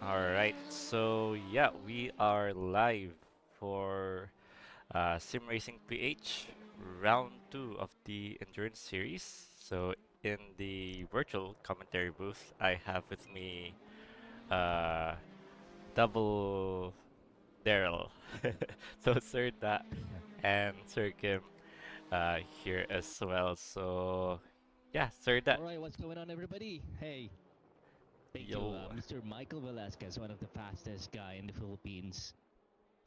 Alright, so yeah, we are live for Simracing PH round 2 of the Endurance series. So in the virtual commentary booth, I have with me uh, double Daryl. So Sir Da and Sir Kim here as well. So yeah, Sir Da. All right, what's going on, everybody? Hey, thank you, Yo. Mr. Michael Velasquez, one of the fastest guy in the Philippines.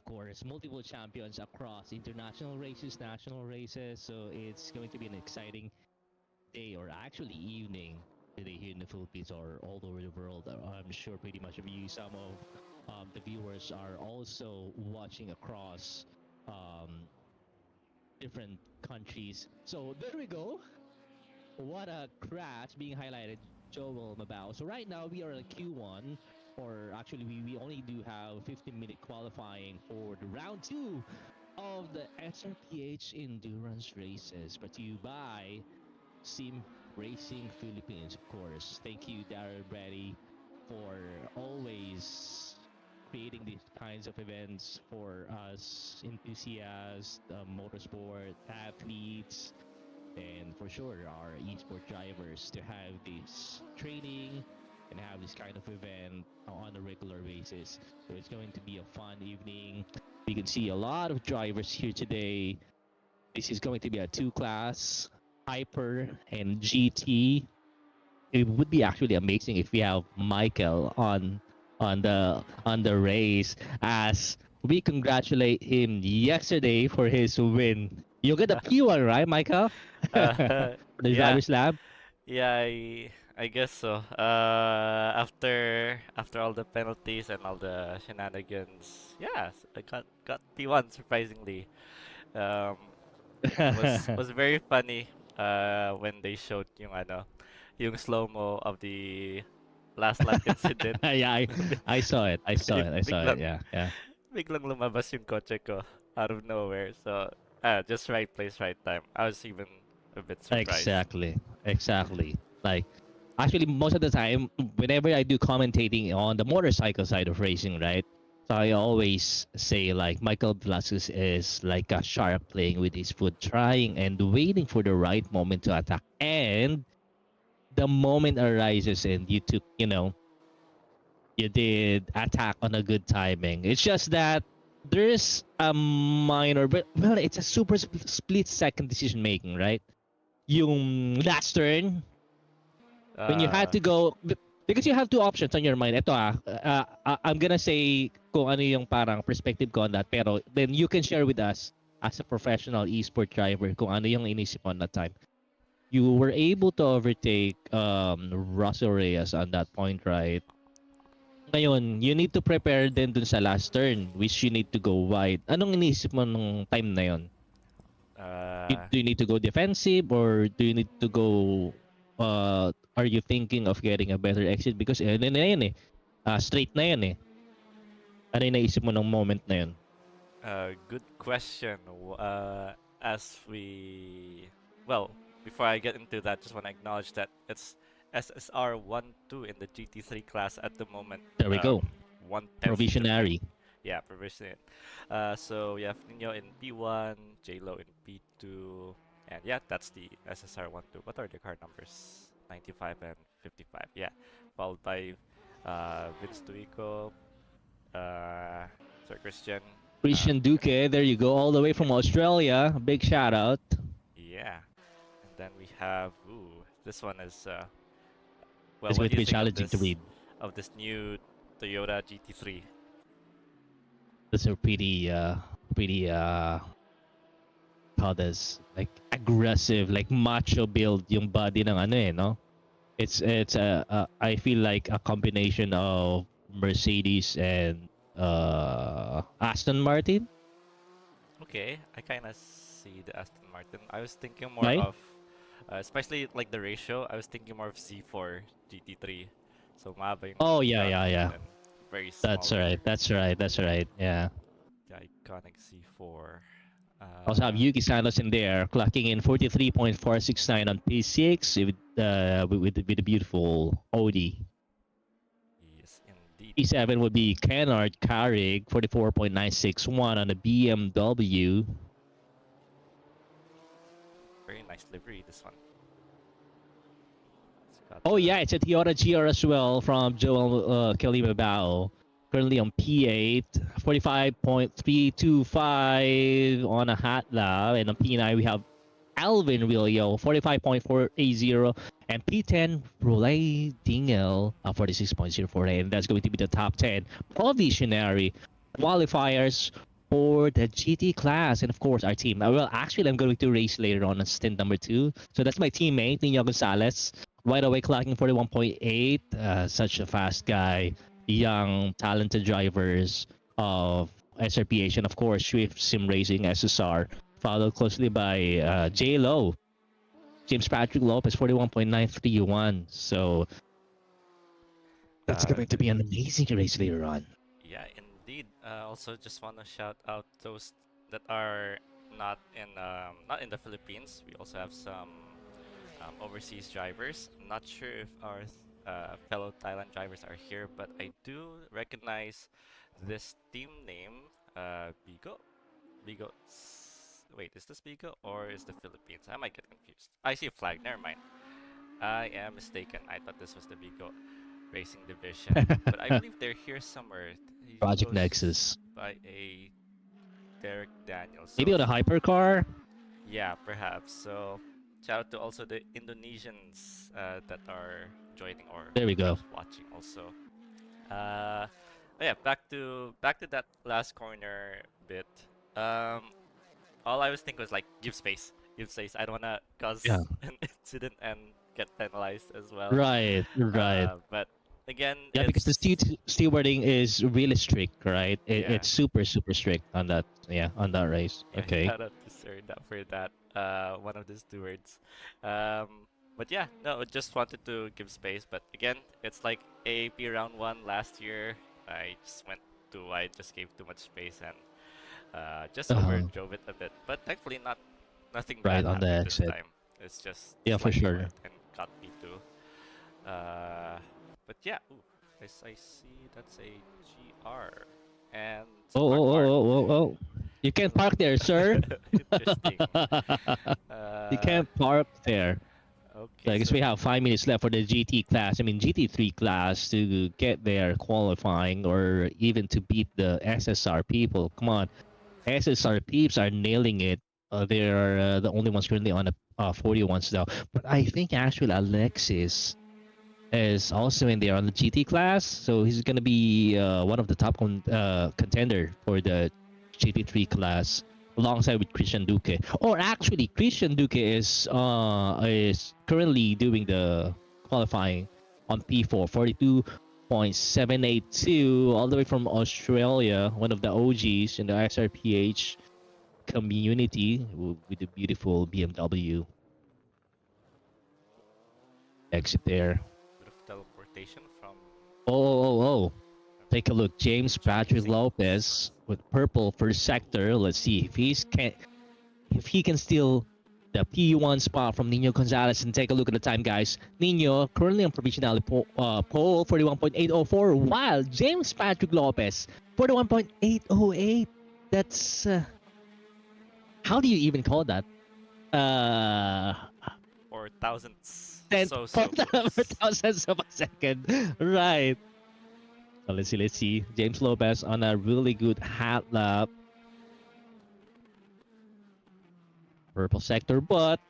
Of course, multiple champions across international races, national races. So it's going to be an exciting day, or actually evening, today here in the Philippines or all over the world. I'm sure pretty much of you, some of the viewers are also watching across um, different countries. So there we go. What a crash being highlighted, Joel Mabao. So right now we are at Q1, or actually we only do have 15-minute qualifying for the round 2 of the SRPH endurance races, brought to you by Sim Racing Philippines, of course. Thank you, Darren Brady, for always creating these kinds of events for us enthusiasts, motorsport athletes, and for sure our esport drivers to have this training and have this kind of event on a regular basis. So it's going to be a fun evening. You can see a lot of drivers here today. This is going to be a two class Hyper and GT. It would be actually amazing if we have Michael on the race, as we congratulate him yesterday for his win. You get a P1, right, Michael? Uh, For the yeah, driver's lab. Yeah, I guess so. After all the penalties and all the shenanigans, yeah, I got P1 surprisingly. Um, was very funny. When they showed yung slow-mo of the last lap incident. Yeah, I saw it. I saw Big, it. I saw it. biglang Yeah, yeah. biglang lumabas yung kotse ko out of nowhere. So, just right place, right time. I was even a bit surprised. Exactly. Exactly. Like, actually, most of the time, whenever I do commentating on the motorcycle side of racing, right? So I always say like Michael Velasquez is like a shark playing with his foot, trying and waiting for the right moment to attack. And the moment arises, and you did attack on a good timing. It's just that there's a minor, but well, it's a super split second decision making, right? Yung last turn, when you had Uh, to go, because you have two options on your mind. Ito I'm gonna say kung ano yung parang perspective ko on that, pero then you can share with us as a professional esport driver kung ano yung inisip mo on that time. You were able to overtake Russell Reyes on that point, right? Ngayon, you need to prepare din dun sa last turn, which you need to go wide. Anong inisip mo nung time na yon? uh, Do you need to go defensive, or do you need to go are you thinking of getting a better exit? Because ano na yun eh. Straight na yun eh. Ano yung naisip mo nung moment na yun? Good question. As we, well, before I get into that, just want to acknowledge that it's SSR 1-2 in the GT3 class at the moment. There we go. 1/10 difference. Provisionary. Yeah, provision. So we have Nino in P1, JLo in P2, and yeah, that's the SSR 1-2. What are the car numbers? 95 and 55. Yeah, followed by Vince Tuico, Sir Christian. Uh, Christian Duque, there you go, all the way from Australia. Big shout out. yeah, and then we have this one is well, It's what going do to you be think challenging to read. of this new Toyota GT3? That's a pretty how this like aggressive, like macho build yung body ng ano eh, no? It's I feel like a combination of Mercedes and Aston Martin, Okay, I kind of see the Aston Martin. I was thinking more right? of, especially like the ratio. I was thinking more of Z4 GT3. So mahaba yung Oh yeah, front yeah, and yeah. then very That's small right. rear. That's right. That's right. Yeah. The iconic Z4. Also have Yuki Santos in there, clocking in 43.469 on P6 with the beautiful Audi. Yes, indeed. P7 would be Kennard Carrig, 44.961 on the BMW. Very nice livery, this one. It's got Oh the yeah, it's a Toyota GR as well from Joel Kalimabao. Currently on P8, 45.325 on a hot lap. And on P9, we have Alvin Willio, 45.480. And P10, Rolay Dingel, 46.048. And that's going to be the top 10 provisionary qualifiers for the GT class. And of course, our team. Well, actually, I'm going to race later on stint number 2. So that's my teammate, Nino Gonzalez. Right away, clocking 41.8. Such a fast guy. Young, talented drivers of SRPH. And of course, Swift Sim Racing SSR. Followed closely by J Lo. James Patrick Lopez, 41.931. So that's going to be an amazing race later on. Yeah, indeed. Also, just want to shout out those that are not in the Philippines. We also have some overseas drivers. I'm not sure if our fellow Thailand drivers are here, but I do recognize this team name, Bigo. Bigo. Wait, is this Bigo or is the Philippines? I might get confused. I see a flag. Never mind. I am mistaken. I thought this was the Bigo Racing Division, but I believe they're here somewhere. He Project goes Nexus. by a Derek Daniels. Maybe on a hypercar? Yeah, perhaps. So shout out to also the Indonesians that are joining or There we go. watching also. But yeah, back to that last corner bit. All I was thinking was like give space, give space. I don't wanna cause Yeah. an incident and get penalized as well. Right. But again, Yeah, because the stewarding is really strict, right? Yeah. It's super strict on that. Yeah, on that race. Yeah, Okay. shout out to Sir for that. One of the stewards. But yeah, no, just wanted to give space. But again, it's like AAP round 1 last year. I just gave too much space and just overdrove it a bit. But thankfully, nothing Right, bad on the happened this exit. time. It's just Yeah, for slightly sure. wet and caught me too. But yeah, I see that's a GR and it's a parked car. Oh. You can't park there, sir. Interesting. You can't park there. Okay, So I guess we have 5 minutes left for the GT class. I mean, GT3 class to get there qualifying or even to beat the SSR people. Come on. SSR peeps are nailing it. They're the only ones currently on the 41s now. But I think actually Alexis is also in there on the GT class. So he's going to be one of the top contender for the GT3 class alongside with Christian Duque. Or actually, Christian Duque is currently doing the qualifying on P4, 42.782, all the way from Australia, one of the OGs in the XRPH community with the beautiful BMW exit there. bit of teleportation from Oh. Take a look. James Patrick Racing. Lopez with purple first sector. Let's see if he can steal the P1 spot from Nino Gonzalez. And take a look at the time, guys. Nino currently on provisional pole 41.804, while James Patrick Lopez 41.808. That's how do you even call that? or thousandths. Tenth So per thousandths of a second. Right. So let's see. James Lopez on a really good hat lap. Purple sector, but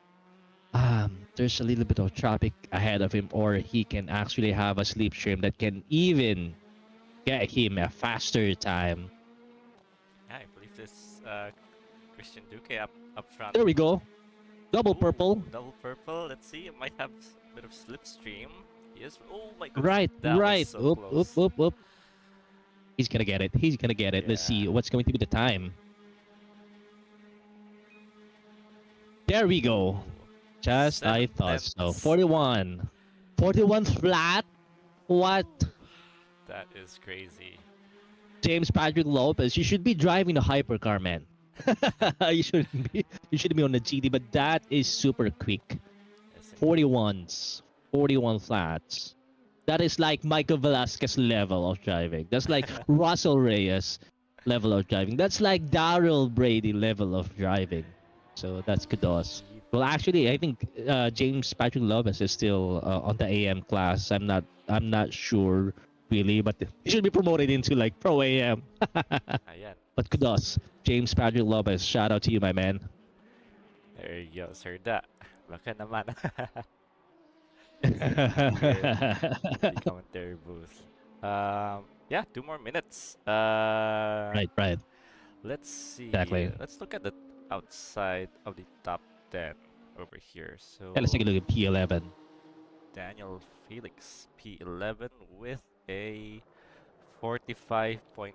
there's a little bit of traffic ahead of him, or he can actually have a slipstream that can even get him a faster time. Yeah, I believe this Christian Duque up front. There we go. Double Ooh, purple. Double purple. Let's see. It might have a bit of slipstream. Yes. Oh my god. Right. That was so close. Oop. He's gonna get it. Let's see what's going to be the time. There we go. Just I thought so. 41 flat. What? That is crazy. James Patrick Lopez, you should be driving the hypercar, man. you shouldn't be on the GT, but that is super quick. Yes, 41 flats. That is like Michael Velasquez level of driving. That's like Russell Reyes level of driving. That's like Daryl Brady level of driving. So that's kudos. Indeed. Well, actually, I think James Patrick Lopez is still on the AM class. I'm not sure really, but he should be promoted into like Pro AM. Ayan. But kudos, James Patrick Lopez. Shout out to you, my man. There you go, sir. Da. Baka naman. Here in the commentary booth. Yeah, 2 more minutes. Right, right. Let's see. Exactly. Let's look at the outside of the top 10 over here. Yeah, let's take So a look at P11. Daniel Felix, P11 with a 45.334.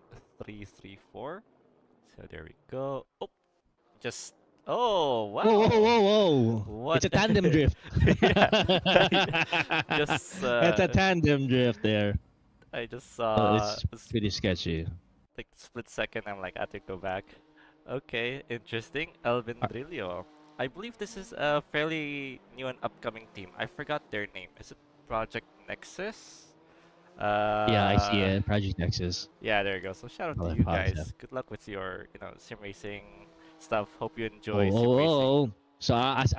So there we go. Oh, just oh Whoa, whoa, wow. whoa, whoa! What? It's a tandem drift. Yeah, just It's a tandem drift there. I just Well, saw it's pretty sketchy. like split second. I'm like, I have to go back. Okay, interesting. Elvin Uh, Drillo. I believe this is a fairly new and upcoming team. I forgot their name. Is it Project Nexus? yeah, I see Uh, it. Project Nexus. yeah, there you go. So shout out to Well, you positive. guys. Good luck with your, sim racing stuff. Hope you Oh, enjoy sim oh, racing. oh. So as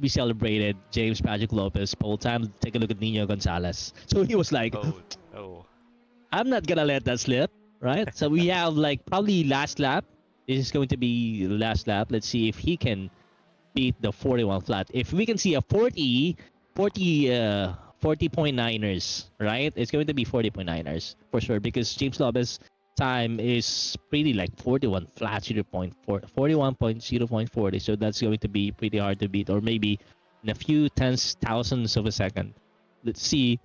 we celebrated James Patrick Lopez pole time, take a look at Nino Gonzalez. So he was like, Oh no. I'm not gonna let that slip, right? So we have like probably last lap. This is going to be the last lap. Let's see if he can beat the 41 flat. If we can see a 40.9ers, right? It's going to be 40.9ers for sure because James Lopez time is pretty like 41 flat 0.4 41.0.40, so that's going to be pretty hard to beat, or maybe in a few tens thousands of a second. Let's see.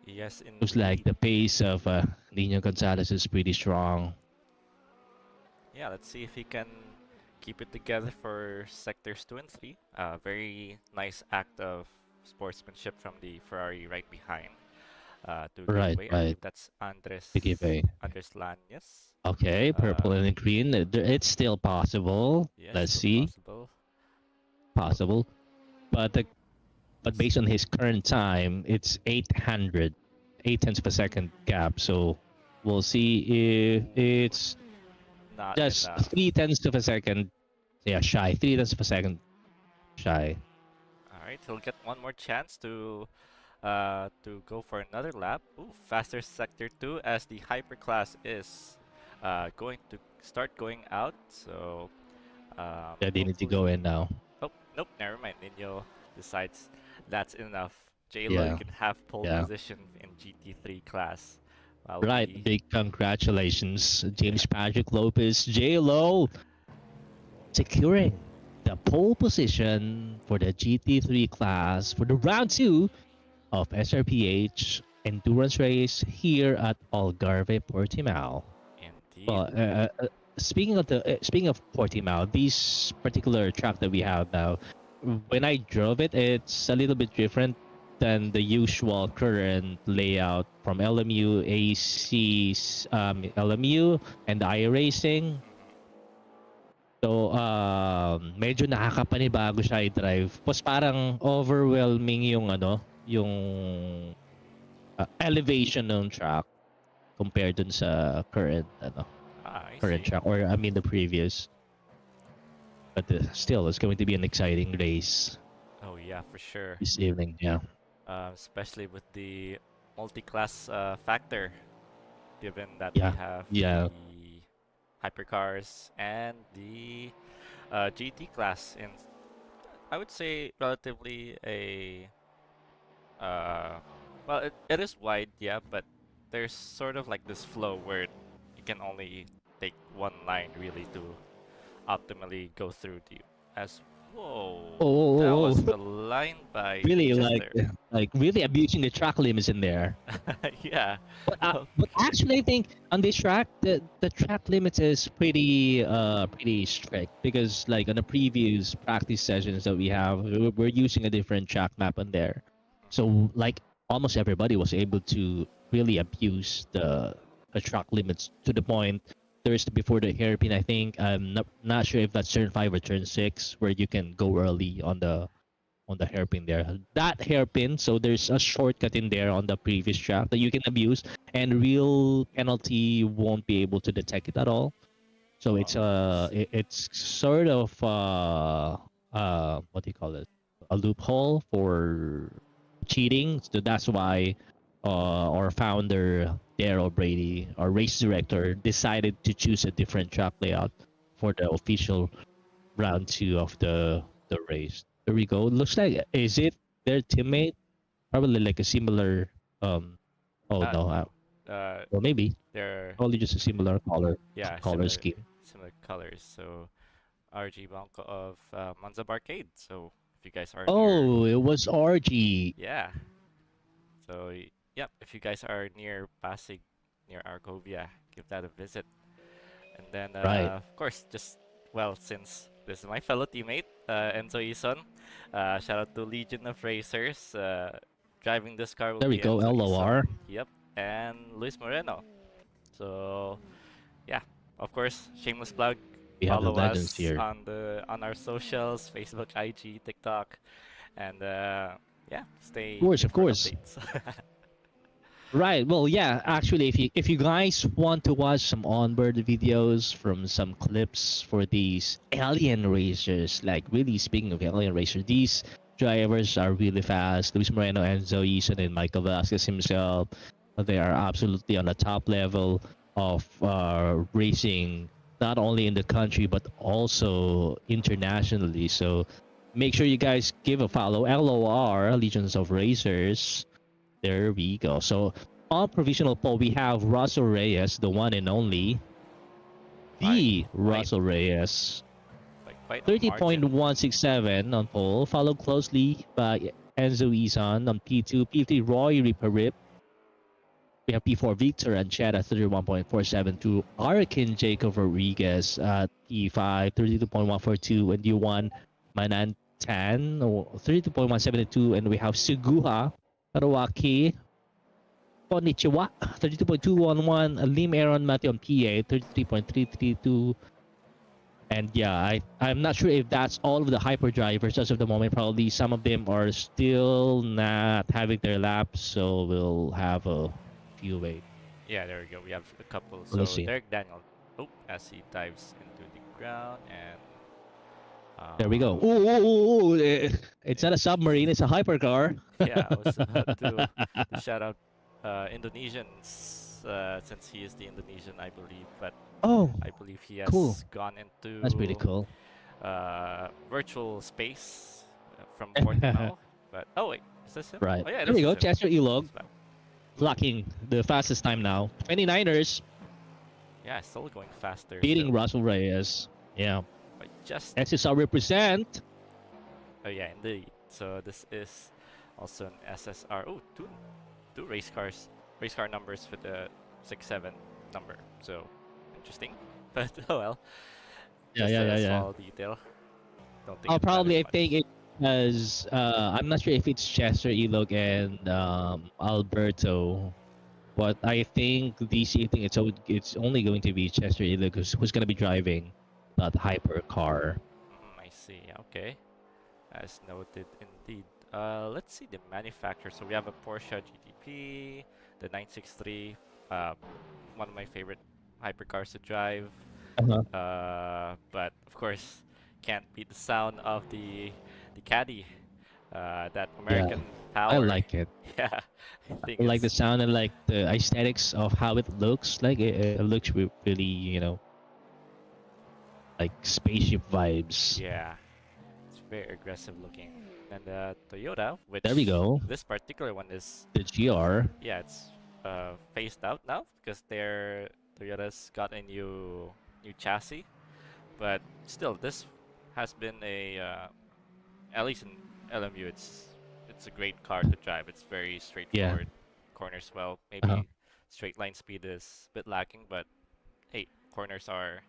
Yes, Looks like indeed. the pace of Nino Gonzalez is pretty strong. Yeah, let's see if he can keep it together for sectors 2 and 3. Very nice act of sportsmanship from the Ferrari right behind. To give Right, way. I right. believe that's To give a Andres Lanyas. okay, purple Uh, and green. It's still possible. yes, Let's still see, possible. possible. But but based on his current time, it's 800, 8 tenths of a second gap. So we'll see if Ooh, it's not just enough. 3 tenths of a second. Yeah, shy. 3 tenths of a second shy. All right, he'll get one more chance to go for another lap. Ooh, faster sector 2 as the hyperclass is going to start going out. So Yeah, they need to hopefully. go in now. Oh, nope, never mind. Nino decides that's enough. J-Lo, you Yeah, can have pole yeah. position in GT3 class. While Right. we, Big congratulations, yeah, James Patrick Lopez, J-Lo, securing the pole position for the GT3 class for the round 2 of SRPH endurance race here at Algarve Portimao. indeed. Well, speaking of Portimao, this particular track that we have now, when I drove it, it's a little bit different than the usual current layout from LMU, AC's LMU, and iRacing. So, medyo nakakapanibago siya i-drive. Tapos parang overwhelming yung yung elevation ng track compared dun sa Ah, I current see. track, or I mean the previous. But still, it's going to be an exciting race Oh yeah, for sure. this evening. Yeah, Especially with the multi-class factor, given that we yeah, have yeah, the hypercars and the GT class in, I would say, relatively a uh, well, it is wide, yeah, but there's sort of like this flow where you can only take one line really to optimally go through the as whoa, oh, oh, that was oh, oh. a line by Really Chester. like really abusing the track limits in there. Yeah. But Okay. actually, I think on this track, the track limits is pretty strict because like on the previous practice sessions that we have, we're using a different track map on there. So like almost everybody was able to really abuse the track limits to the point. There's before the hairpin. I think I'm not sure if that's turn 5 or turn 6 where you can go early on on the hairpin there. That hairpin, so there's a shortcut in there on the previous track that you can abuse, and real penalty won't be able to detect it at all. So Oh, I see. it's sort of what do you call it? A loophole for cheating. So that's why our founder Daryl Brady, our race director, decided to choose a different track layout for the official round two of the race. There we go. Looks like, is it their teammate? Probably like a similar. Oh no. No. Well, maybe They're probably just a similar yeah, color scheme. similar colors. So RG Blanco of Monza Barcade. So if you guys are near, Oh, it was RG. yeah. So yep, if you guys are near Pasig, near Argovia, give that a visit. And then Right. of course, just well, since this is my fellow teammate Enzo Ison, shout out to Legion of Racers. Driving this car will There we be go. Enzo LOR. Ison. Yep, and Luis Moreno. So yeah, of course, shameless plug. We have the Follow legends us here. on our socials, Facebook, IG, TikTok, and yeah, stay Of course, tuned of for course. updates. Right. Well, yeah. Actually, if you guys want to watch some onboard videos from some clips for these alien racers, like really speaking of alien racers, these drivers are really fast. Luis Moreno, Enzo Eason, and Michael Vasquez himself, they are absolutely on the top level of racing, not only in the country but also internationally. So make sure you guys give a follow. LOR, Legions of Racers. There we go. So on provisional poll, we have Russell Reyes, the one and only, by the quite Russell Reyes, by quite a margin. 30.167 on poll, followed closely by Enzo Izan on P2, P3 Roy Riparip. We have P4 Victor and Chad at 31.472, Arkin Jacob Rodriguez at P5, 32.142, and U1 Manan Tan, 32.172, and we have Suguha Rawaki Konnichiwa, 32.211, Lim Aaron Matthew on PA, 33.332. And yeah, I'm not sure if that's all of the hyper drivers as of the moment. Probably some of them are still not having their laps, so we'll have a few wait. Yeah, there we go. We have a couple. We'll So see. Derek Daniel, oh, as he dives into the ground, and There we go. uh, Ooh, it's not a submarine, it's a hypercar. yeah, I was about to shout out Indonesians since he is the Indonesian, I believe, but Oh, I believe he cool. has gone That's pretty into cool. virtual space from Portimao. But oh wait, is this him? Right. Oh yeah, There this we is go. him. Chester Elog He's back. clocking the fastest time now. 29ers Yeah, still going faster beating still. Russell Reyes. Yeah. But just SSR represent. oh yeah, indeed. So this is also an SSR. Oh, two race car numbers for the 6-7 number. So interesting. But oh well, Yeah, just yeah, yeah, a yeah. small detail. Don't think it Probably matters I much. think it has. I'm not sure if it's Chester Elog and Alberto, but I think this evening it's only going to be Chester Elog who's going to be driving that hypercar. I see. Okay, as noted indeed. Let's see the manufacturer. So we have a Porsche GTP, the 963, one of my favorite hypercars to drive. Uh-huh. But of course, can't beat the sound of the caddy. That American I power. like it. Yeah, I think I like the it's sound and like the aesthetics of how it looks. Like it looks really, like spaceship vibes. yeah, it's very aggressive looking. And the Toyota, which There we go. this particular one is, The GR. yeah, it's phased out now because their Toyota's got a new chassis. But still, this has been a at least in LMU, it's a great car to drive. It's very straightforward. Corners well, maybe Uh-huh. straight line speed is a bit lacking, but hey, corners are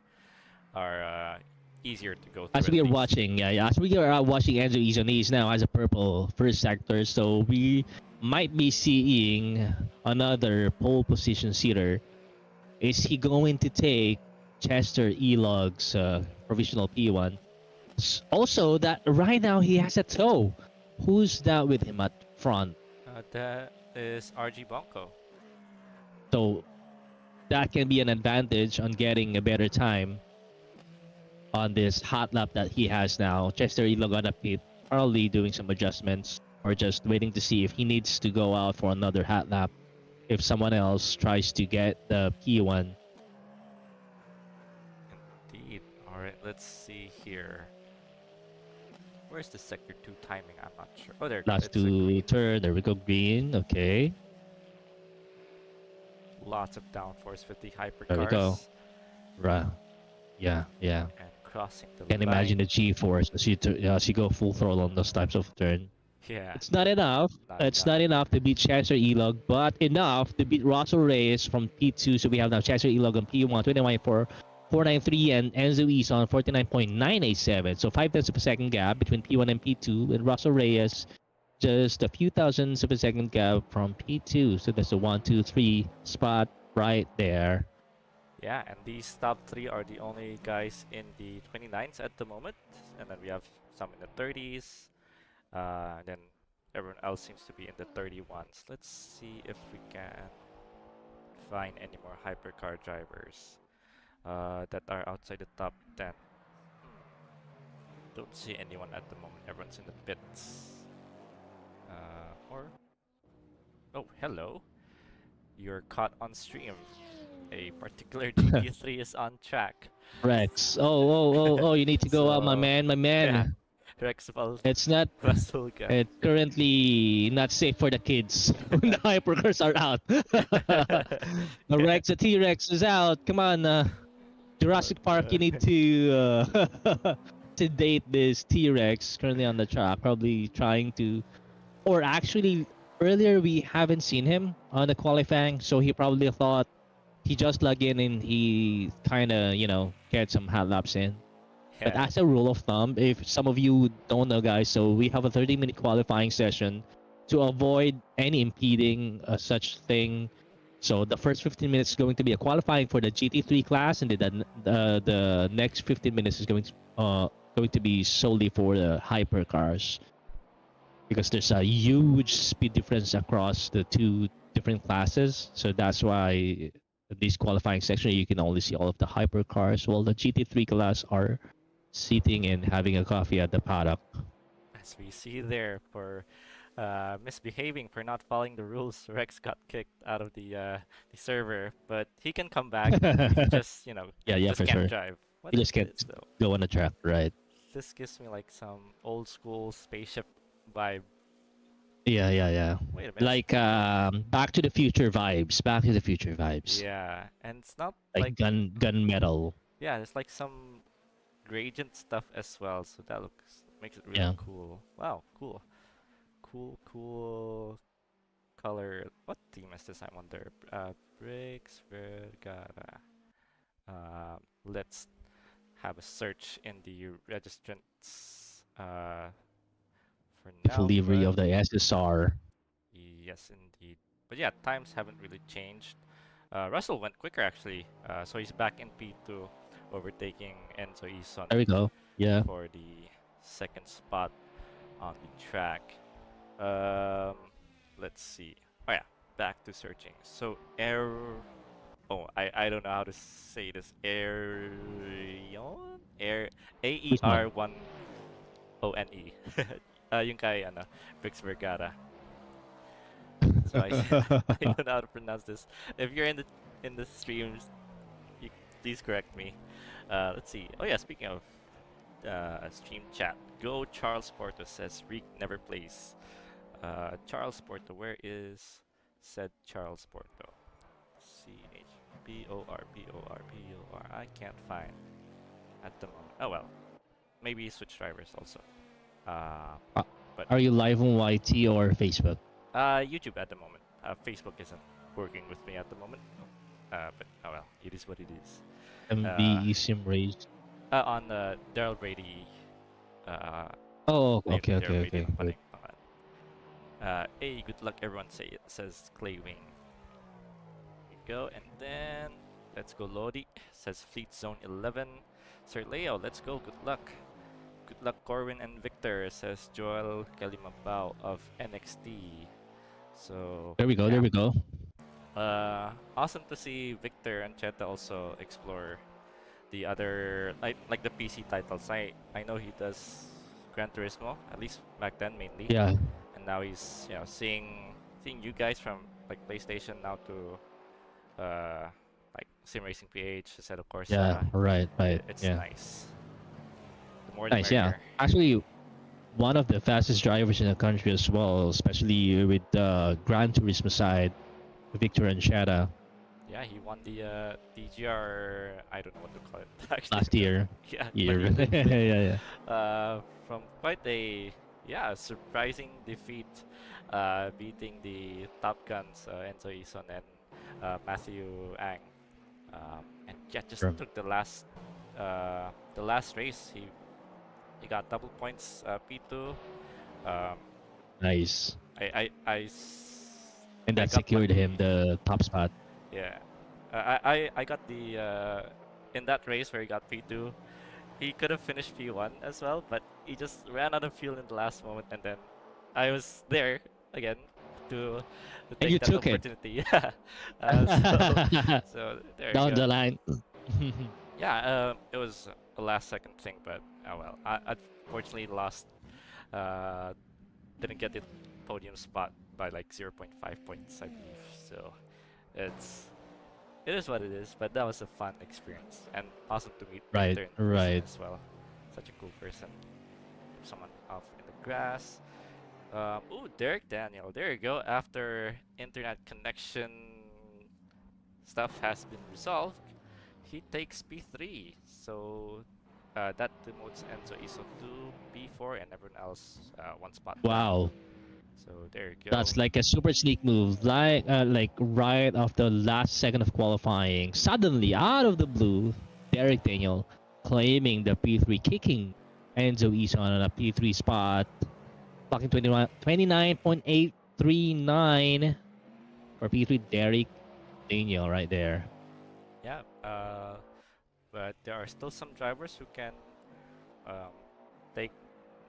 easier to go through As at we are least. watching, as we are watching Enzo Izoniz now has a purple first sector, so we might be seeing another pole position seater. Is he going to take Chester Elog's provisional P1? Also, that right now he has a tow. Who's that with him at front? That is RG Bonko. So that can be an advantage on getting a better time on this hot lap that he has now. Chester Ilog on a pit, probably doing some adjustments or just waiting to see if he needs to go out for another hot lap if someone else tries to get the P1 Indeed. Alright, let's see here. Where's the sector 2 timing? I'm not sure. Oh, there you go. last It's a two green. turn. There we go, green. Okay, Lots of downforce with the there we go. hypercars Right. Yeah, yeah. and crossing the Can line. imagine the G-force as you go full throttle on those types of turn. Yeah, It's not enough. not It's enough. not enough to beat Chester Elog, but enough to beat Russell Reyes from P2. So we have now Chester Elog on P1, 29.493, and Enzo Is on 49.987. So 5 tenths of a second gap between P1 and P2, and Russell Reyes just a few thousandths of a second gap from P2. So that's a 1, 2, 3 spot right there. Yeah, and these top 3 are the only guys in the 29s at the moment. And then we have some in the 30s. Then everyone else seems to be in the 31s. Let's see if we can find any more hypercar drivers that are outside the top 10. Don't see anyone at the moment. Everyone's in the pits. Or oh, hello. You're caught on stream. A particular GT3 is on track. Rex. Oh, you need to go out, my So man, my yeah, man. Rex It's not Vasulga. It's currently not safe for the kids when the hypercars are out. The Yeah. Rex, the T-Rex is out. Come on, Jurassic Park, you need to sedate this T-Rex currently on the track, probably trying to, or actually earlier we haven't seen him on the qualifying, so he probably thought he just log in and he kind of get some hot laps in. But Yeah. as a rule of thumb, if some of you don't know, guys, so we have a 30-minute qualifying session to avoid any impeding such thing. So the first 15 minutes is going to be a qualifying for the GT3 class, and then the next 15 minutes is going to be solely for the hypercars because there's a huge speed difference across the two different classes. So that's why this qualifying section you can only see all of the hypercars, while the GT3 class are sitting and having a coffee at the paddock. As we see there, for misbehaving, for not following the rules, Rex got kicked out of the server, but he can come back. He just, Yeah, just for can't sure. drive. What You is just can't this though? go on the track, right? This gives me like some old school spaceship vibe. Yeah. Wait a minute. Like Back to the Future vibes. Back to the Future vibes. Yeah, and it's not like Like gun metal. yeah, it's like some gradient stuff as well, so that makes it really Yeah. cool. Wow, cool color. What team is this? I wonder. Briggs Vergara. Let's have a search in the registrants for If now, livery but of the SSR. yes, indeed. But yeah, times haven't really changed. Russell went quicker actually, so he's back in P2, overtaking Enzo Ison There we go. Yeah. for the second spot on the track. Um, let's see. Oh yeah, back to searching. So air. Oh, I don't know how to say this. Air Which one? AER1ONE. Yung kay Brix Vergara. So I I don't know how to pronounce this. If you're in the streams, you, please correct me. Let's see. Oh yeah, speaking of stream chat, Go Charles Porto says Reek never plays. Charles Porto, where is said Charles Porto? CHBOR. I can't find at the moment. Oh well, maybe switch drivers also. Uh, Uh, but Are you live on YT or Facebook? YouTube at the moment. Facebook isn't working with me at the moment. But oh well, it is what it is. MB Sim Race. On Daryl Brady. Uh, Oh, Ayun, okay, Daryl okay, Brady okay. lang pala Good. yung pangalan. Hey, good luck everyone says Clay Wing. There you go, and then let's go Lodi, says Fleet Zone 11. Sir Leo, let's go, good luck. Good luck, Corwin and Victor, says Joel Kalimabao of NXT. So, There we go. There yeah. we go. Awesome to see Victor and Cheta also explore the other, like the PC titles. I know he does Gran Turismo, at least back then mainly, Yeah. and now he's seeing you guys from like PlayStation now to like Sim Racing PH instead of Yeah. Corsa. Right. Right. It's Yeah. nice. The more the Nice. Yeah. merrier. Actually, one of the fastest drivers in the country as well, especially with the Gran Turismo side, Victor and Shada Yeah, he won the DGR. I don't know what to call it actually. last year. Yeah, but Year. he did yeah. win Yeah. from quite a surprising defeat, beating the Top Guns Enzo Ison and Matthew Ang, and yeah, just Sure. took the last race. He got double points P2. Um, Nice. And I that got secured him lucky. the top spot. Yeah, I got the in that race where he got P2. He could have finished P1 as well, but he just ran out of fuel in the last moment, and then I was there again to And you take that took it. opportunity. Yeah, so there you Down go. the line. Yeah, it was a last second thing, but oh well. I unfortunately lost. Uh, didn't get the podium spot by like zero point 0.5 points, I believe. So it's it is what it is, but that was a fun experience and awesome to meet right. Victor in person Right. as well. Such a cool person. Someone off in the grass. Ooh, Derek Daniel. There you go. After internet connection stuff has been resolved, he takes P3. So that demotes Enzo Iso to P4 and everyone else one spot down. Wow. So there you go. That's like a super sneak move. Like right off the last second of qualifying, suddenly out of the blue, Derek Daniel claiming the P3, kicking Enzo Ison on a P3 spot, clocking 29.839 for P3. Derek Daniel right there. Yeah. But there are still some drivers who can um, take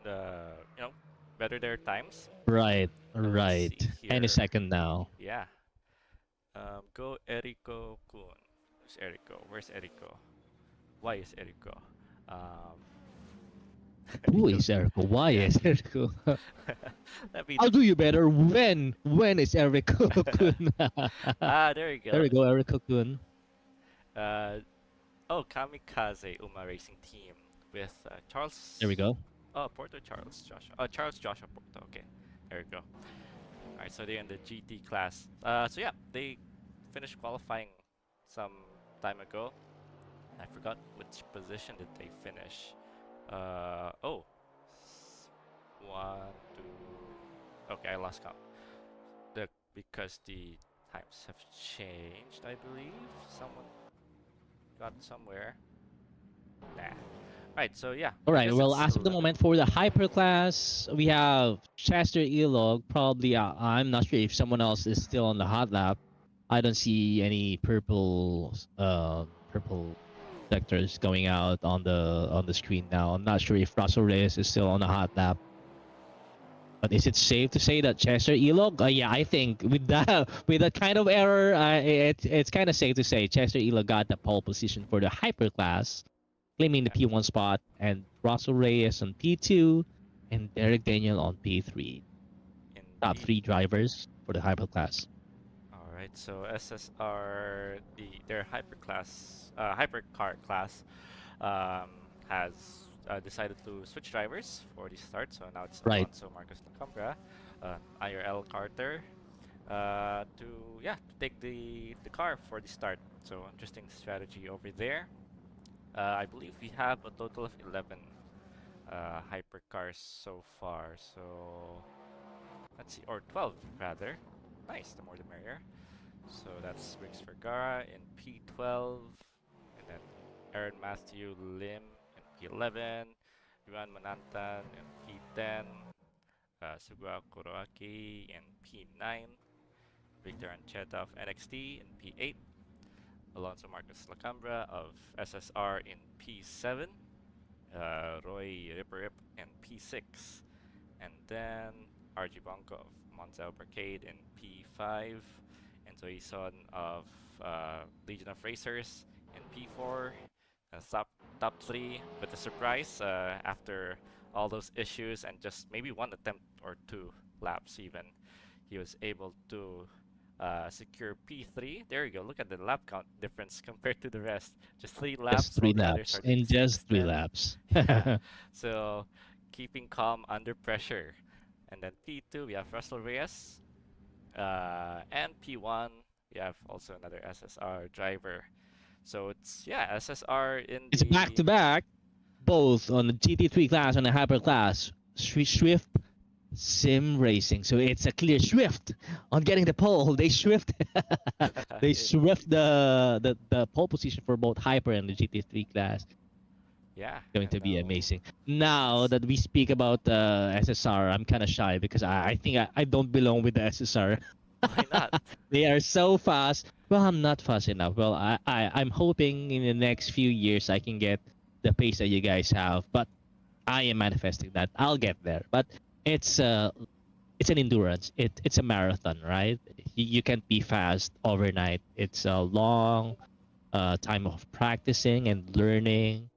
the better their times. Right, Let's right. see Any here. second now. Yeah. Go Eriko Kun. Who's Eriko? Where's Eriko? Why is Eriko? Um, Who Eriko. is Erico? Why Yeah. is Erico? Let me. I'll do you better when. When is Erico Kun? There you There go. we go, Erico Kun. Uh, oh, Kamikaze Uma Racing Team with Charles. There we go. Oh, Porto Charles Joshua. Oh, Charles Joshua Porto. Okay, there we go. All right, so they're in the GT class. So yeah, they finished qualifying some time ago. I forgot which position did they finish. Oh, one, two. Okay, I lost count. Because the times have changed, I believe. Someone got somewhere. Nah. Right, so yeah, All I right. guess Well, it's as of the 11. moment for the hyper class, we have Chester Elog. Probably, I'm not sure if someone else is still on the hot lap. I don't see any purple sectors going out on the screen now. I'm not sure if Russell Reyes is still on the hot lap. But is it safe to say that Chester Elog? Yeah, I think with that kind of error, it's kind of safe to say Chester Elog got the pole position for the hyper class, claiming the Yeah, P1 spot, and Russell Reyes on P2, and Derek Daniel on P3. Top indeed. three drivers for the hyper class. All right, so SSR, their hypercar class, um, has decided to switch drivers for the start. So now it's Right. Alonso Marcos Lacambra, IRL Carter, to take the car for the start. So interesting strategy over there. I believe we have a total of 11 hypercars so far. So let's see, or 12 rather. Nice, the more the merrier. So that's Riggs Vergara in P12, and then Aaron Matthew Lim in P11, Yuan Manantan in P10, Sugua Kuroaki in P9, Victor Ancheta of NXT in P8, Alonso Marcos Lacambra of SSR in P7, Roy Ripper in P6, and then RG Bonko of Monza Barcade in P5, and Zoe of Legion of Racers in P4, and top 3 with a surprise after all those issues and just maybe one attempt or two laps even. He was able to secure P3. There you go. Look at the lap count difference compared to the rest. Just 3 laps Just while three the others laps. are doing In just 6, three 10. laps. Yeah. So keeping calm under pressure. And then P2, we have Russell Reyes. And P1, we have also another SSR driver. So it's, yeah, SSR in It's back the. to back, both on the GT3 class and the Hyper class. Swift Sim Racing. So it's a clear Swift on getting the pole. They Swift they Swift Indeed. the pole position for both Hyper and the GT3 class. Yeah, Going and to be now amazing. Now it's. that we speak about SSR, I'm kind of shy because I think I don't belong with the SSR. Why not? They are so fast. Well, I'm not fast enough. Well, I'm hoping in the next few years I can get the pace that you guys have, but I am manifesting that I'll get there. But it's uh it's an endurance. It's a marathon, right? You can't be fast overnight. It's a long time of practicing and learning.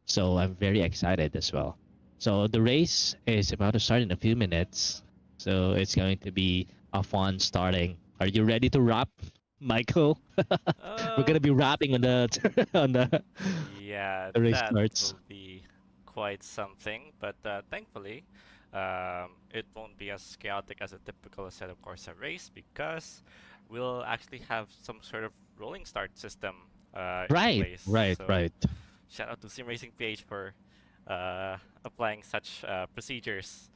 So I'm very excited as well. So the race is about to start in a few minutes. So it's going to be a fun starting. Are you ready to wrap, Michael? We're Um, gonna be wrapping on the on yeah, the race that starts. will be quite something, but thankfully, it won't be as chaotic as a typical Assetto Corsa race because we'll actually have some sort of rolling start system in Right, place. right, So right. shout out to SimRacingph for applying such procedures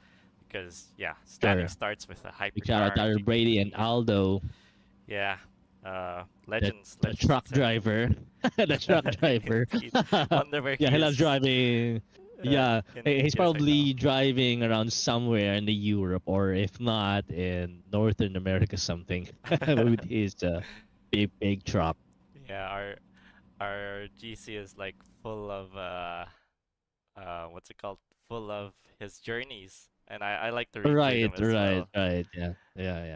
because yeah, standing Sure. starts with a Big shout out to Hypercar Darryl Brady and GT3. Aldo, Yeah, the legends truck instead. driver, the truck driver. Indeed. Wonder where Yeah, he he loves is. driving. Yeah, In he's yes, I know. probably driving around somewhere in the Europe, or if not, in Northern America, something with his big truck. Yeah, our GC is like full of what's it called? Full of his journeys, and I like to read through Right, them as right, well. right. Yeah, yeah, yeah.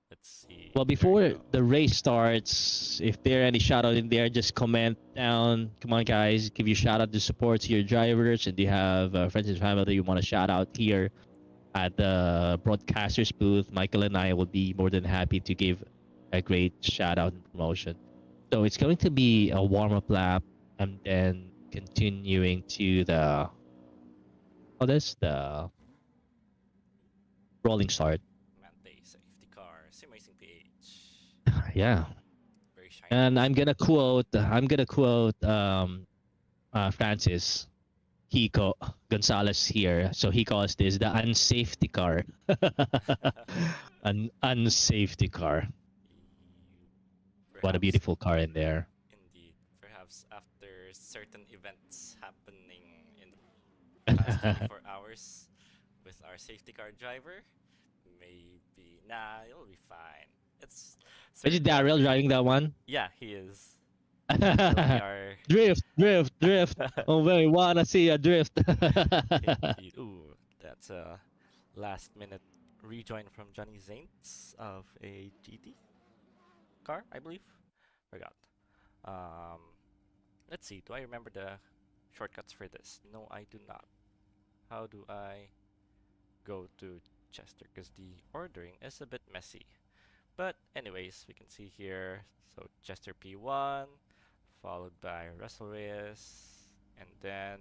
Let's see. Well, There we before go. the race starts, if there are any shout out in there, just comment down. Come on, guys, give you shout out to support to your drivers, and do you have friends and family that you want to shout out here at the broadcasters booth? Michael and I will be more than happy to give a great shout out and promotion. So it's going to be a warm up lap, and then continuing to the rolling start. Mante safety car, Simracing PH. Yeah, Very shiny and racing. I'm gonna quote Francis Kiko Gonzalez here. So he calls this the unsafety car. An unsafety car. What a Perhaps beautiful car in there. indeed, perhaps after certain events happening in the past 24 hours with our safety car driver, maybe nah, it'll be fine. It's Is it certain Daryl driving that one? yeah, he is. He'll be our Drift, drift, drift. Oh, we wanna see a drift. indeed. Ooh, that's a last minute rejoin from Johnny Zaints of a GT car, I believe. Forgot. Um, let's see. Do I remember the shortcuts for this? No, I do not. How do I go to Chester? Because the ordering is a bit messy. But anyways, we can see here. So Chester P1, followed by Russell Reyes, and then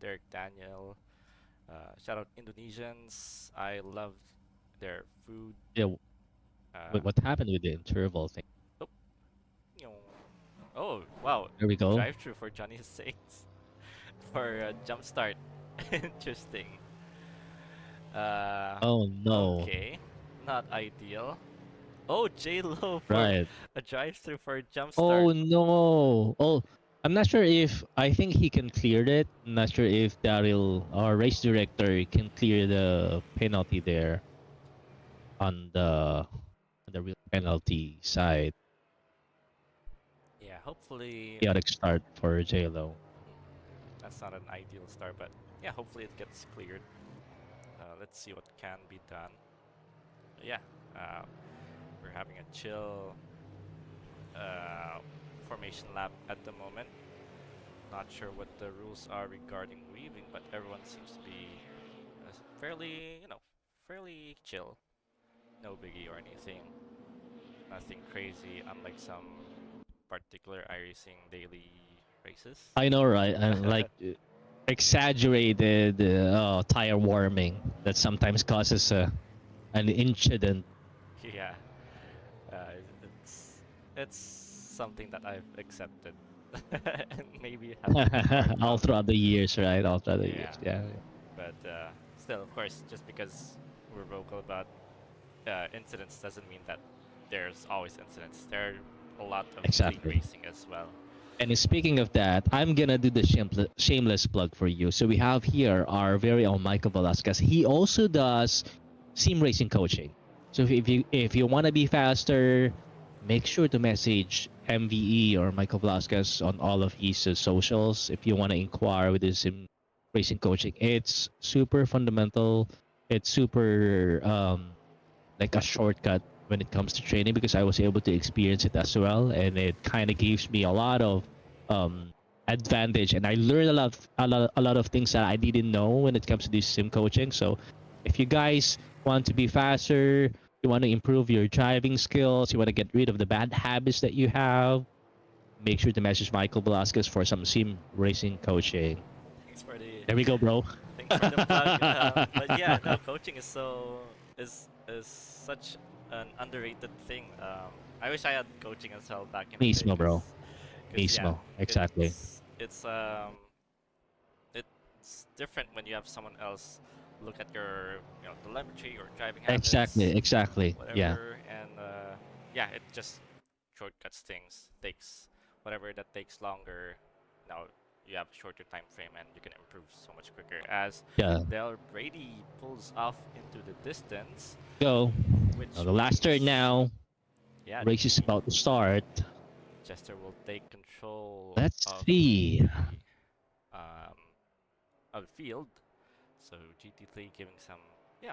Derek Daniel. Shout out Indonesians. I love their food. Yeah, Uh, what happened with the interval thing? oh, yo. Oh, wow. There we go. Drive through for Johnny's sakes. For a jump start. Interesting. Uh, Oh no. okay. Not ideal. Oh, J Lo for Right. a drive through for a jump start. Oh no. Oh, I'm not sure if I think he can clear it. I'm not sure if Daryl, our race director, can clear the penalty there on the real penalty side. Yeah, hopefully. Chaotic start for JLo. that's not an ideal start, but yeah, hopefully it gets cleared. Let's see what can be done. Yeah, uh, we're having a chill uh, formation lap at the moment. Not sure what the rules are regarding weaving, but everyone seems to be fairly, fairly chill. No biggie or anything. Nothing crazy, unlike some particular iRacing daily races. I know, right? And like exaggerated tire warming that sometimes causes an incident. Yeah, uh, it's it's something that I've accepted and maybe have to be part All of. throughout the years, right? All throughout the Yeah, years, yeah. but still, of course, just because we're vocal about incidents doesn't mean that there's always incidents. There are a lot of clean Exactly. racing as well. And speaking of that, I'm gonna do the shameless plug for you. So we have here our very own Michael Velasquez. He also does sim racing coaching. So if you want to be faster, make sure to message MVE or Michael Velasquez on all of his socials if you want to inquire with his sim racing coaching. It's super fundamental. It's super like a shortcut when it comes to training because I was able to experience it as well, and it kind of gives me a lot of um, advantage, and I learned a lot of things that I didn't know when it comes to this sim coaching. So, if you guys want to be faster, you want to improve your driving skills, you want to get rid of the bad habits that you have, make sure to message Michael Velasquez for some sim racing coaching. Thanks for the There we go, bro. thanks for the plug. But yeah, no, coaching is such an underrated thing. I wish I had coaching as well back in the day, Mismo, bro. because yeah, Mismo. Exactly. it's it's different when you have someone else look at your telemetry or driving Exactly. habits, Exactly. Yeah. whatever, and yeah, it just shortcuts things. Takes whatever that takes longer. Now you have a shorter time frame and you can improve so much quicker. As Yeah. Del Brady pulls off into the distance, Go. Now which the last turn means now. yeah, Race is about to start. Chester will take control Let's of see. um, of the field. So GT3 giving some, yeah,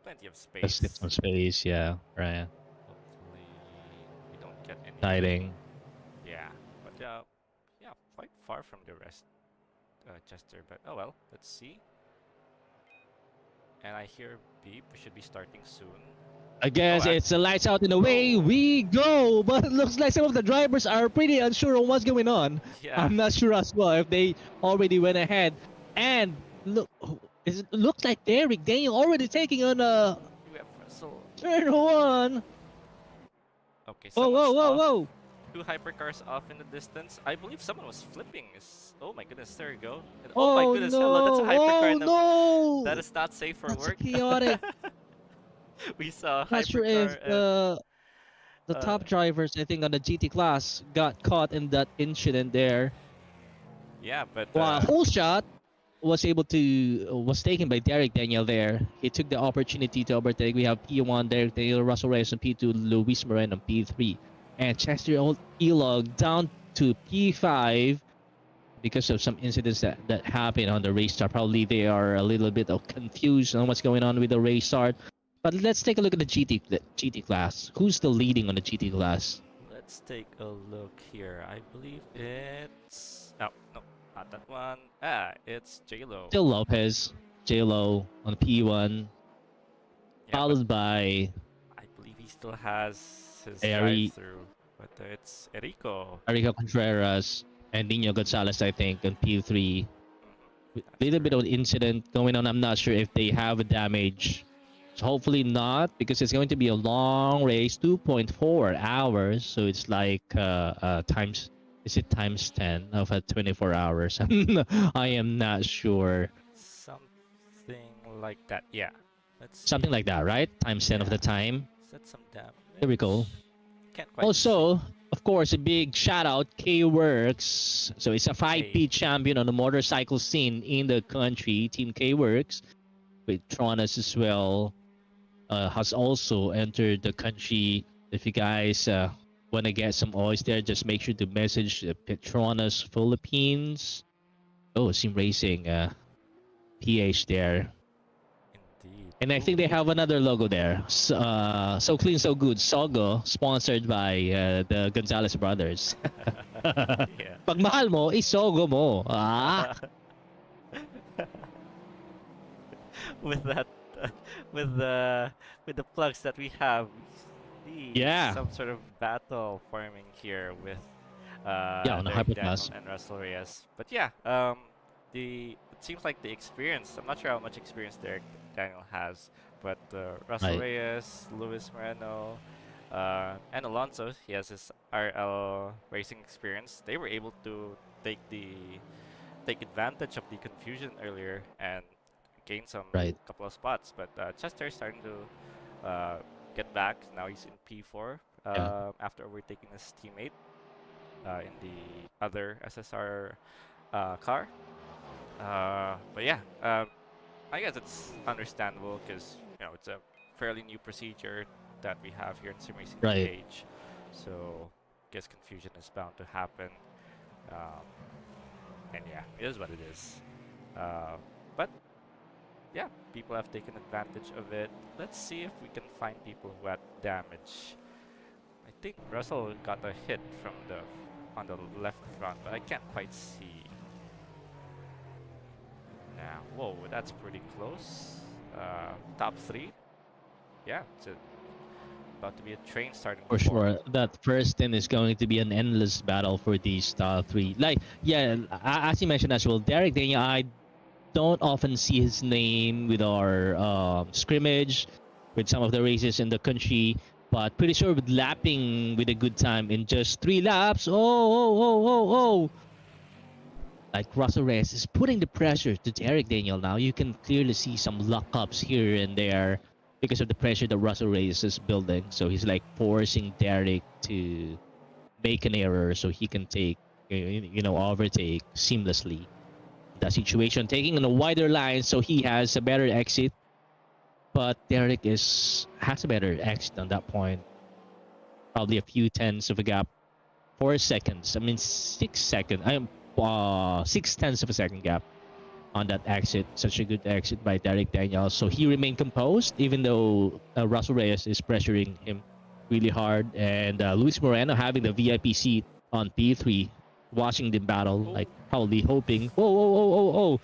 plenty of Let's get space. some space. Yeah. Right. Hopefully we don't get any, Exciting. yeah, but yeah, quite far from the rest, Chester. But oh well, let's see. And I hear beep. We should be starting soon. I Oh, guess it's the lights out and away we go. But it looks like some of the drivers are pretty unsure on what's going on. yeah, I'm not sure as well if they already went ahead. And look, it looks like Derek Daniel already taking on we have Russell. turn one. Okay, Whoa, whoa, someone's whoa, off. whoa. Two hypercars off in the distance. I believe someone was flipping. Oh my goodness, there you go. And oh my Oh goodness, hello, that's a no! hypercar. Oh That no! is not safe for That's work. chaotic. We saw a Not sure if hypercar and the uh, top drivers, I think, on the GT class got caught in that incident there. yeah, but While whole shot was taken by Derek Daniel there. He took the opportunity to overtake. We have P1 Derek Daniel, Russell Reyes on P2, Luis Moreno on P3, and Chester Elog down to P5 because of some incidents that happened on the race start. Probably they are a little bit confused on what's going on with the race start. But let's take a look at the GT class. Who's the leading on the GT class? let's take a look here. I believe it's no, not that one. It's JLo. Still Lopez, JLo on P1, Yeah, but followed by I believe he still has his Ari, drive-through. But it's Erico. Arico Contreras, and Nino Gonzalez, I think, on P3. That's Little bit correct. of an incident going on. I'm not sure if they have a damage. So hopefully not, because it's going to be a long race, 2.4 hours. So it's like times, is it times 10 of 24 hours? I am not sure. Something like that. Yeah. Let's see. Something like that, right? Times 10 of the Yeah. time. Set some damage. There we go. Can't quite see. Also, of course, a big shout out K-Works. So it's a 5P Hey. champion on the motorcycle scene in the country. Team K-Works with Tronas as well has also entered the country. If you guys want to get some oils there, just make sure to message Petronas Philippines Oh, Sim Racing, PH there. Indeed. And I think Ooh. they have another logo there. So Clean, So Good. Sogo, sponsored by the Gonzalez brothers. Yeah. Pag mahal mo, isogo mo. Ah, With that, with the with the plugs that we have, we see yeah. some sort of battle forming here with Yeah, on a Derek Daniel Hyperclass. and Russell Reyes. But yeah, the it seems like the experience. I'm not sure how much experience Derek Daniel has, but Russell Right, Reyes, Luis Moreno, and Alonso, he has his RL racing experience. They were able to take the take advantage of the confusion earlier and gain some right. couple of spots. But Chester is starting to get back. Now he's in P4 Yeah, after overtaking his teammate in the other SSR car. But yeah, I guess it's understandable because it's a fairly new procedure that we have here in Simracing right. PH. So I guess confusion is bound to happen. Um, and yeah, it is what it is. But yeah, people have taken advantage of it. Let's see if we can find people who had damage. I think Russell got a hit from the on the left front, but I can't quite see now. Whoa, that's pretty close. Top three. Yeah, it's about to be a train starting to For form. sure. That first ten is going to be an endless battle for these top three. Like, yeah, as you mentioned as well, Derek Daniel, I don't often see his name with our scrimmage, with some of the races in the country, but pretty sure with lapping with a good time in just 3 laps. Oh. Like Russell Reyes is putting the pressure to Derek Daniel now. You can clearly see some lockups here and there because of the pressure that Russell Reyes is building. So he's like forcing Derek to make an error so he can take, overtake seamlessly. That situation, taking on a wider line so he has a better exit, but Derek has a better exit on that point. Probably a few tenths of a gap, 4 seconds. I mean 6 seconds. I am 6 tenths of a second gap on that exit. Such a good exit by Derek Daniels. So he remained composed even though Russell Reyes is pressuring him really hard. And Luis Moreno having the VIP seat on P3, watching the battle, Oh, like probably hoping, whoa. uh,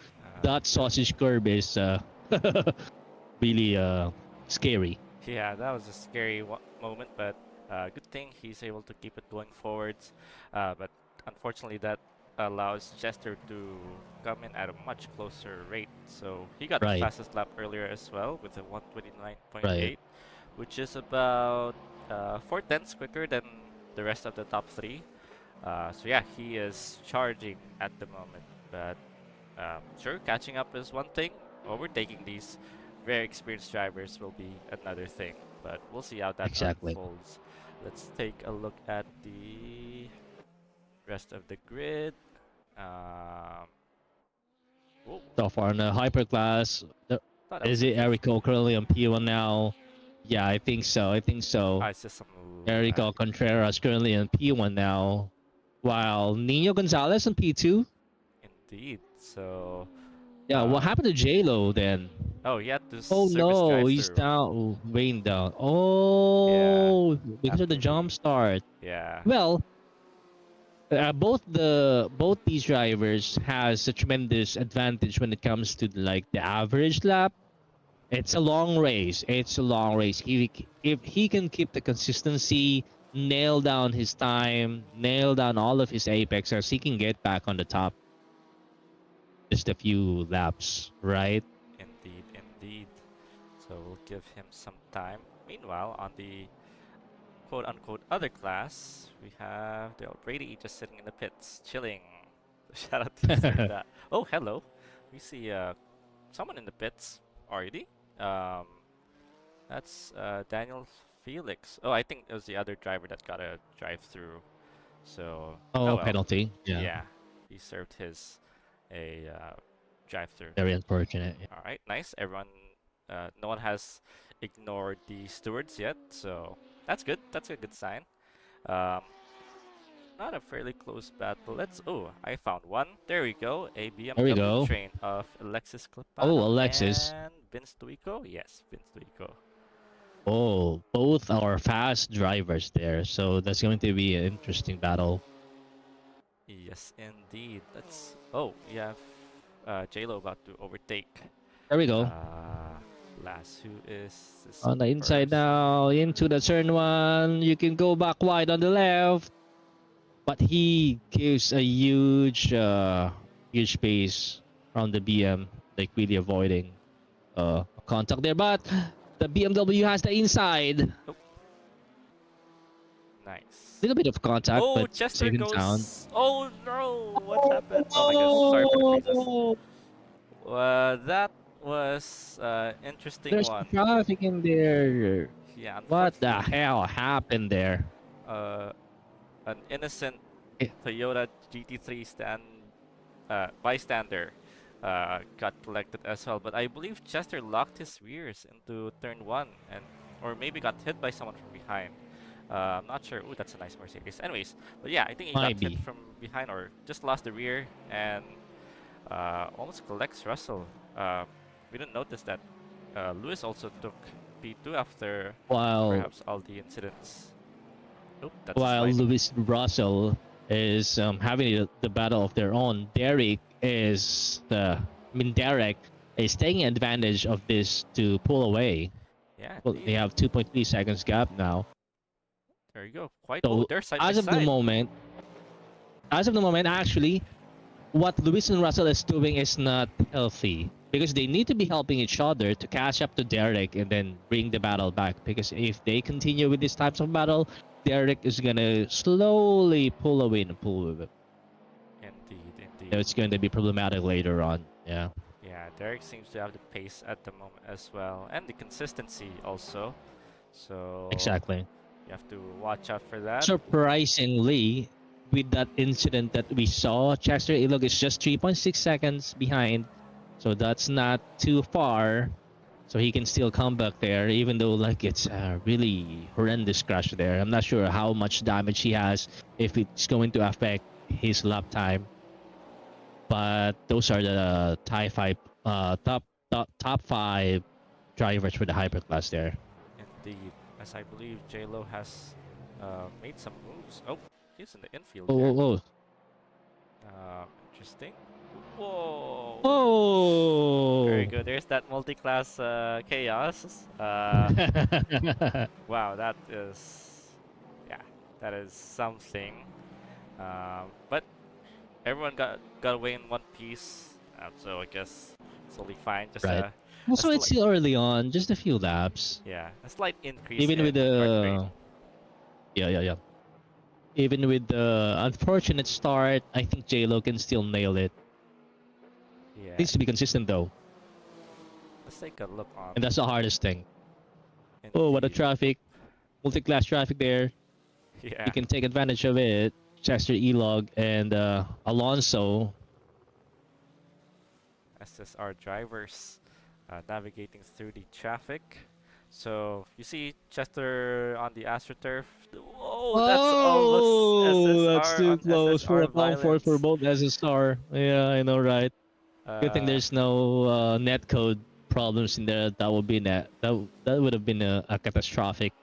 That sausage curb is really scary. yeah, that was a scary moment, but good thing he's able to keep it going forwards. But unfortunately, that allows Chester to come in at a much closer rate. So he got the Right, fastest lap earlier as well with a right. 129.8, which is about 4 tenths quicker than the rest of the top three. So yeah, he is charging at the moment, but sure, catching up is one thing. Overtaking these very experienced drivers will be another thing, but we'll see how that Exactly. unfolds. Let's take a look at the rest of the grid. Um, whoa, So far in the hyperclass, thought I was is in it P4. Erico currently on P1 now? Yeah, I think so. Ah, So. it's just some lag. Erico Contreras currently in P1 now, while Nino Gonzalez in P2. Indeed. So, Yeah, what uh, happened to JLo then? oh, he had to Oh service no, he's drive-through. down, rain down. Yeah, Oh, because of the after the jump start. yeah. Well, both these drivers has a tremendous advantage when it comes to like the average lap. It's a long race. It's a long race. If he can keep the consistency, nail down his time, nail down all of his apexes, he can get back on the top just a few laps, right? Indeed, indeed. So we'll give him some time. Meanwhile, on the quote unquote other class, we have the Brady just sitting in the pits, chilling. Shout out to Sir Da. Oh, hello. We see someone in the pits already. Um, that's Daniel Felix. Oh, I think it was the other driver that got a drive through. So, oh Oh, well. penalty. Yeah, Yeah, he served his a drive through. very unfortunate. Yeah. All right, nice. Everyone, no one has ignored the stewards yet, so that's good. That's a good sign. Um, not a fairly close battle. Let's. Oh, I found one. There we go. A There we BMW go. train of Alexis Oh, Clepano Alexis. and Vince Tuico. Yes, Vince Tuico. Oh, both are fast drivers there, so that's going to be an interesting battle. Yes, indeed. Let's. Oh, we have J-Lo about to overtake. There we go. Uh, Last, who is this On the inside first? now, into the turn one. You can go back wide on the left, but he gives a huge space from the BM, like really avoiding contact there. But the BMW has the inside. Oh, nice. Little bit of contact, Oh, but Chester safe and sound. goes. Oh no! What happened? Oh my gosh! Sorry for the freezes. Oh, That was interesting there's one. traffic in there. Yeah, What the unfortunately, hell happened there? uh, an innocent Eh, Toyota GT3 bystander got collected as well. But I believe Chester locked his rears into turn one, and or maybe got hit by someone from behind. I'm not sure. Ooh, that's a nice Mercedes. Anyways, but yeah, I think he got Might hit be. from behind or just lost the rear and almost collects Russell. We didn't notice that Lewis also took P2 after While perhaps all the incidents. Oop, that's a while slide. Lewis Russell is having the battle of their own, Derek is taking advantage of this to pull away. Yeah, Well, indeed. they have 2.3 seconds gap now. There you go. Quite. Oh, So they're side by as of the side. moment, actually, what Lewis and Russell is doing is not healthy because they need to be helping each other to catch up to Derek and then bring the battle back. Because if they continue with these types of battle, Derek is gonna slowly pull away and pull away. Indeed, So indeed. it's going to be problematic later on. Yeah, Yeah, Derek seems to have the pace at the moment as well, and the consistency also. So exactly. you have to watch out for that. Surprisingly, with that incident that we saw, Chester Ilog is just 3.6 seconds behind. So that's not too far. So he can still come back there, even though like it's a really horrendous crash there. I'm not sure how much damage he has, if it's going to affect his lap time. But those are the top five drivers for the hyperclass there. Indeed, as I believe J-Lo has made some moves. Oh, he's in the infield Oh, there. oh, Interesting. Whoa! oh! Very Oh! good. There's that multi-class chaos. Wow, that is, yeah, that is something. But everyone got away in one piece, so I guess it's totally fine. Just Right. a Also, it's slight, still early on, just a few laps. yeah, a slight increase Even in with heart rate. the yeah. Even with the unfortunate start, I think J-Lo can still nail it. Yeah, Needs to be consistent though, let's take a look on. and that's the hardest thing. Oh, what a Indeed. traffic! Multi-class traffic there. Yeah, You can take advantage of it. Chester Elog and Alonso. SSR drivers navigating through the traffic. So you see Chester on the AstroTurf. Whoa, that's almost Oh, that's SSR too on close for SSR a comfort for violence. both SSR. Yeah, I know, right? Good thing Uh, there's no net code problems in there. That would be that would have been a catastrophic.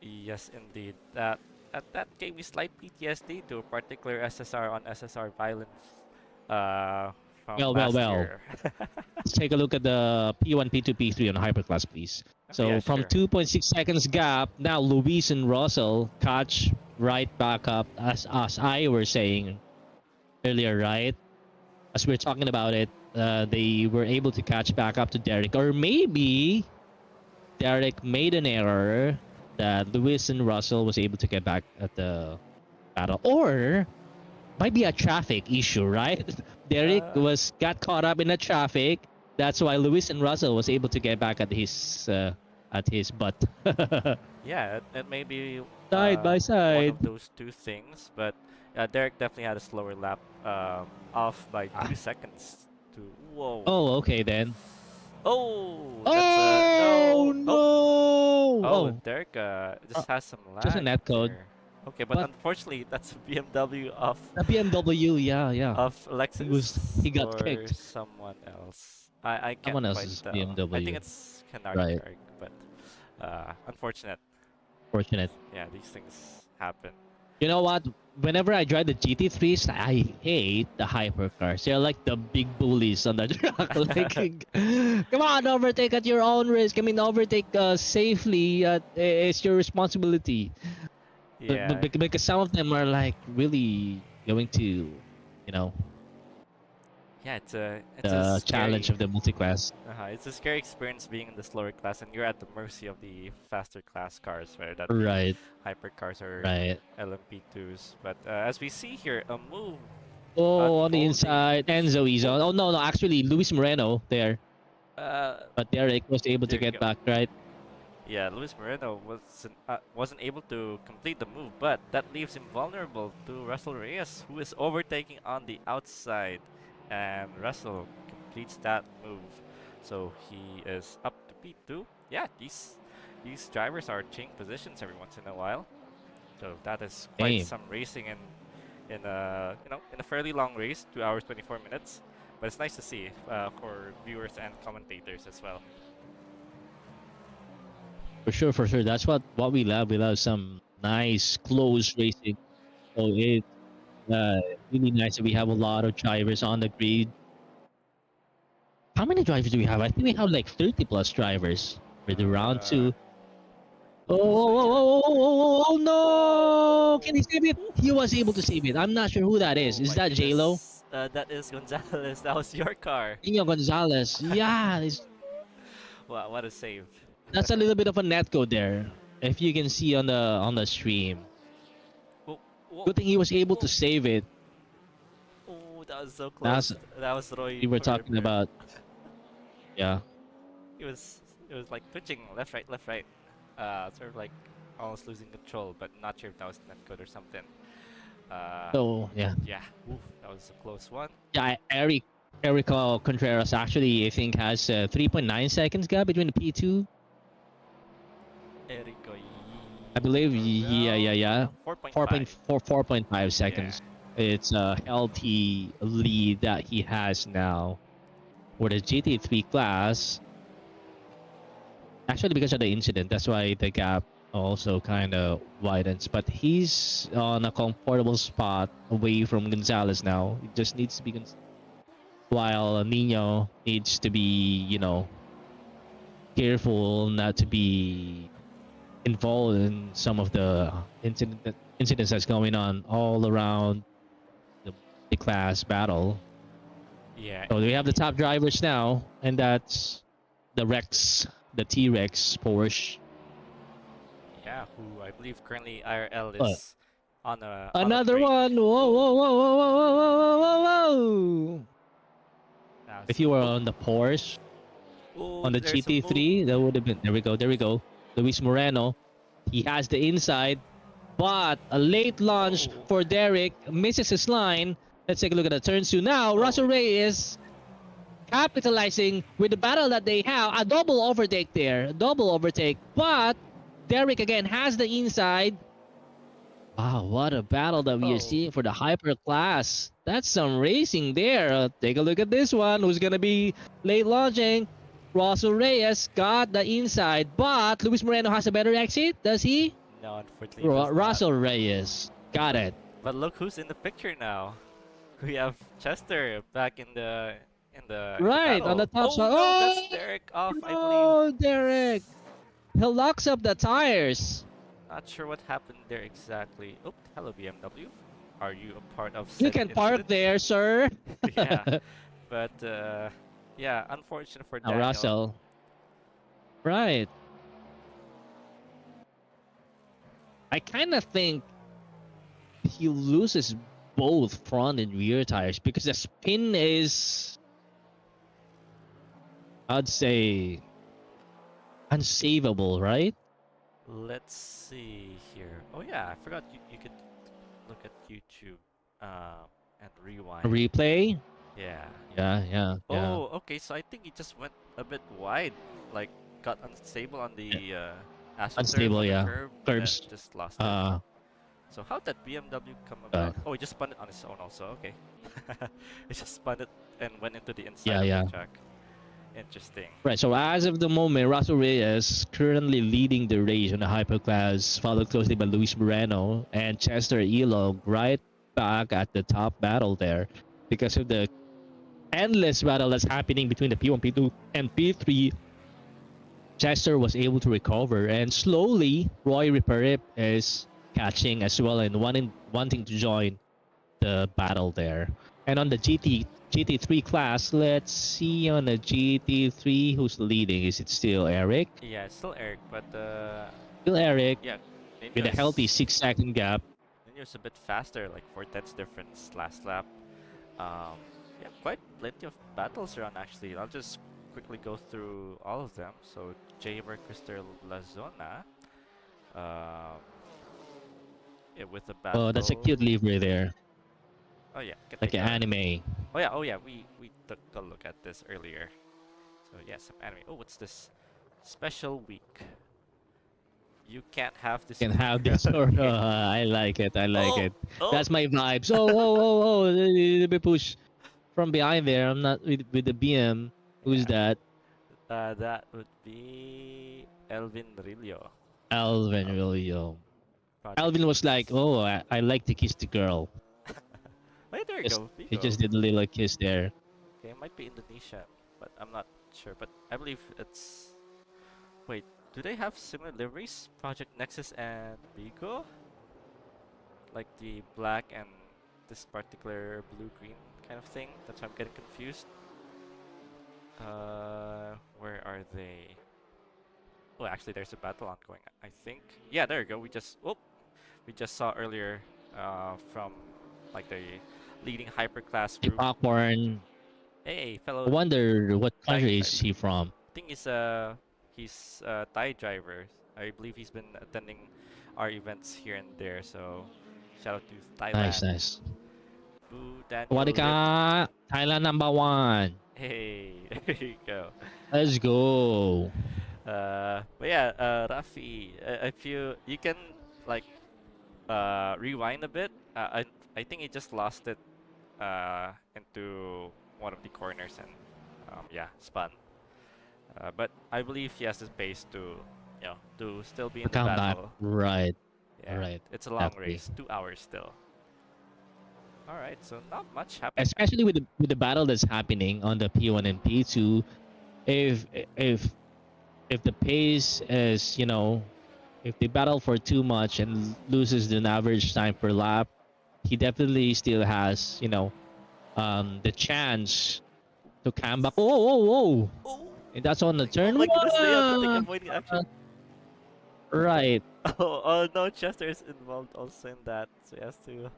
yes, indeed. That gave me slight PTSD to a particular SSR on SSR violence from last Well. year. Let's take a look at the P1, P2, P3 on Hyperclass, please. Oh, yeah, So from sure. 2.6 seconds gap, now Luis and Russell catch right back up as I were saying earlier, right? As we are talking about it, they were able to catch back up to Derek, or maybe Derek made an error that Lewis and Russell was able to get back at the battle, or might be a traffic issue, right? Derek Uh, got caught up in the traffic. That's why Lewis and Russell was able to get back at his butt. yeah, it may be Side by one side. of those two things, but Derek definitely had a slower lap, off by Ah. 2 seconds. To whoa! Oh, okay then. Oh, that's a Oh no! Oh, no! oh, Oh, Derek uh, just has some just a lag net code. there. Okay, but But unfortunately, that's a BMW the BMW, yeah, yeah, of he was Lexus he got or kicked. someone else. I can't Someone quite else's tell. I think BMW, it's Canary right? Craig, but unfortunate. Fortunate. Yeah, these things happen. You know what? Whenever I drive the GT3s, I hate the hypercars. They're like the big bullies on the track. Like, come on, overtake at your own risk. I mean, overtake safely. It's your responsibility. Yeah, Because some of them are like really going to, yeah, it's a the challenge scary of the multi-class. it's a scary experience being in the slower class, and you're at the mercy of the faster class cars, whether that be Right, hypercars or right. LMP2s. But as we see here, a move Oh, on the unfolding. inside, Enzo is Oh, on. Oh no, no, actually, Luis Moreno there, uh, but Derek was able to there you get go. back right. Yeah, Luis Moreno wasn't able to complete the move, but that leaves him vulnerable to Russell Reyes, who is overtaking on the outside, and Russell completes that move, so he is up to P2. Yeah, these drivers are changing positions every once in a while, so that is quite Hey, some racing in a in a fairly long race, 2 hours 24 minutes. But it's nice to see for viewers and commentators as well. for sure, for sure. That's what we love. We love some nice close racing. So it's really nice that we have a lot of drivers on the grid. How many drivers do we have? I think we have like 30 plus drivers for the round Uh, two. Oh, so oh, yeah. oh, oh, oh, oh, oh, no! Can he Oh, save it? He was able to save it. I'm not sure who that is. oh Is my that J-Lo? goodness. That is Gonzalez. That was your car. Nino Gonzalez. Yeah, Wow, what a save. that's a little bit of a netcode there. If you can see on the stream. Oh, whoa, Good thing he was able to oh, save it. oh, that was so That's close. That was Roy we were for talking repair. about. Yeah. It was it was like twitching left, right, left, right. Sort of like almost losing control, but not sure if that was netcode or something. Uh, So but yeah, yeah, oof, that was a close one. yeah. Eric Contreras actually I think has 3.9 seconds gap between the P2. Erico I believe. Yeah, yeah, around yeah. 4.5. 4.5 Yeah. seconds. It's a healthy lead that he has now for the GT3 class. Actually, because of the incident, that's why the gap also kind of widens. But he's on a comfortable spot away from Gonzalez now. He just needs to be while Nino needs to be, careful not to be involved in some of the incidents that's going on all around the class battle. Yeah, So we have the indeed. top drivers now, and that's the Rex, the T-Rex Porsche. Yeah, who I believe currently IRL But is on a another break. one. Whoa, Oh, whoa, whoa, whoa, whoa, whoa, whoa, whoa, whoa. If that's you were oh, on the Porsche, oh, on the there's a move. GT3, that would have been. There we go. There we go. Luis Moreno. He has the inside, but a late launch Oh, for Derek misses his line. Let's take a look at the turn two now. oh, Russell Reyes capitalizing with the battle that they have. A double overtake there. A double overtake. But Derek again has the inside. Wow, what a battle that we are oh. seeing for the hyper class. That's some racing there. Take a look at this one. Who's going to be late launching? Russell Reyes got the inside, but Luis Moreno has a better exit. Does he? No, unfortunately, it does not. Russell Reyes. Got it. But look who's in the picture now. We have Chester back in the Right, on the battle. top Oh side. no, that's Oh, Derek off, I believe. no, Derek. He locks up the tires. Not sure what happened there exactly. Oh, hello BMW. Are you a part of You said can park incident? there, sir. Yeah, but yeah, unfortunate for Now, Daniel. Russell. Right. I kind of think he loses both front and rear tires because the spin is, I'd say, unsavable, right? Let's see here. Oh yeah, I forgot you could look at YouTube and A rewind. replay. Yeah. Yeah, yeah, yeah. Oh, okay. So I think he just went a bit wide, like got unstable on Yeah. the AstroTurf Unstable, on the yeah. curb, and then Curbs. just lost it. Uh, So how did BMW come Uh, about? Oh, he just spun it on his own also. Okay. He just spun it and went into the yeah, inside of the yeah. track. Interesting. Right. So as of the moment, Russell Reyes currently leading the race on the hyperclass, followed closely by Luis Moreno and Chester Elog right back at the top battle there because of the endless battle that's happening between the P1, P2, and P3. Chester was able to recover, and slowly Roy Ripperip is catching as well and wanting to join the battle there. And on the GT3 class, let's see on the GT3 who's leading. Is it still Eric? Yeah, it's still Eric, but Still Eric yeah, with a healthy Ninja's 6-second gap. Ninja's a bit faster, like 4/10 difference last lap. Um, yeah, quite plenty of battles around actually. I'll just quickly go through all of them. So Jaber Crister Lazona, um, yeah, with the Oh, that's a battle. cute livery there, Oh yeah, can like take an a. anime. Oh yeah, we took a look at this earlier. So yeah, some anime. Oh, what's this? Special week. You can't have this Can in have your this or game. I like it. I like Oh, it. oh, That's my vibes. Oh! Let me push from behind there. I'm not with the BM. Who's yeah. that? That would be Elvin Rillo Alvin, of really, yo. Project Alvin was like, Ace. "Oh, I like to kiss the girl." Wait, there you Just go, he Vigo. just did a little kiss there. Okay, it might be Indonesia, but I'm not sure. But I believe it's. Wait, do they have similar liveries? Project Nexus and Vigo? Like the black and this particular blue-green kind of thing? That's why I'm getting confused. Where are they? Oh, actually, there's a battle ongoing. I think. Yeah, there you go. We just saw earlier, from like the leading hyperclass The group. popcorn. Hey, I fellow wonder what Thai country is driver. he from. I think he's a Thai driver. I believe he's been attending our events here and there. So shout out to Nice, Thailand. nice. Boo Daniel Rip. Wadika, Thailand #1. Hey, there you go. Let's go. But yeah, Rafi, if you can like rewind a bit, I think he just lost it into one of the corners and yeah, spun. But I believe he has the pace to, to still be To in the come back. battle. Right, Yeah, right. it's a long Definitely. race, 2 hours still. All right, so not much happening. Especially with the battle that's happening on the P1 and P2, if if if the pace is, if they battle for too much and loses an average time per lap, he definitely still has, the chance to come back. Oh! Oh, And that's on the oh turn my goodness, the automatic one. avoiding action. Right. Oh no, Chester is involved also in that, so he has to.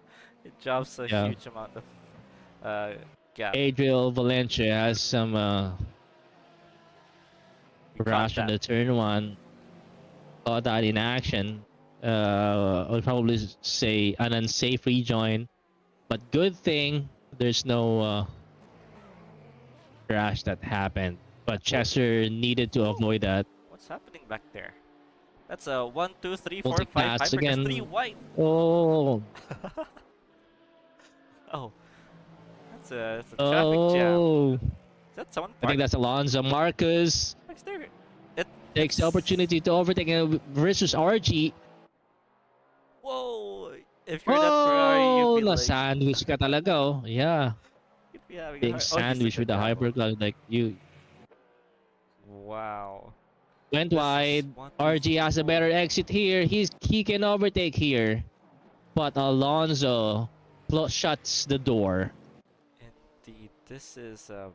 It drops a Yeah. huge amount of uh, gap. Adriel Valencia has some We caught crash on that. the turn one. Caught that in action. I would probably say an unsafe rejoin. But good thing there's no crash that happened. But Oh, Chester needed to oh, avoid that. what's happening back there? That's a 1, 2, 3, 4, 5 Multiclass hypercast, three again. white. Oh, Oh, that's a traffic jam. oh. Is that someone I think parked that's Alonso Marcus. next there? It Takes the it's opportunity to overtake versus RG. whoa. If you're that Ferrari, you'd Oh, be na like, sandwich ka talaga. Oh. Yeah. you'd be having a Being hard. Oh, he's in sandwiched the with the gravel. hypercloud. Like, you Wow. went This is wide. one, two, RG has a four. better exit here. He can overtake here. But Alonso shuts the door. Indeed, this is a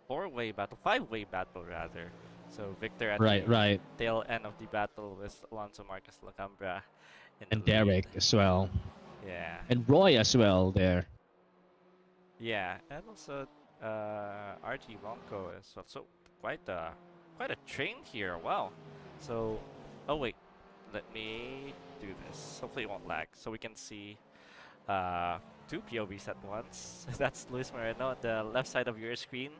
four-way battle, five-way battle rather. So Victor at the Right, right. tail end of the battle with Alonso Marcos Lacambra in And the lead. Derek as well. Yeah, And Roy as well there. yeah, and also RG Bonko as well. So quite a train here. Wow. So, oh wait, let me do this. Hopefully it won't lag, so we can see two POVs at once. That's Luis Moreno on the left side of your screen,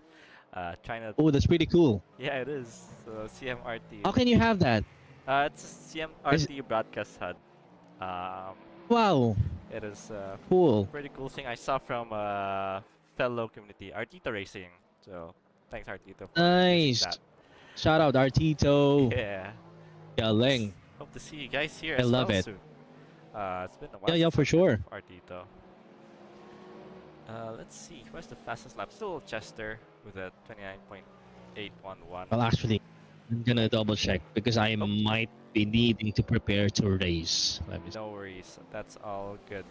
trying to. Oh, that's pretty cool. Yeah, it is. So CMRT. How can you have that? It's a Is CMRT broadcast HUD. Um, Wow, It is a cool. pretty cool thing I saw from fellow community, Artito Racing. So thanks Artito for using Nice. that. Shout out Artito. Yeah. Galing. Hope to see you guys here I as love well it. soon. It's been a Yeah, while yeah, since for I've met sure. Artito. Let's see, where's the fastest lap? Still Chester with a 29.811. Well, actually, I'm gonna double check because I Oh, might be needing to prepare to race. Let me. no worries. That's all good.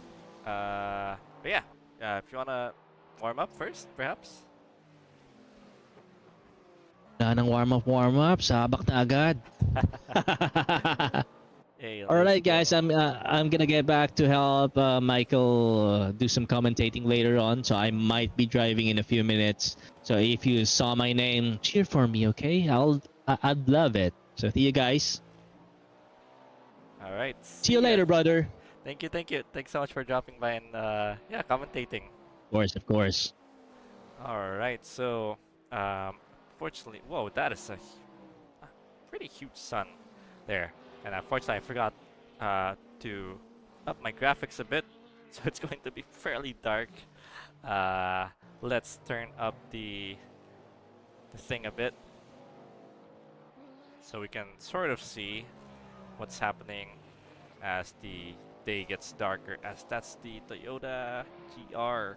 But yeah, if you wanna warm up first, perhaps. Wala nang warm up. Sabak na agad. Hey, All let's right, go. guys. I'm gonna get back to help Michael do some commentating later on. So I might be driving in a few minutes. So if you saw my name, cheer for me, okay? I'd love it. So see you guys. All right, See you see ya. later, brother. Thank you, thank you. Thanks so much for dropping by and yeah, commentating. Of course, of course. All right, so fortunately, whoa, that is a pretty huge sun there. And unfortunately, I forgot to up my graphics a bit, so it's going to be fairly dark. Uh, let's turn up the thing a bit so we can sort of see what's happening as the day gets darker. As that's the Toyota GR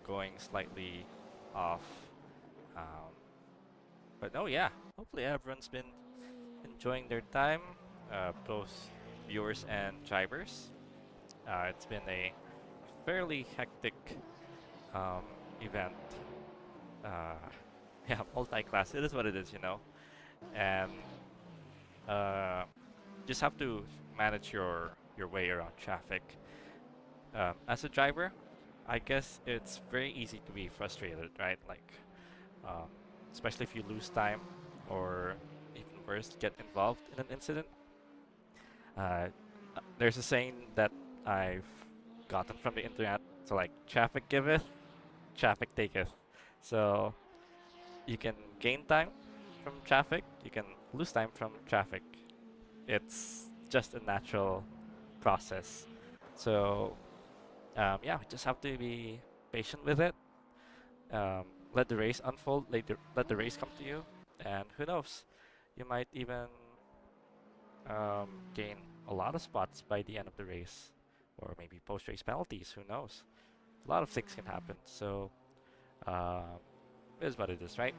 going slightly off. Um, but oh yeah, hopefully everyone's been enjoying their time, both viewers and drivers. It's been a fairly hectic um, event. Uh, yeah, multi-class. It is what it is, you know. And uh, just have to manage your way around traffic. As a driver, I guess it's very easy to be frustrated, right? Like, um, especially if you lose time or even worse, get involved in an incident. Uh, there's a saying that I've gotten from the internet. So like, traffic giveth, traffic taketh. So you can gain time from traffic, you can lose time from traffic. It's just a natural process. So yeah, we just have to be patient with it. Um, let the race unfold. Let the race come to you, and who knows, you might even gain a lot of spots by the end of the race, or maybe post-race penalties. Who knows? A lot of things can happen. So um, it is what it is, right?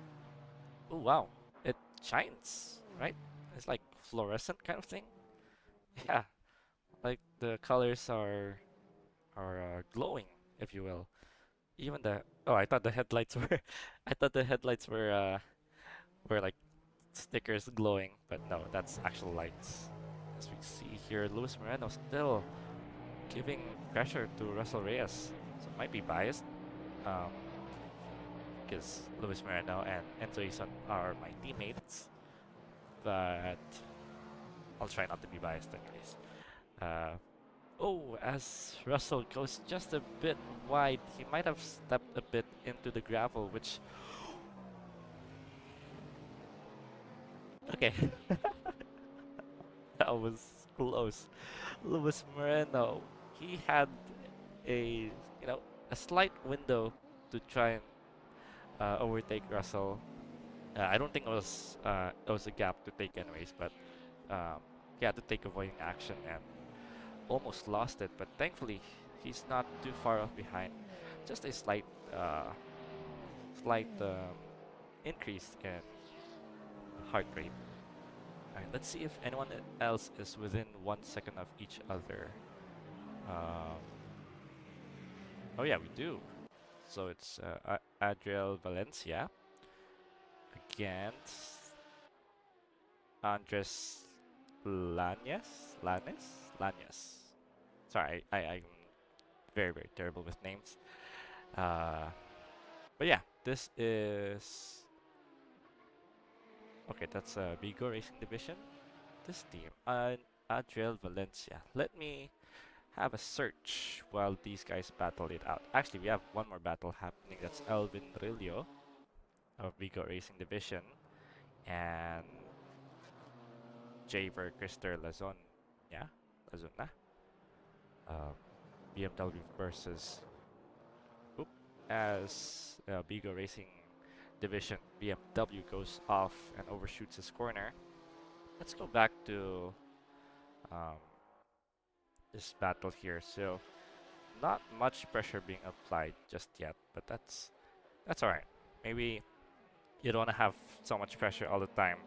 Oh wow, it shines, right? It's like fluorescent kind of thing. Yeah, like the colors are glowing, if you will. Even the I thought the headlights were I thought the headlights were like stickers glowing, but no, that's actual lights. As we see here, Luis Moreno still giving pressure to Russell Reyes. So it might be biased, um, because Luis Moreno and Enzo are my teammates, but I'll try not to be biased anyways. Uh, oh, as Russell goes just a bit wide, he might have stepped a bit into the gravel, which okay, that was close. Luis Moreno, he had a a slight window to try and overtake Russell. I don't think it was a gap to take anyways, but he had to take avoiding action and almost lost it. But thankfully, he's not too far off behind. Just a slight increase in heart rate. Alright, let's see if anyone else is within 1 second of each other. Um, oh yeah, we do. So it's Adriel Valencia against Andres Lanes. Sorry, I'm very very terrible with names. Uh, but yeah, this is okay. That's Vigo Racing Division. This team, Adriel Valencia. Let me have a search while these guys battle it out. Actually, we have one more battle happening. That's Elvin Rillo of Vigo Racing Division and Javer Krister Lazon. Yeah, Lazon na. um, BMW versus oop, as Bigo Racing Division BMW goes off and overshoots his corner. Let's go back to um, this battle here. So not much pressure being applied just yet, but that's all right. Maybe you don't want to have so much pressure all the time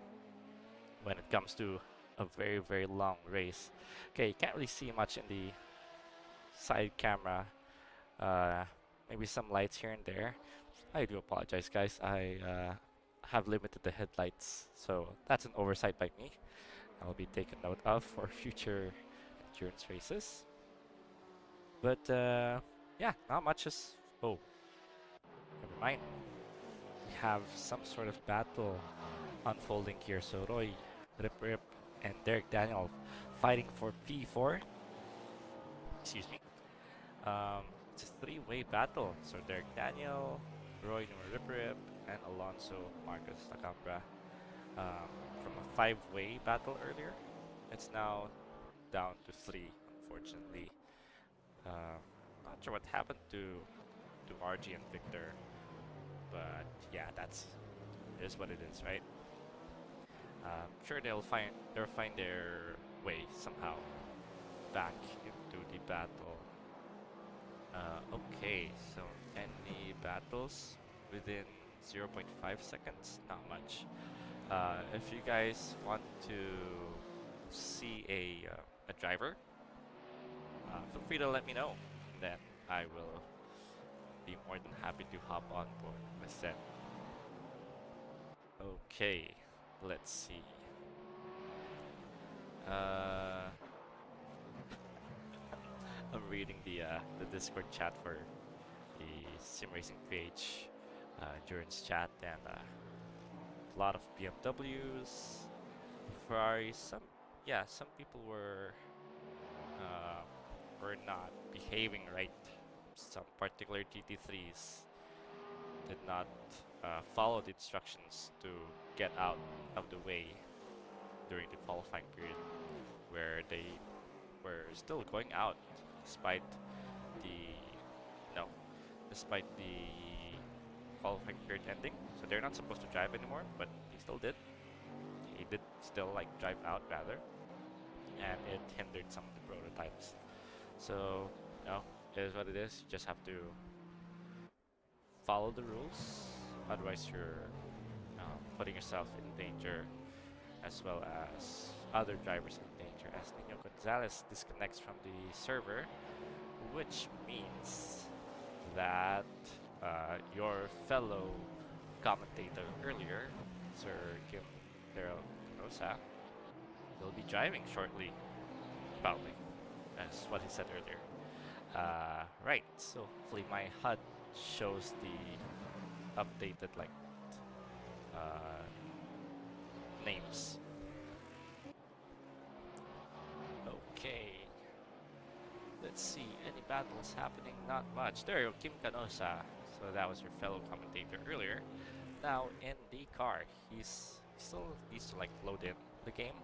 when it comes to a very long race. Okay, you can't really see much in the side camera. Uh, Maybe some lights here and there. I do apologize, guys. I have limited the headlights, so that's an oversight by me. I'll be taken note of for future endurance races. But yeah, not much is. Oh, never mind. We have some sort of battle unfolding here. So Roy, Rip Rip, and Derek Daniel fighting for P4. Excuse me. It's a three-way battle. So Derek Daniel, Roy Rip Rip, and Alonso Marcos Lacambra. From a five-way battle earlier, it's now down to three, unfortunately. Not sure what happened to RG and Victor, but yeah, that's is what it is, right? Sure they'll find their way somehow back into the battle. Okay, so any battles within 0.5 seconds? Not much. If you guys want to see a driver, feel free to let me know. Then I will be more than happy to hop on board with them. Okay, let's see. Uh, I'm reading the Discord chat for the Simracingph endurance chat, and a lot of BMWs, Ferraris. Some people uh, were not behaving right. Some particular GT3s did not follow the instructions to get out of the way during the qualifying period, where they were still going out despite the no, despite the qualifying period ending. So they're not supposed to drive anymore, but they still did. He did still like drive out rather, and it hindered some of the prototypes. So no, it is what it is. You just have to follow the rules, otherwise you're putting yourself in danger, as well as other drivers in danger, as Nino Gonzalez disconnects from the server, which means that your fellow commentator earlier, Sir Kim Daryl Rosa, will be driving shortly, probably. That's what he said earlier. Right, so hopefully my HUD shows the updated uh, names. Okay. Let's see, any battles happening? Not much. There you go, Kim Canosa. So that was your fellow commentator earlier. Now in the car, he still needs to load in the game.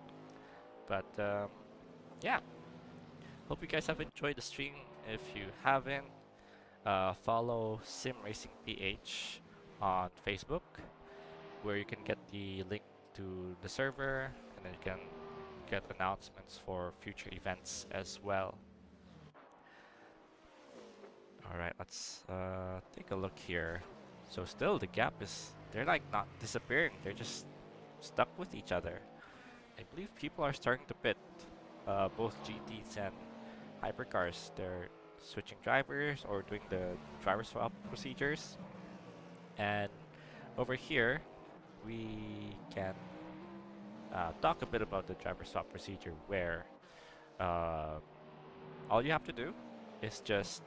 But yeah, hope you guys have enjoyed the stream. If you haven't, follow SimRacingPH on Facebook, where you can get the link to the server, and then you can get announcements for future events as well. Alright, let's take a look here. So still the gap they're not disappearing, they're just stuck with each other. I believe people are starting to pit both GTs and Hypercars. They're switching drivers or doing the driver swap procedures. And over here, we can talk a bit about the driver swap procedure, where all you have to do is just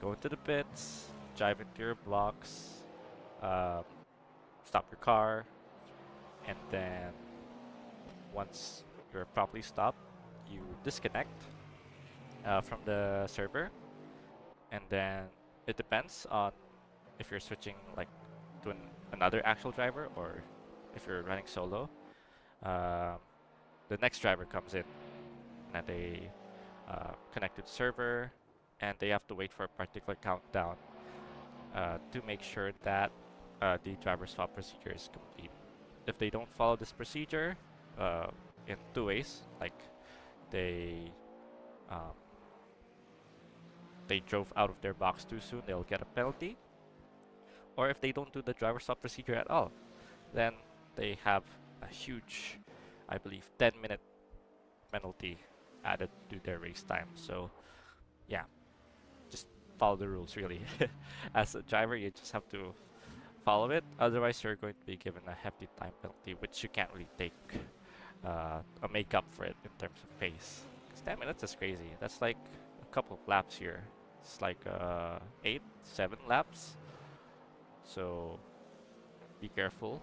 go into the pits, drive into your blocks, um, stop your car, and then once you're properly stopped, you disconnect from the server, and then it depends on if you're switching to another actual driver, or if you're running solo. The next driver comes in, and they connected server, and they have to wait for a particular countdown to make sure that the driver swap procedure is complete. If they don't follow this procedure, uh, in two ways, like they um, they drove out of their box too soon, they'll get a penalty. Or if they don't do the driver swap procedure at all, then they have a huge, I believe, 10-minute penalty added to their race time. So yeah, just follow the rules really. As a driver, you just have to follow it. Otherwise, you're going to be given a hefty time penalty, which you can't really take a make up for it in terms of pace. 'Cause 10 minutes is crazy. That's like a couple of laps here. It's like 8, 7 laps. So be careful.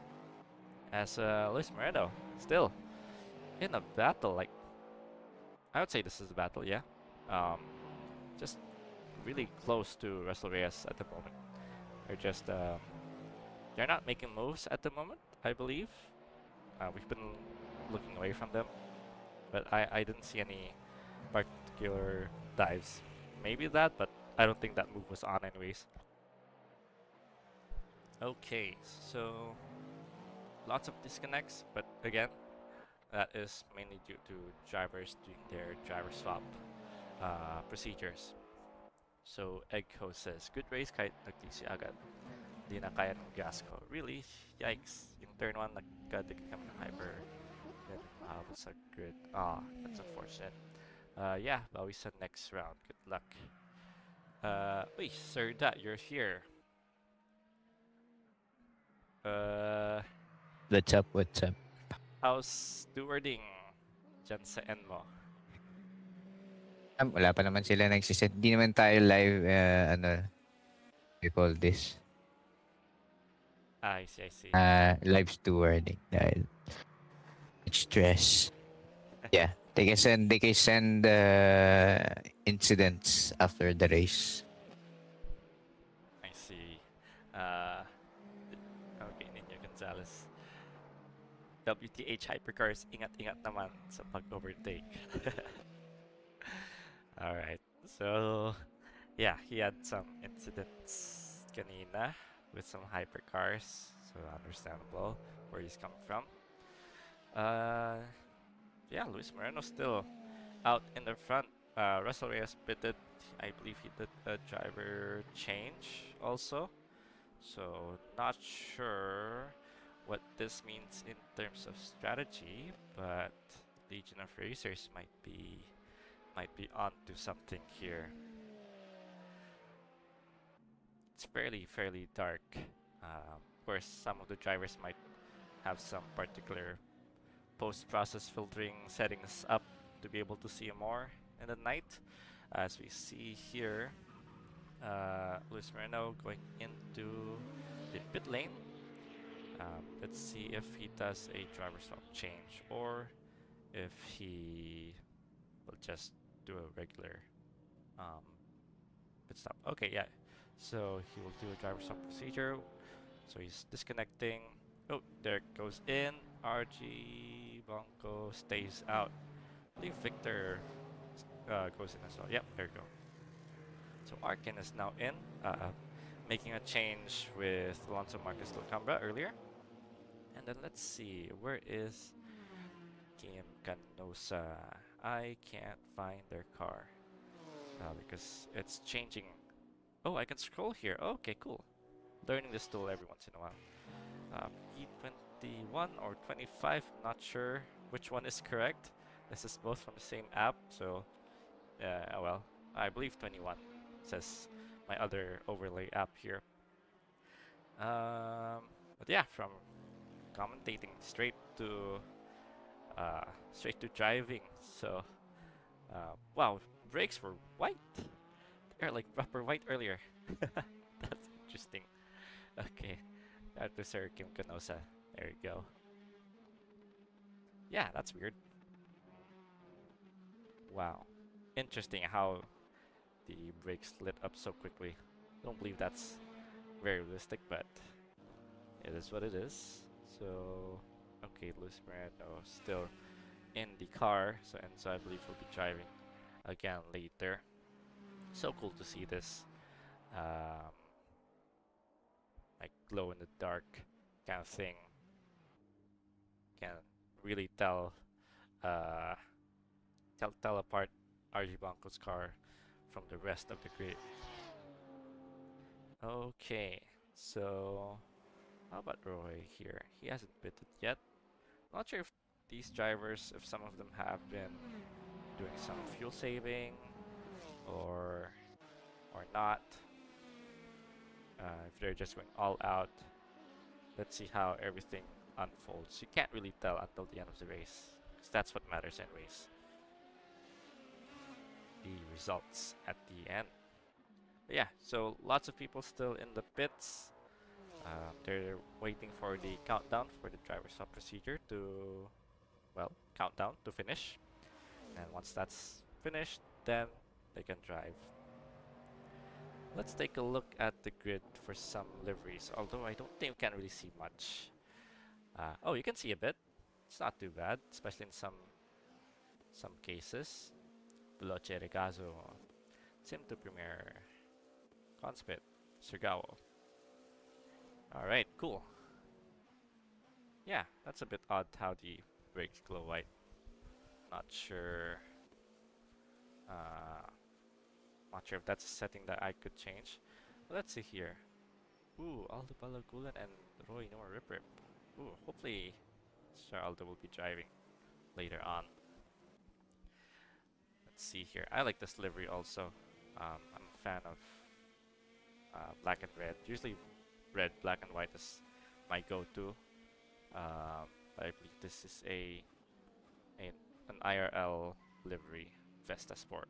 As Luis Moreno still in a battle, like I would say this is a battle, yeah. Um, just really close to Russell Reyes at the moment. They're just they're not making moves at the moment, I believe. We've been looking away from them, but I didn't see any particular dives. Maybe that, but I don't think that move was on anyways. Okay, so lots of disconnects, but again, that is mainly due to drivers doing their driver swap procedures. So Eggco says, good race kahit nagtisi agad. Di na kaya ng gas ko. Really? Yikes. Yung turn 1, nagkadikit kami ng hyper. Then mahabot sa grid. Ah, that's unfortunate. Yeah, bawi sa next round. Good luck. Uy, Sir Dat, you're here. What's up? What's up? How's stewarding dyan sa Enmo? Wala pa naman sila nagsiset. Di naman tayo live, we call this. I see, I see. Live stewarding dahil stress. Yeah, they can send incidents after the race. I see. Okay, Ninja Gonzalez. WTH Hypercars, ingat-ingat naman sa pag-overtake. Alright, so yeah, he had some incidents kanina with some hypercars, so understandable where he's coming from. Yeah, Luis Moreno still out in the front. Russell Reyes pitted. I believe he did a driver change also. So not sure what this means in terms of strategy, but Legion of Racers might be onto something here. It's fairly dark. Of course, some of the drivers might have some particular post-process filtering settings up to be able to see more in the night. As we see here, Luis Moreno going into the pit lane. Let's see if he does a driver swap change or if he will just do a regular pit stop. Okay, yeah. So he will do a driver swap procedure. So he's disconnecting. Oh, there it goes in. RG Blanco stays out. I believe Victor goes in as well. Yep, there you go. So Arkin is now in, making a change with Alonso Marquez Locambra earlier. And then let's see, where is Kim Canosa? I can't find their car because it's changing. Oh, I can scroll here. Oh, okay, cool. Learning this tool every once in a while. E21 or 25, not sure which one is correct. This is both from the same app, so well, I believe 21 says my other overlay app here. But yeah, from commentating straight to driving. So wow, brakes were white. They're like proper white earlier. That's interesting. Okay, that to Sir Kim Canosa. There you go. Yeah, that's weird. Wow, interesting how the brakes lit up so quickly. Don't believe that's very realistic, but it is what it is. So, okay, Luis Moreno still in the car, so Enzo I believe will be driving. again later. So cool to see this, um, like glow in the dark kind of thing. Can really uh, tell apart RG Blanco's car from the rest of the grid. Okay, so how about Roy here? He hasn't pitted yet. Not sure if these drivers, if some of them have been doing some fuel saving or not. If they're just going all out. Let's see how everything unfolds. You can't really tell until the end of the race, because that's what matters anyways. The results at the end. But yeah, so lots of people still in the pits. They're waiting for the countdown for the driver stop procedure to, well, countdown to finish. And once that's finished, then they can drive. Let's take a look at the grid for some liveries, although I don't think we can really see much. Oh, you can see a bit. It's not too bad, especially in some cases. Veloce Regazo, Sim2 Premier, Conspit, Surgawa. Alright, cool. Yeah, that's a bit odd how the brakes glow white. Not sure. Not sure if that's a setting that I could change. But let's see here. Ooh, Aldo Balagulan and Roy Noah Rip Rip. Ooh, hopefully Sir Aldo will be driving later on. Let's see here. I like this livery also. I'm a fan of black and red. Usually red, black and white is my go-to. I believe this is an IRL livery, Vesta Sport.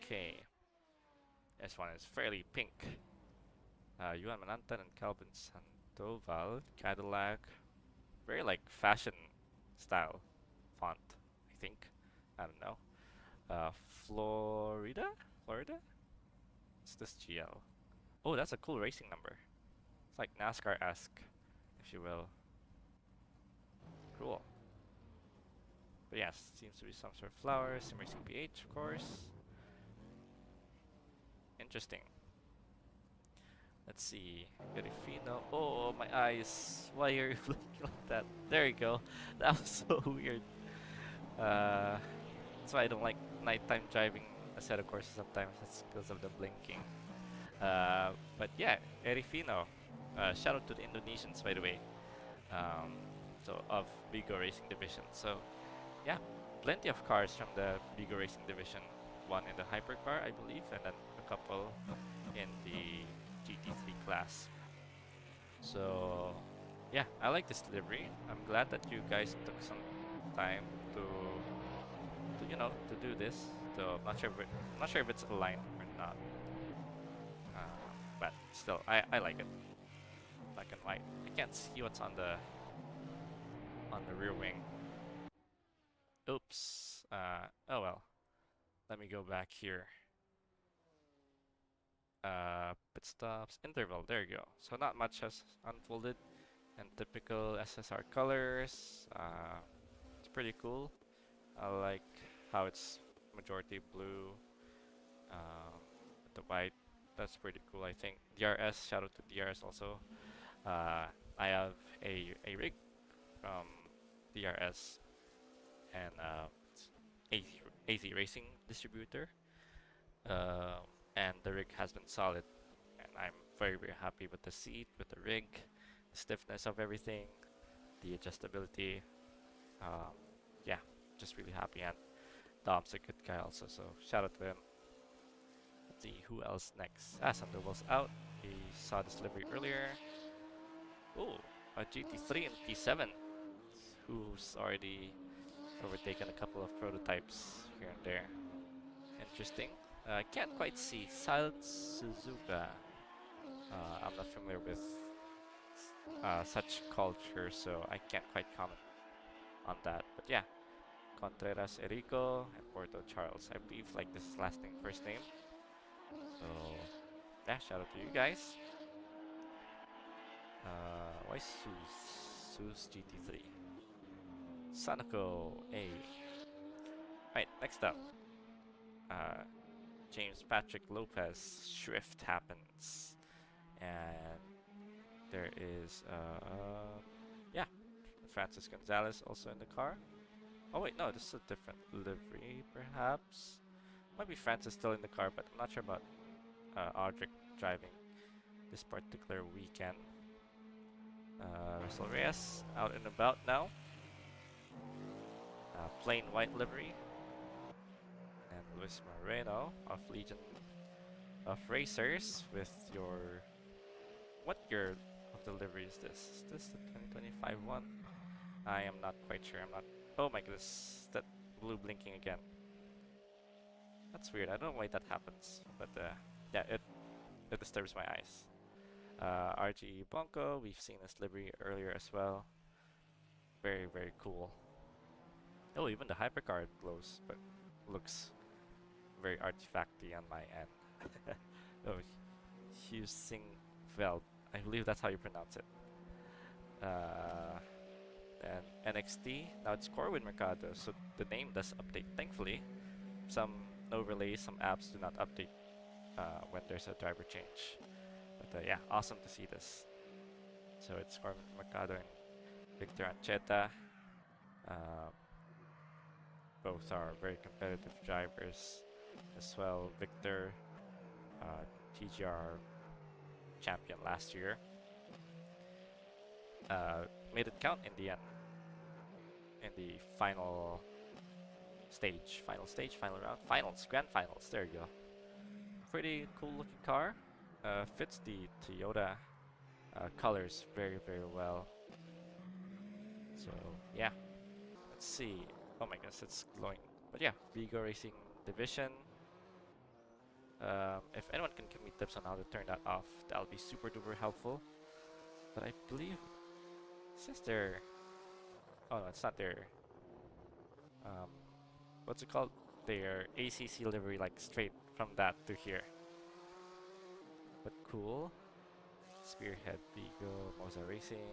Okay. This one is fairly pink. Yuan Manantan and Calvin Sandoval, Cadillac. Very like fashion style font, I think. I don't know. Florida? Florida? What's this GL? Oh, that's a cool racing number. It's like NASCAR-esque, if you will. Cool. But yes, seems to be some sort of flowers. Simracingph PH, of course. Interesting. Let's see. Garifino. Oh, my eyes. Why are you blinking like that? There you go. That was so weird. That's why I don't like nighttime driving a set of courses sometimes. That's because of the blinking. But yeah, Erifino. Shout out to the Indonesians, by the way. So of Bigo Racing Division. So yeah, plenty of cars from the Bigo Racing Division. One in the Hypercar, I believe, and then a couple in the GT3 class. So yeah, I like this livery. I'm glad that you guys took some time to to do this. So I'm not sure if it's aligned or not. But still, I like it. Black and white. I can't see what's on the rear wing. Oops. Oh well. Let me go back here. Pit stops, interval. There you go. So not much has unfolded, and typical SSR colors. It's pretty cool. I like how it's majority blue. With the white. That's pretty cool. I think DRS. Shout out to DRS also. I have a rig from DRS and it's AZ Racing distributor, and the rig has been solid, and I'm very happy with the seat, with the rig, the stiffness of everything, the adjustability. Yeah, just really happy, and Dom's a good guy also, so shout out to him. Let's see who else next. Sandoval's out. We saw this livery earlier. Oh, a GT3 and P7, who's already overtaken a couple of prototypes here and there. Interesting. I can't quite see. Silent Suzuka. I'm not familiar with such culture, so I can't quite comment on that. But yeah, Contreras Erico and Porto Charles. I believe like this is last name, first name. So yeah, shout out to you guys. Why Sus GT3? Sanako A. Right, next Next up, uh, James Patrick Lopez Shrift happens, and there is yeah, Francis Gonzalez also in the car. Oh wait, no, this is a different livery, perhaps. Might be Francis still in the car, but I'm not sure about Audric driving this particular weekend. Russell Reyes out and about now. Plain white livery. And Luis Moreno of Legion of Racers with your... What year of the livery is this? Is this the 2025 one? I am not quite sure. I'm not... Oh my goodness, that blue blinking again. That's weird. I don't know why that happens, but yeah, it disturbs my eyes. RGE Blanco, we've seen this livery earlier as well. Very, very cool. Oh, even the Hypercar glows, but looks very artifacty on my end. Oh, Hyusingveld. I believe that's how you pronounce it. And NXT, now it's Corwin Mercado, so the name does update, thankfully. Some overlays, some apps do not update when there's a driver change. But yeah, awesome to see this. So it's Corwin Mercado and Victor Ancheta. Both are very competitive drivers as well. Victor, TGR champion last year. Made it count in the end. In the final round, finals, grand finals. There you go. Pretty cool looking car. Fits the Toyota colors very, very well. So yeah, let's see. Oh my goodness, it's glowing. But yeah, Vigo Racing Division. If anyone can give me tips on how to turn that off, that'll be super duper helpful. But I believe it says there. Oh no, it's not there. What's it called? Their ACC livery, like straight from that to here. But cool. Spearhead, Vigo, Moza Racing.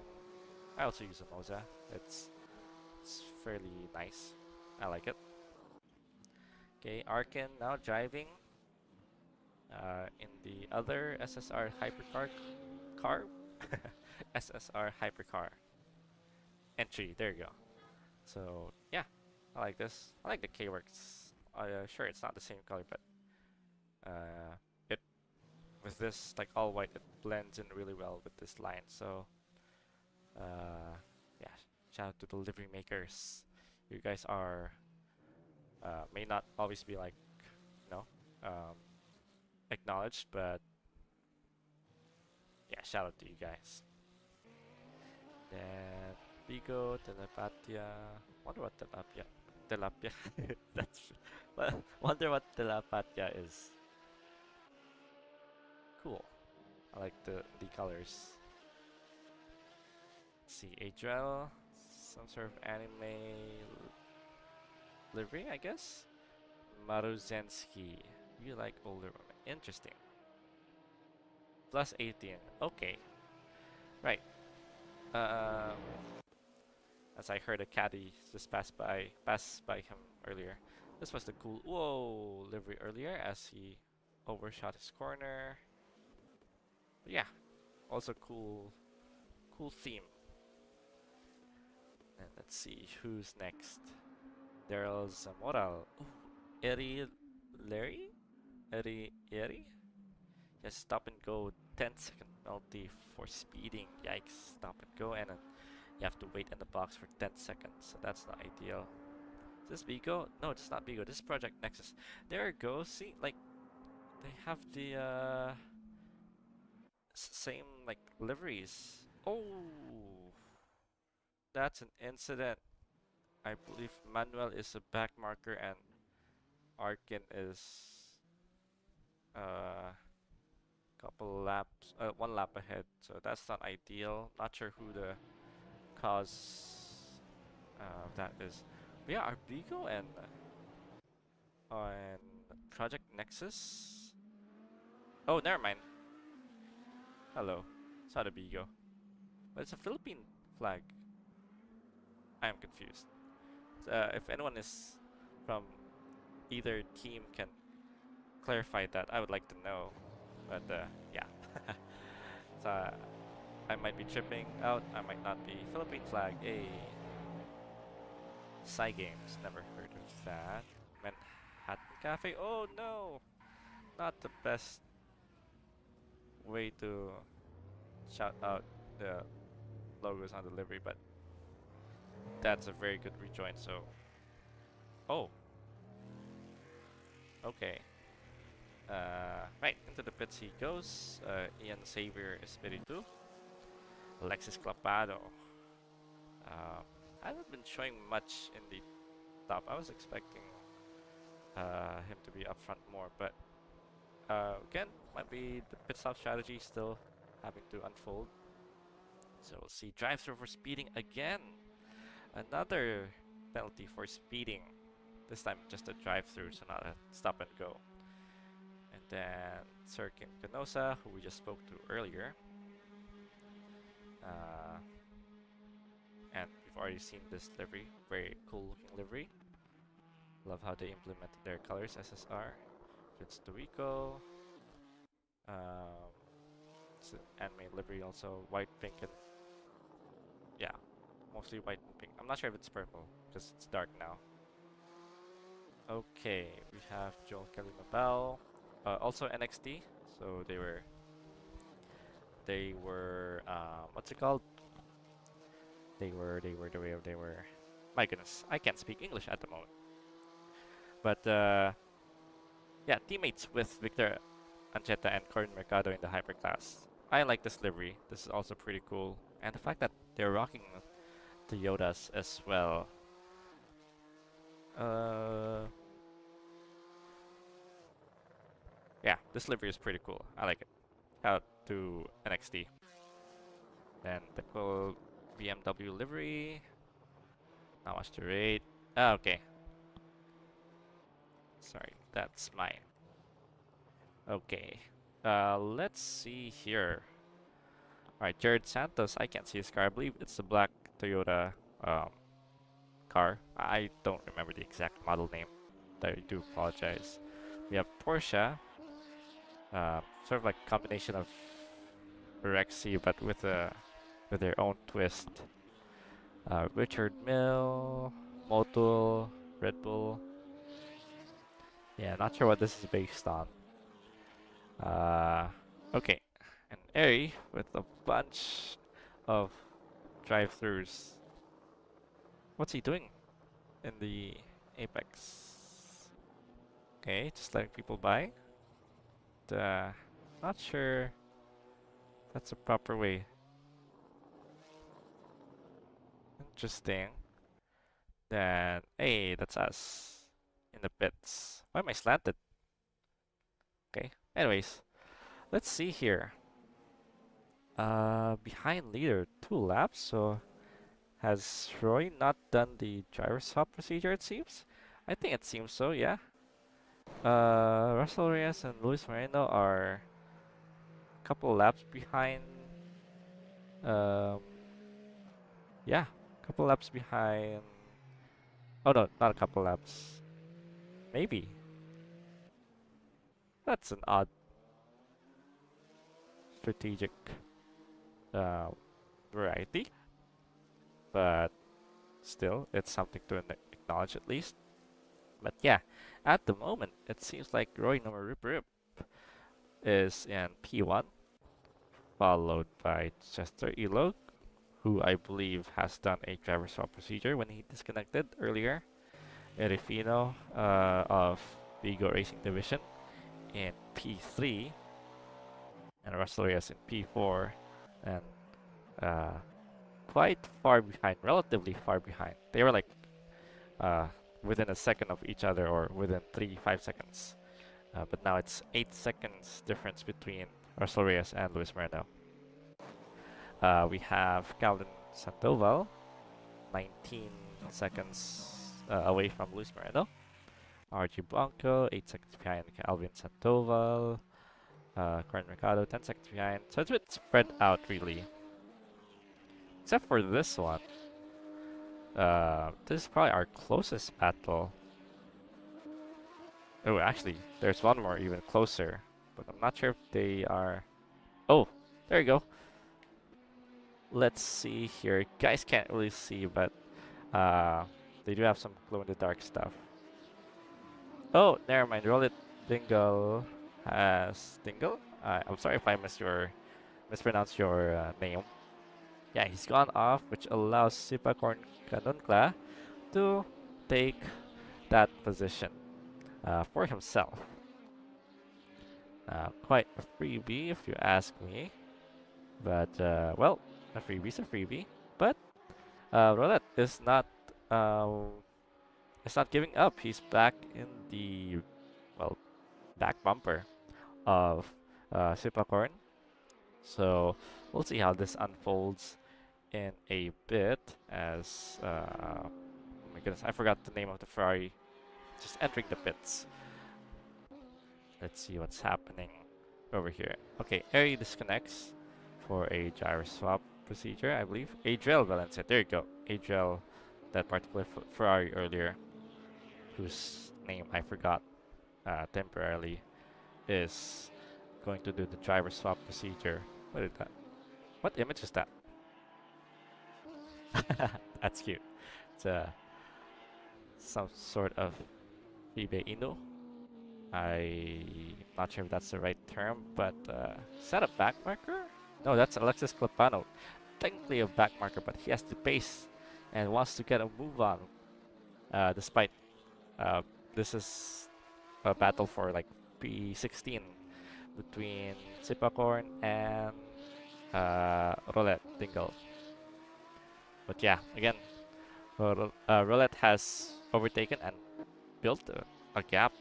I also use a Moza. It's fairly nice. I like it. Okay, Arkin now driving in the other SSR Hypercar car. SSR Hypercar entry. There you go. So yeah, I like this. I like the K-Works. Sure, it's not the same color, but it with this like all white, it blends in really well with this line. So yeah, shout out to the livery makers. You guys are may not always be like, you know, acknowledged, but yeah, shout out to you guys. Then Vigo, Telepatia. Wonder what Telapia. That's. Wonder what Telepatia is. Cool. I like the colors. Let's see, Adrel, some sort of anime livery, I guess. Maruzensky. You like older women. Interesting. Plus 18. Okay. Right. As I heard a caddy just pass by him earlier. This was the cool whoa livery earlier as he overshot his corner. But yeah, also cool theme. And let's see who's next. Daryl Zamoral. Eri Larry? Eri? Yes, stop and go. 10-second penalty for speeding. Yikes, stop and go, and then you have to wait in the box for 10 seconds. So that's not ideal. Is this Bigo? No, it's not Bigo. This is Project Nexus. There it goes. See, like, they have the same like liveries. Oh, that's an incident. I believe Manuel is a back marker and Arkin is couple laps, one lap ahead. So that's not ideal. Not sure who the cause of that is. But yeah, Arbigo and on Project Nexus. Oh, never mind. Hello, it's not a Bigo, but it's a Philippine flag. I am confused. If anyone is from either team can clarify that, I would like to know. But yeah. So I might be tripping out. I might not be. Philippine flag. A Psy Games. Never heard of that. Manhattan Cafe. Oh no! Not the best way to shout out the logos on the livery, but that's a very good rejoin. So, oh, okay. Right, into the pits he goes. Ian Xavier Espiritu. Alexis Clapado. Hasn't been showing much in the top. I was expecting him to be up front more, but again, might be the pit stop strategy still having to unfold. So we'll see. Drive through for speeding again. Another penalty for speeding. This time just a drive through, so not a stop and go. And then Sir Kim Canosa, who we just spoke to earlier. And we've already seen this livery. Very cool looking livery. Love how they implemented their colors, SSR. It's Rico. It's an anime livery also. White, pink, and yeah, mostly white and pink. I'm not sure if it's purple because it's dark now. Okay, we have Joel Kelly Mabel. Also NXT. So they were what's it called? They were my goodness, I can't speak English at the moment. But yeah, teammates with Victor Ancheta and Corin Mercado in the Hyperclass. I like this livery. This is also pretty cool. And the fact that they're rocking Toyotas as well. Yeah, this livery is pretty cool. I like it. Out to NXT. Then the cool BMW livery. Not much to rate. Ah, okay. Sorry, that's mine. Okay. Let's see here. Alright, Jared Santos. I can't see his car. I believe it's the black Toyota car. I don't remember the exact model name. I do apologize. We have Porsche. Sort of like a combination of Rexy, but with their own twist. Richard Mill, Motul, Red Bull. Yeah, not sure what this is based on. Okay, and Airy with a bunch of drive-throughs. What's he doing in the Apex? Okay, just letting people by. Not sure that's a proper way. Interesting. Then, hey, that's us in the pits. Why am I slanted? Okay. Anyways, let's see here. Behind leader 2 laps. So, has Roy not done the driver swap procedure? It seems. I think it seems so. Yeah. Russell Reyes and Luis Moreno are a couple laps behind. Yeah, a couple laps behind. Oh no, not a couple laps. Maybe. That's an odd strategic variety, but still, it's something to acknowledge at least. But yeah, at the moment, it seems like Roy Number Rip Rip is in P1, followed by Chester Elog, who I believe has done a driver swap procedure when he disconnected earlier. Erifino of the Go Racing Division in P3, and Russell Reyes in P4, and quite far behind, relatively far behind. They were like within a second of each other, or within 5 seconds. But now it's 8 seconds difference between Russell Reyes and Luis Moreno. We have Calvin Sandoval, 19 seconds away from Luis Moreno. RG Blanco, 8 seconds behind Calvin Sandoval. Corin Mercado, 10 seconds behind. So it's a bit spread out, really. Except for this one. This is probably our closest battle. Oh, actually, there's one more even closer, but I'm not sure if they are. Oh, there you go. Let's see here. Guys can't really see, but uh, they do have some glow in the dark stuff. Oh, never mind. Roll it. Dingle has Dingle. I'm sorry if I mispronounced your name. Yeah, he's gone off, which allows Sipakorn Kanunkla to take that position for himself. Quite a freebie, if you ask me. But well, a freebie's a freebie. But Roulette um, is not giving up. He's back in the well back bumper of Sipakorn. So we'll see how this unfolds in a bit. As oh my goodness, I forgot the name of the Ferrari. Just entering the pits. Let's see what's happening over here. Okay, Airy disconnects for a gyro swap procedure, I believe. Adriel Valencia, there you go. Adriel, that particular Ferrari earlier, whose name I forgot temporarily, is going to do the driver swap procedure. What is that? What image is that? That's cute. It's some sort of Ibe Inu. I'm not sure if that's the right term, but is that a backmarker? No, that's Alexis Clapano. Technically a backmarker, but he has the pace and wants to get a move on. Despite uh, this is a battle for like P16 between Sipakorn and Roulette Dingle. But yeah, again, Roulette has overtaken and built a gap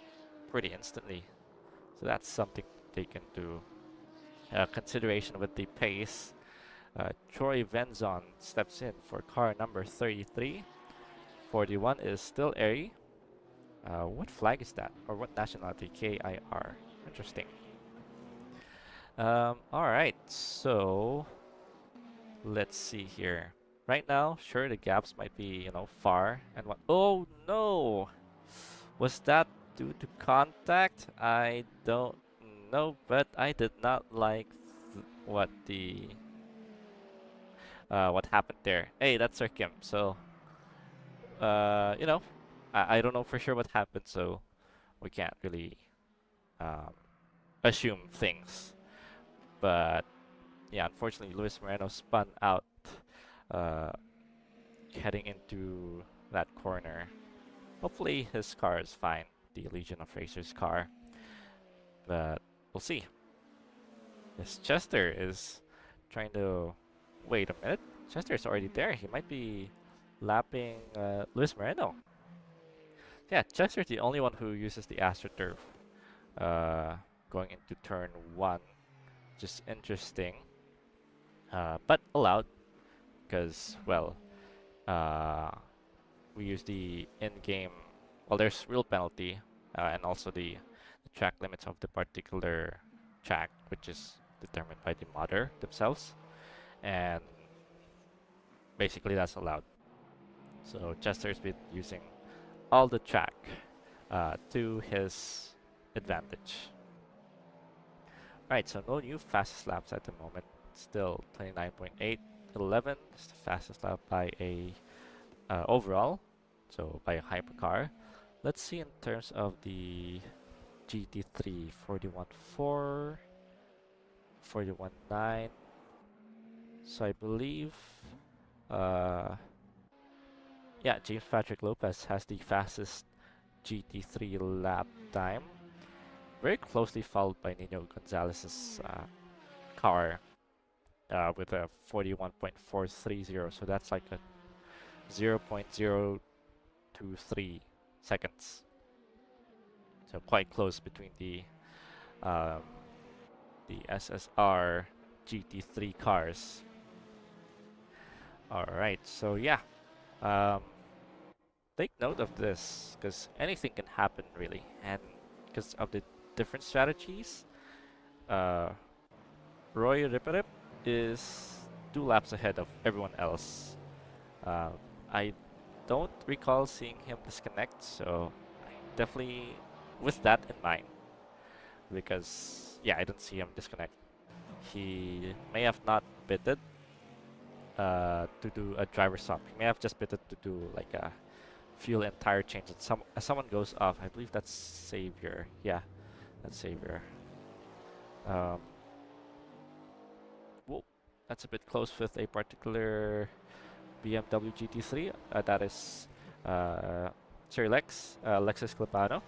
pretty instantly. So that's something taken into consideration with the pace. Troy Venzon steps in for car number 33. 41 is still Airy. What flag is that? Or what nationality? KIR. Interesting. Alright, so let's see here. Right now, sure, the gaps might be, far and what. Oh no! Was that due to contact? I don't know, but I did not like what happened there. Hey, that's Sir Kim. So, you know, I don't know for sure what happened, so we can't really um, assume things. But yeah, unfortunately, Luis Moreno spun out, uh, heading into that corner. Hopefully, his car is fine, the Legion of Racers car. But we'll see. This Chester is trying to. Wait a minute. Chester is already there. He might be lapping Luis Moreno. Yeah, Chester's the only one who uses the AstroTurf going into turn 1. Just interesting. But allowed because, well, we use the in-game. Well, there's real penalty and also the track limits of the particular track, which is determined by the modder themselves. And basically, that's allowed. So Chester's been using all the track to his advantage. Alright, so no new fastest laps at the moment. Still 29.8. 11 is the fastest lap by a overall, so by a hypercar. Let's see in terms of the GT3, 41.4, 41.9. So I believe, yeah, James Patrick Lopez has the fastest GT3 lap time. Very closely followed by Nino Gonzalez's car with a 41.430. So that's like a 0.023 seconds. So quite close between the SSR GT3 cars. All right, so yeah, take note of this because anything can happen really, and because of the different strategies, Roy Ripperip is 2 laps ahead of everyone else. I don't recall seeing him disconnect, so I definitely with that in mind, because yeah, I don't see him disconnect. He may have not bitted to do a driver swap. He may have just bitted to do like a fuel and tire change. And someone goes off. I believe that's Savior. Yeah, that's Savior. Um, whoa, that's a bit close with a particular BMW GT3. That is Sir Lexus Clipano.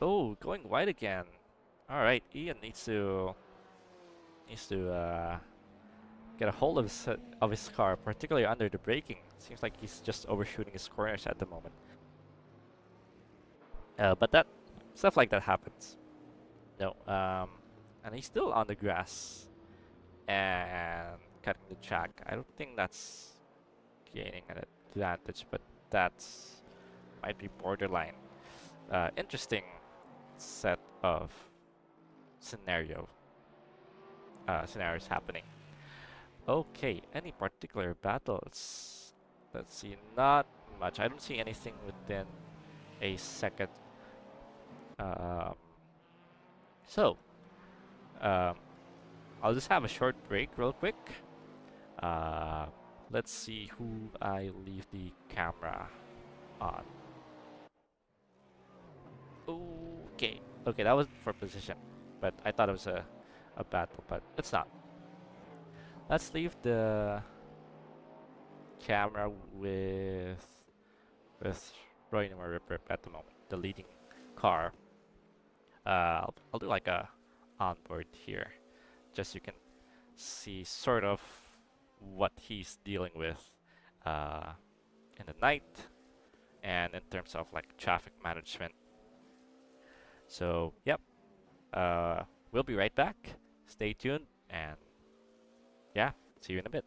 Oh, going wide again. All right, Ian needs to get a hold of his car, particularly under the braking. Seems like he's just overshooting his corners at the moment. But that stuff like that happens. No, and he's still on the grass and cutting the track. I don't think that's gaining an advantage, but that's might be borderline. Interesting set of scenario scenarios happening. Okay, any particular battles? Let's see, not much. I don't see anything within a second. Um, so, um, I'll just have a short break real quick. Uh, let's see who I leave the camera on. Okay, okay, that was for position, but I thought it was a battle, but it's not. Let's leave the camera with Roy Numa Rip Rip at the moment, the leading car. I'll do like a onboard here, just so you can see sort of what he's dealing with uh, in the night and in terms of like traffic management. So, yep, we'll be right back. Stay tuned, and yeah, see you in a bit.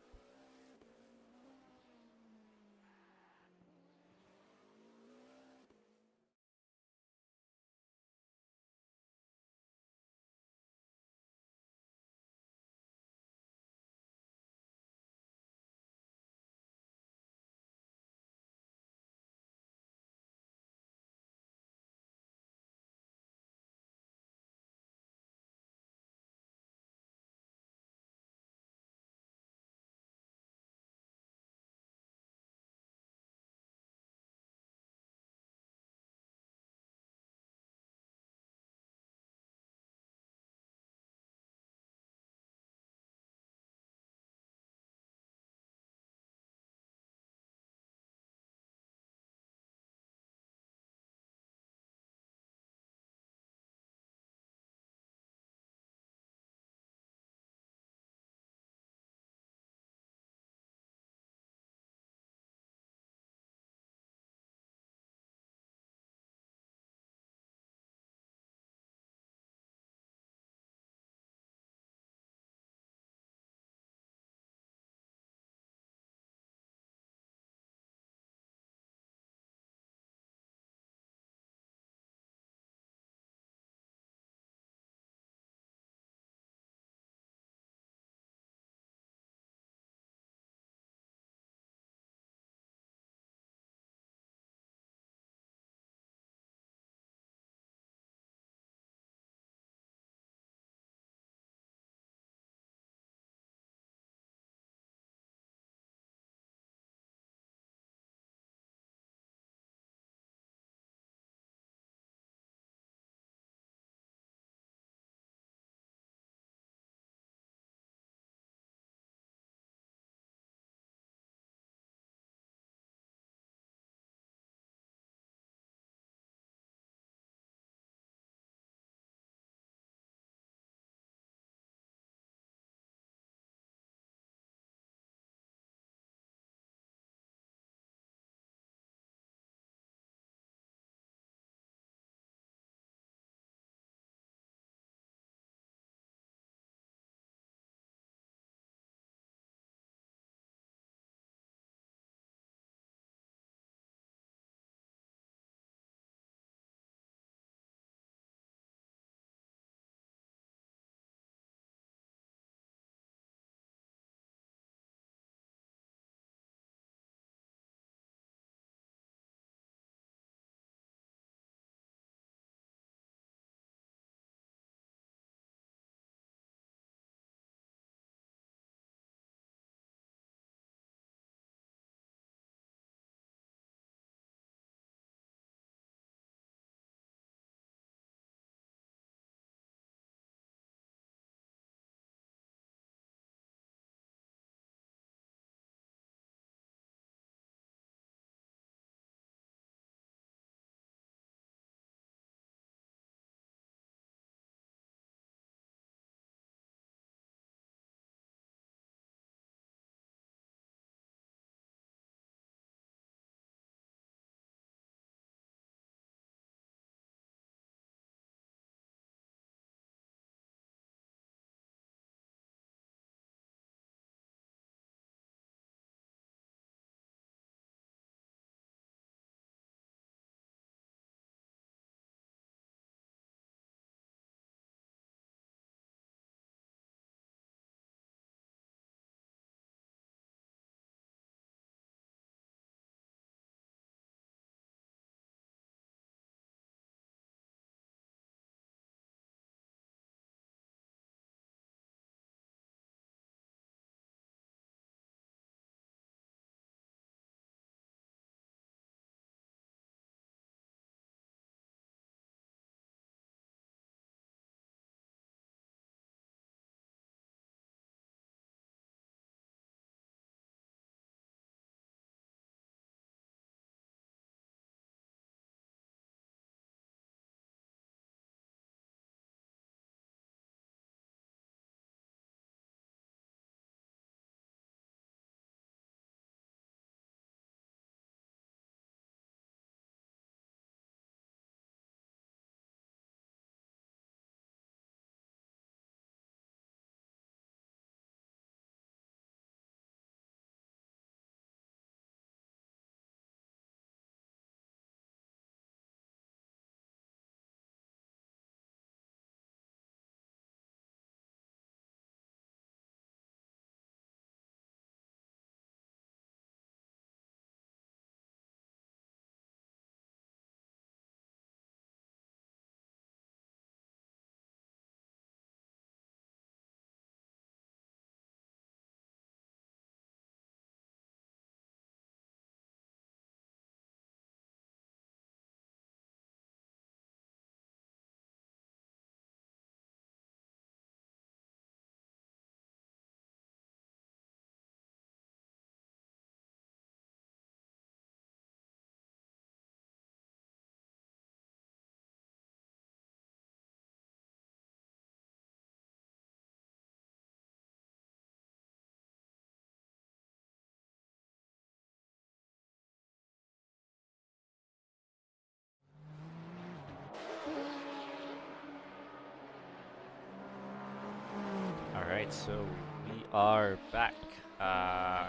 right, so we are back. Uh,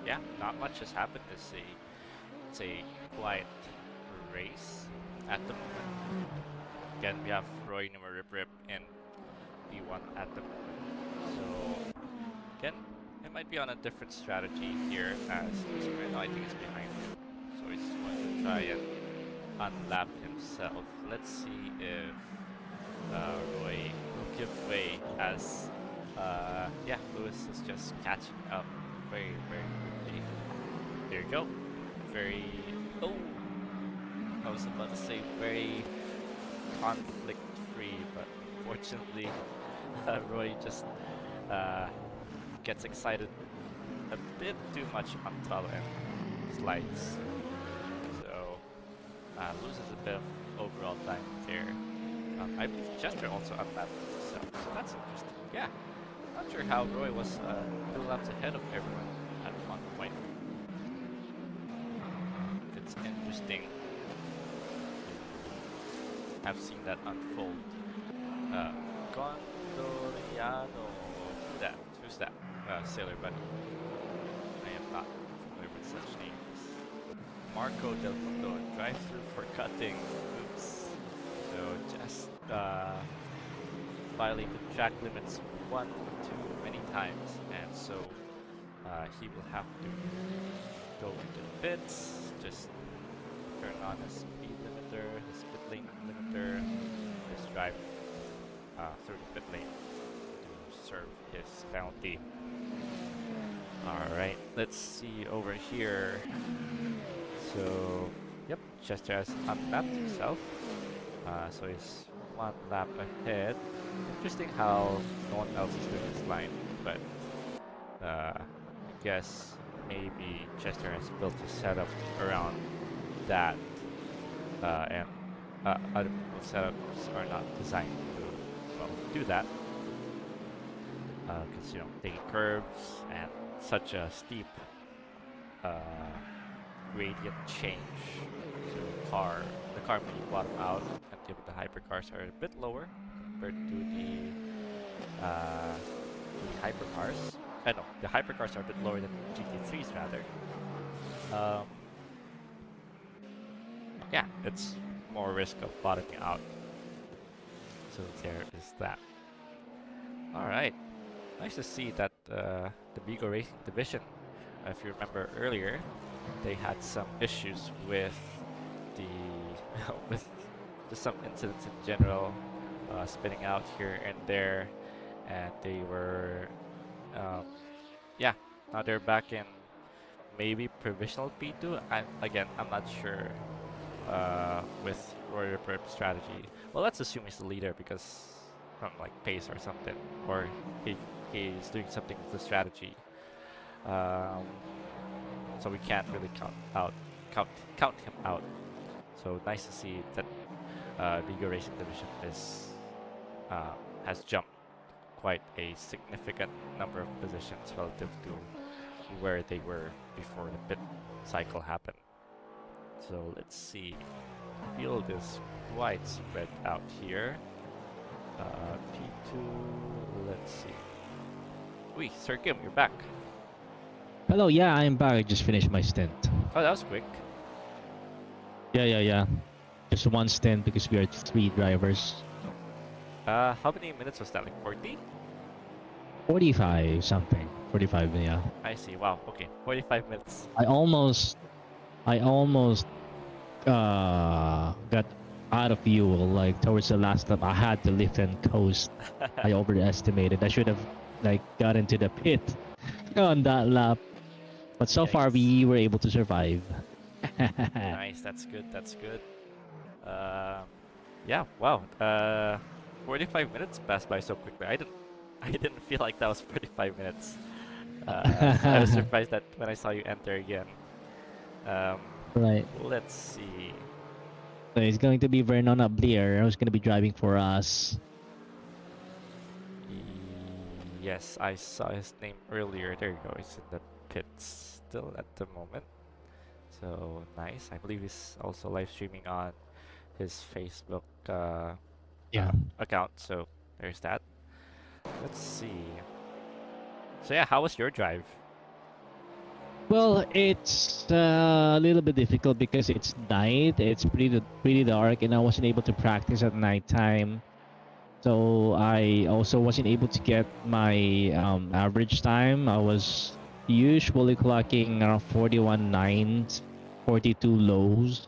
yeah, not much has happened. It's a quiet race at the moment. Again, we have Roy Nummer Rip Rip in P1 at the moment. So again, it might be on a different strategy here as Mr. I think is behind him. So he's going to try and unlap himself. Let's see if Roy will give way as yeah, Lewis is just catching up very quickly. There you go. Very oh, I was about to say very conflict free, but unfortunately Roy just uh, gets excited a bit too much on tall and slides. So loses a bit of overall time there. I believe Chester also unlapped himself, so that's interesting. Yeah, not sure how Roy was 2 laps ahead of everyone at one point. It's interesting to have seen that unfold. Gondoliano, who's that? Who's that? Sailor Bunny. I am not familiar with such names. Marco Del Mundo, drive-through for cutting. Oops. So just violated track limits one too many times, and so he will have to go into the pits, just turn on his speed limiter, his pit lane limiter, just drive through the pit lane to serve his penalty. Alright, let's see over here. So, yep, Chester has unlapped himself. So he's 1 lap ahead. Interesting how no one else is doing this line, but I guess maybe Chester has built his setup around that, and other people's setups are not designed to, well, do that. Because taking curves and such a steep gradient change, so the car may bottom out until the hypercars are a bit lower compared to the hypercars. No, the hypercars are a bit lower than GT3s rather. Yeah, it's more risk of bottoming out. So there is that. All right, nice to see that the Bigo Racing division, if you remember earlier, they had some issues with the with just some incidents in general, spinning out here and there, and they were yeah, now they're back in maybe provisional P2. I'm not sure with Roy Ripper's strategy. Well, let's assume he's the leader because from like pace or something, or he's doing something with the strategy. So we can't really count him out. So nice to see that Bigo Racing Division has jumped quite a significant number of positions relative to where they were before the pit cycle happened. So let's see. The field is quite spread out here. P2, let's see. Wait, Sir Kim, you're back. Hello, yeah, I'm back. I just finished my stint. Oh, that was quick. Yeah. Just one stint because we are 3 drivers. How many minutes was that? Like 40? 45 something. 45, yeah. I see. Wow. Okay, 45 minutes. I almost got out of fuel like towards the last lap. I had to lift and coast. I overestimated. I should have like got into the pit on that lap. But so far we were able to survive. Nice. That's good. That's good. Yeah. Wow. 45 minutes passed by so quickly. I didn't feel like that was 45 minutes. I was surprised that when I saw you enter again. Right. Let's see. So it's going to be Vernon Ablier who's going to be driving for us. Yes, I saw his name earlier. There you go. He's in the pits still at the moment. So nice. I believe he's also live streaming on his Facebook account. So there's that. Let's see. So yeah, how was your drive? Well, it's a little bit difficult because it's night. It's pretty dark, and I wasn't able to practice at nighttime. So I also wasn't able to get my average time. I was usually clocking around 41 nines, 42 lows.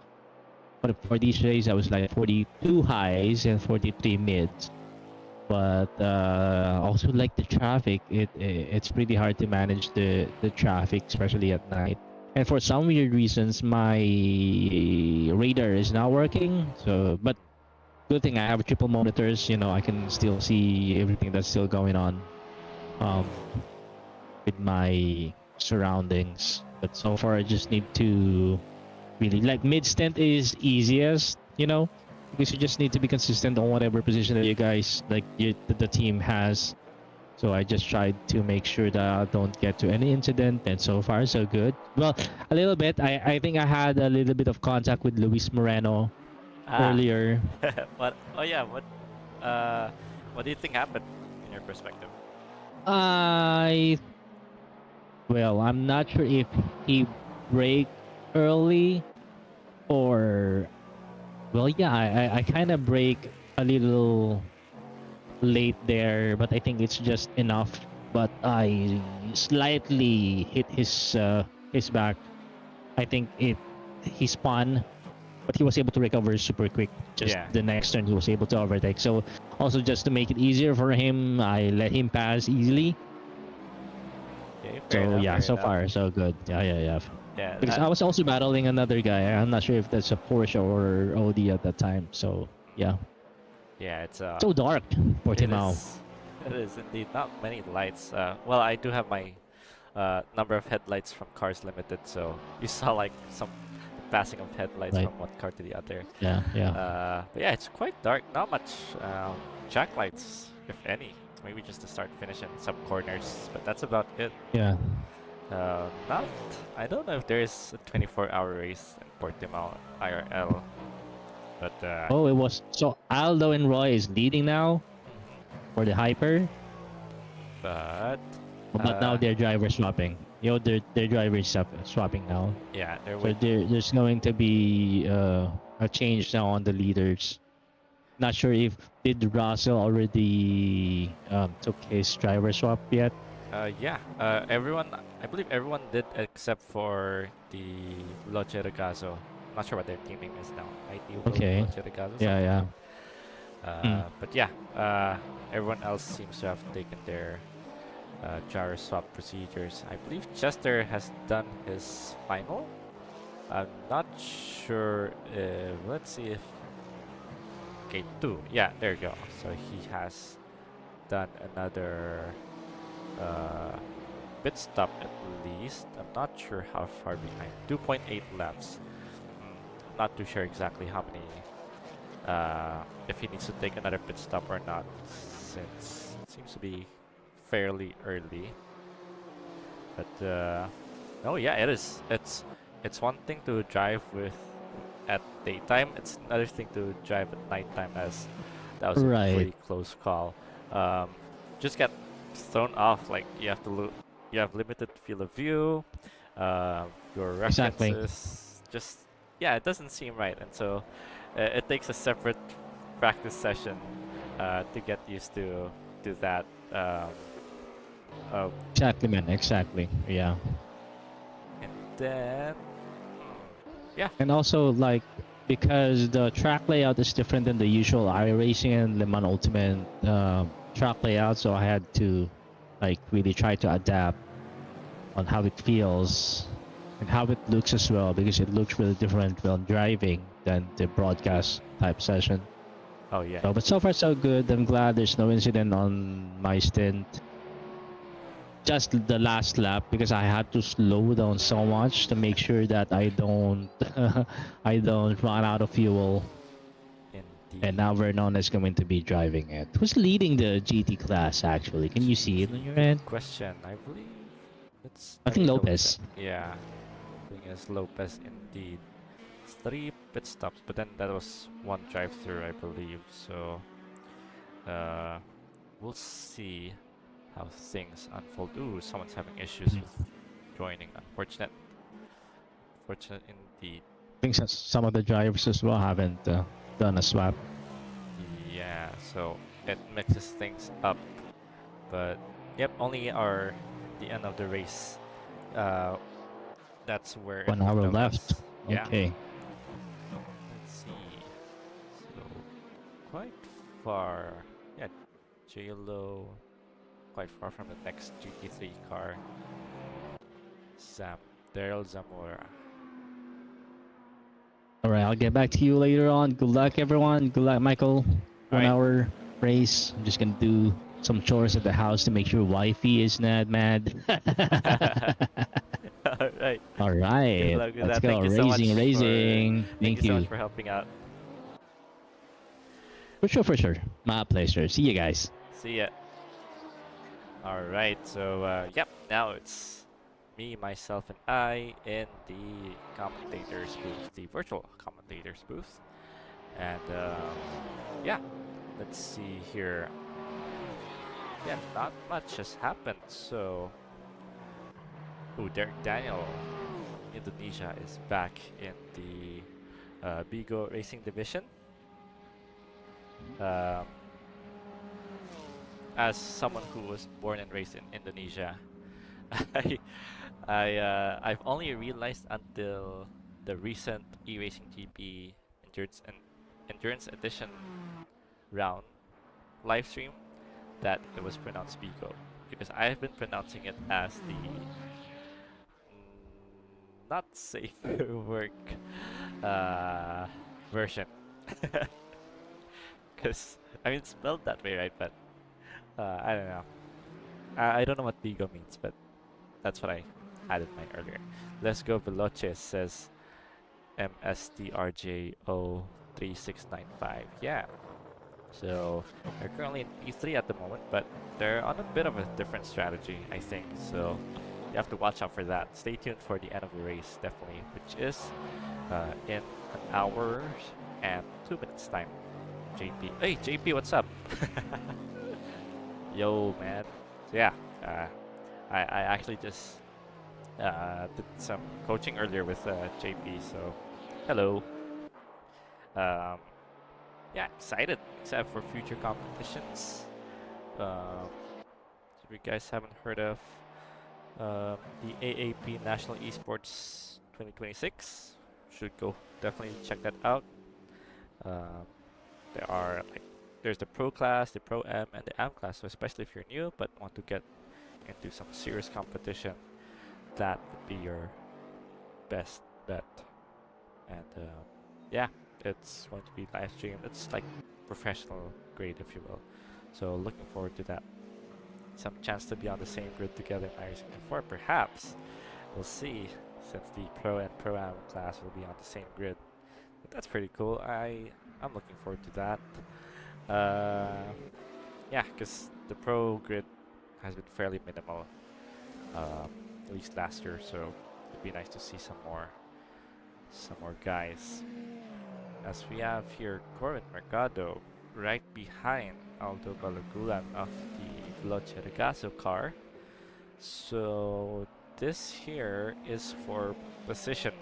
But for these days, I was like 42 highs and 43 mids. But also like the traffic, it's pretty hard to manage the traffic, especially at night. And for some weird reasons, my radar is not working. So, but good thing I have triple monitors. I can still see everything that's still going on um, with my surroundings. But so far, I just need to really like mid stint is easiest, because you just need to be consistent on whatever position that you guys the team has. So I just tried to make sure that I don't get to any incident, and so far so good. Well, a little bit. I think I had a little bit of contact with Luis Moreno Ah, earlier. what? Oh yeah, what do you think happened in your perspective? I well, I'm not sure if he break early or well, yeah, I kind of break a little late there, but I think it's just enough. But I slightly hit his back. I think he spun, but he was able to recover super quick. Just Yeah. the next turn, he was able to overtake. So also just to make it easier for him, I let him pass easily. Okay, fair So enough, yeah, fair so enough. far so good. Yeah. Yeah, Because I was also battling another guy. I'm not sure if that's a Porsche or OD at that time. So yeah, yeah, it's so dark, it Portimao. is, it is indeed not many lights. Well, I do have my number of headlights from Cars Limited, so you saw like some passing of headlights Right. from one car to the other. Yeah. But yeah, it's quite dark. Not much jack lights, if any. Maybe just to start finishing some corners, but that's about it. Yeah. Not. I don't know if there is a 24-hour race in Portimao IRL, but Oh, it was so Aldo and Roy is leading now for the Hyper, but but now they're driver swapping. Their driver swapping now. yeah, they're So with there's going to be a change now on the leaders. Not sure if did Russell already took his driver swap yet. yeah. Everyone, I believe everyone did except for the Veloce Regazo. Not sure what their team name is now. IT Okay. Veloce Regazo, Yeah, something like yeah. that. Mm. But yeah, everyone else seems to have taken their gyro swap procedures. I believe Chester has done his final. I'm not sure. Let's see if K2. Yeah, there you go. So he has done another uh, pit stop at least. I'm not sure how far behind. 2.8 laps. Not too sure exactly how many. If he needs to take another pit stop or not, since it seems to be fairly early. But oh yeah, it is. It's one thing to drive with at daytime. It's another thing to drive at nighttime, as that was a Right. pretty close call. Um, just get thrown off. Like you have limited field of view. Your Exactly. references just yeah, it doesn't seem right, and so it takes a separate practice session to get used to that. Uh, Exactly, man. Exactly. Yeah. and then yeah, And also like because the track layout is different than the usual iRacing and Le Mans Ultimate track layout, so I had to like really try to adapt on how it feels and how it looks as well, because it looks really different when driving than the broadcast type session. oh yeah, So, but so far so good. I'm glad there's no incident on my stint. Just the last lap because I had to slow down so much to make sure that I don't I don't run out of fuel. And indeed. now Vernon is going to be driving it. Who's leading the GT class actually? Can you see it on your Good end? question. I believe it's. I Let think me double check. Lopez. Yeah, I think it's Lopez indeed. It's 3 pit stops, but then that was one drive-through, I believe. So, uh, we'll see how things unfold. Ooh, someone's having issues Mhm. with joining. Unfortunate indeed. I think some of the drivers as well haven't done a swap. Yeah, so it mixes things up. But yep, only our the end of the race. Uh, that's where it 1 will hour tell left. us. Yeah. Okay. Let's see. So quite far. Yeah, JLo quite far from the next GT3 car. Daryl Zamora. All right, I'll get back to you later on. Good luck, everyone. Good luck, Michael. All One right. hour race. I'm just gonna do some chores at the house to make sure wifey is not mad. All right. All Good right, luck with let's that. go. Racing, Thank you Thank so you. much for helping out. For sure, for sure. My pleasure. See you guys. See ya. All right. So yep. Now it's me, myself, and I in the commentators booth, the virtual commentators booth, and yeah. Let's see here. Yeah, not much has happened. So, ooh, Derek Daniel, Indonesia is back in the Bigo Racing Division. Um, as someone who was born and raised in Indonesia, I, I've only realized until the recent e-racing GP endurance edition round live stream that it was pronounced Bigo, because I've been pronouncing it as the not safe for work uh, version. Because I mean, it's spelled that way, right? But I don't know. I don't know what Bigo means, but that's what I had in mind earlier. Let's go Veloce says MSTRJO3695. Yeah. So they're currently in P3 at the moment, but they're on a bit of a different strategy, I think. So you have to watch out for that. Stay tuned for the end of the race, definitely, which is in an hour and 2 minutes time. JP. Hey, JP, what's up? Yo, man. So yeah, I actually just did some coaching earlier with JP. So hello. Um, yeah, excited for future competitions. If you guys haven't heard of the AAP National Esports 2026, should go definitely check that out. Um, there are like there's the pro class, the pro M, and the AM class. So especially if you're new but want to get into some serious competition, that would be your best bet. And yeah, it's going to be live streamed. It's like professional grade, if you will. So looking forward to that. Some chance to be on the same grid together in Irish before, perhaps. We'll see, since the pro and pro am class will be on the same grid. But that's pretty cool. I'm looking forward to that. Yeah, because the pro grid has been fairly minimal, at least last year. So it'd be nice to see some more guys. As we have here Corin Mercado right behind Aldo Balagulan of the Veloce Regasso car. So this here is for position.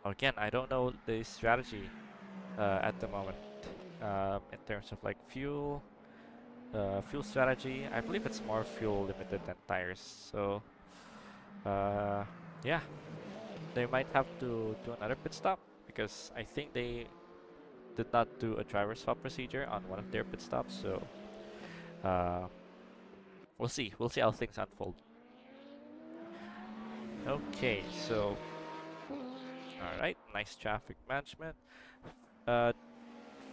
Again, I don't know the strategy at the moment in terms of like fuel strategy. I believe it's more fuel limited than tires. So yeah, they might have to do another pit stop because I think they did not do a driver swap procedure on one of their pit stops. So uh, we'll see. We'll see how things unfold. Okay, so all right, nice traffic management. Uh,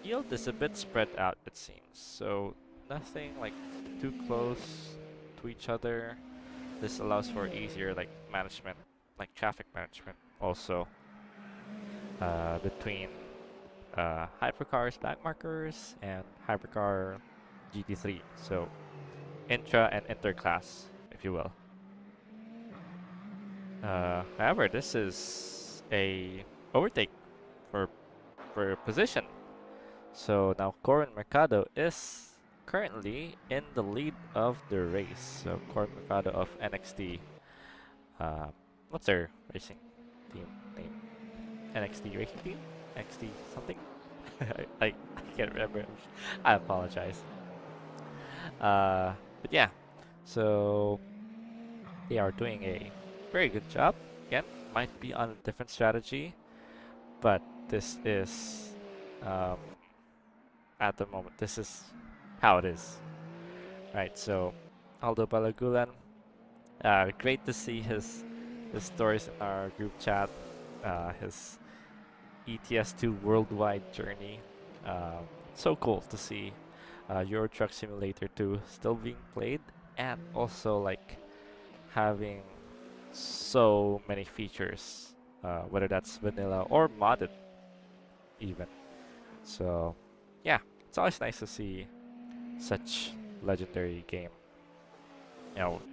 Field is a bit spread out, it seems. So nothing like too close to each other. This allows for easier like management, like traffic management also between Hypercar's back markers and Hypercar GT3. So intra and interclass, if you will. However, this is a overtake for position. So now Corin Mercado is currently in the lead of the race. So Corp Mercado of NXT. Uh, what's their racing team name? NXT Racing Team? NXT something? I can't remember. I apologize. But yeah, so they are doing a very good job. Again, might be on a different strategy, but this is um, at the moment. This is how it is, right? So Aldo Balagulan, great to see his stories in our group chat. His ETS2 worldwide journey. So cool to see Euro Truck Simulator 2 still being played, and also like having so many features, whether that's vanilla or modded even. So yeah, it's always nice to see such legendary game.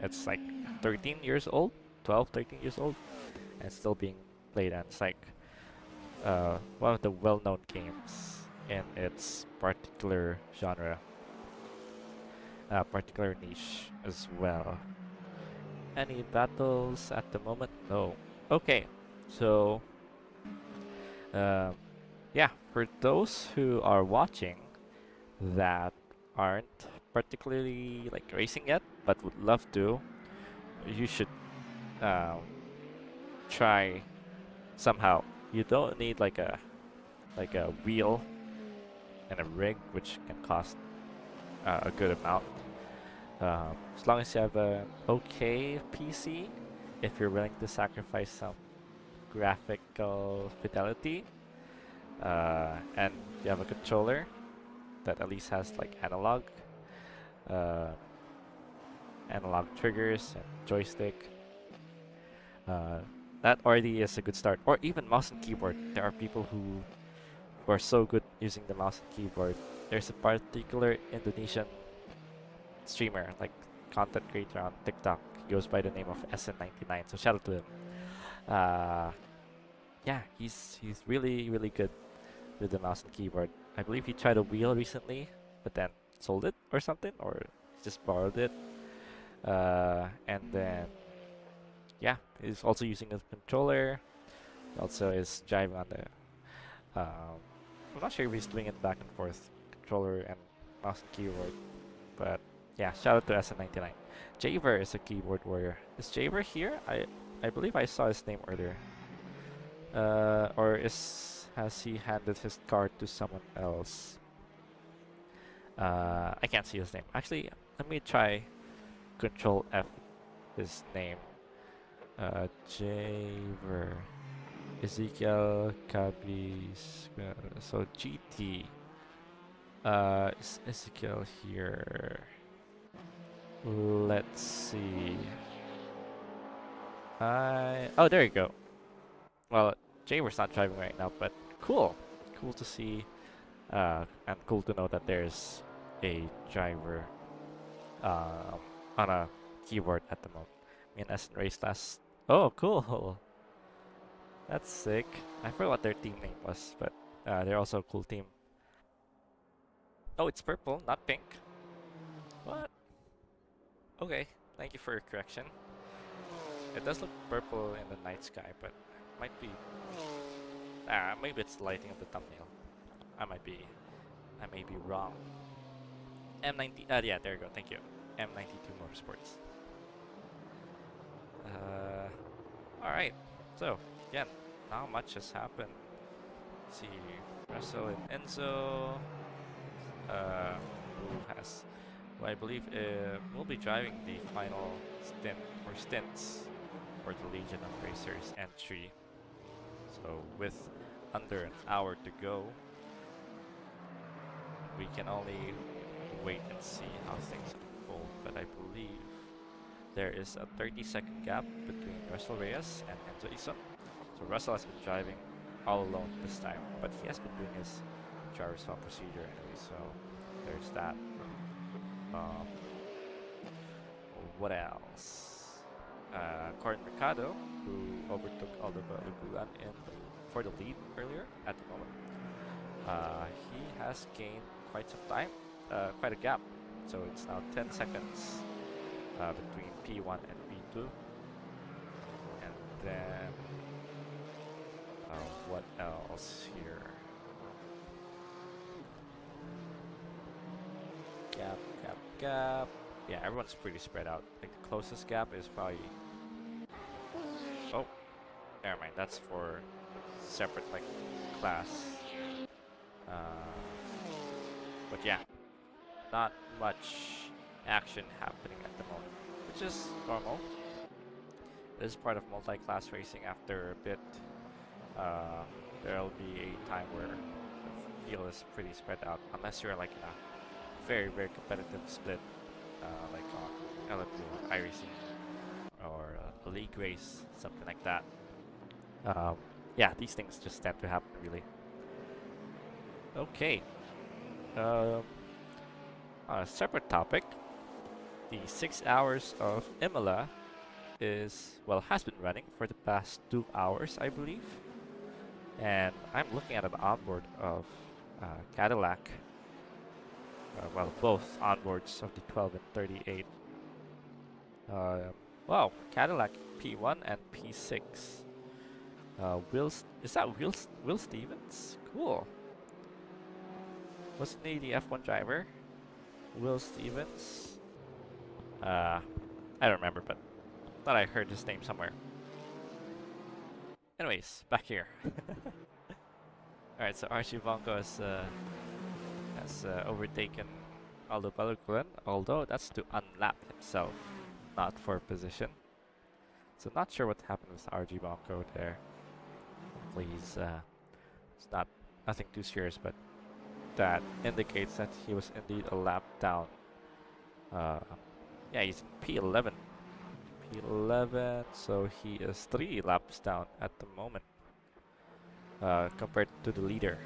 It's like 13 years old, 12, 13 years old, and still being played, and it's like one of the well-known games in its particular genre, particular niche as well. Any battles at the moment? No. Okay, so um, yeah, for those who are watching that aren't particularly like racing yet, but would love to, you should um, try somehow. You don't need like a wheel and a rig, which can cost a good amount. As long as you have an okay PC, if you're willing to sacrifice some graphical fidelity, and you have a controller that at least has like uh, analog triggers and joystick, uh, that already is a good start. Or even mouse and keyboard. There are people who are so good using the mouse and keyboard. There's a particular Indonesian streamer, like content creator on TikTok. He goes by the name of SN99. So shout out to him. Uh, yeah, he's really good with the mouse and keyboard. I believe he tried a wheel recently, but then sold it or something, or just borrowed it. And then yeah, he's also using a controller. He also is driving on the. I'm not sure if he's doing it back and forth, controller and mouse and keyboard, but yeah, shout out to SN99. Javer is a keyboard warrior. Is Javer here? I believe I saw his name earlier. Or has he handed his card to someone else? I can't see his name. Actually, let me try Control F his name. Javer. Ezekiel Cabis. So GT. Is Ezekiel here? Let's see. Oh, there you go. Well, Javer's not driving right now, but cool. Cool to see, and cool to know that there's a driver on a keyboard at the moment. Me and Essen raced last. Oh, cool. That's sick. I forgot what their team name was, but they're also a cool team. Oh, it's purple, not pink. What? Okay, thank you for your correction. It does look purple in the night sky, but might be. Maybe it's the lighting of the thumbnail. I may be wrong. M90. Yeah, there you go. Thank you. M92 Motorsports. All right. So again, not much has happened. Let's see, Russell and Enzo. Who has? Well, I believe will be driving the final stints for the Legion of Racers entry. So with under an hour to go, we can only wait and see how things unfold. But I believe there is a 30-second gap between Russell Reyes and Enzo Ison. So Russell has been driving all alone this time, but he has been doing his driver's swap procedure anyway. So there's that. What else? Corn Mercado, who overtook Aldo Balagulan for the lead earlier at the moment. He has gained quite some time, quite a gap So it's now 10 seconds between P1 and P2. And then what else here? Gap, gap, gap. Yeah, everyone's pretty spread out. Like the closest gap is probably. Oh, never mind. That's for separate like class. Uh, but yeah, not much action happening at the moment, which is normal. This is part of multi-class racing. After a bit, there'll be a time where the field is pretty spread out, unless you're like in a very, very competitive split, like on LMP or iRacing or a league race, something like that. Yeah, these things just tend to happen, really. Okay. Um, on a separate topic, the 6 hours of Imola has been running for the past 2 hours, I believe. And I'm looking at an onboard of Cadillac. Both onboards of the 12 and 38. Wow, Cadillac P1 and P6. Is that Will Stevens? Cool. Wasn't he the F1 driver? Will Stevens? I don't remember, but thought I heard his name somewhere. Anyways, back here. Alright, so Archie Bonko has overtaken Aldo Balagulan, although that's to unlap himself, not for position. So not sure what happened with Archie Bonko there. Please, it's nothing too serious, but that indicates that he was indeed a lap down. Yeah, he's in P11. P11, so he is 3 laps down at the moment. Compared to the leader.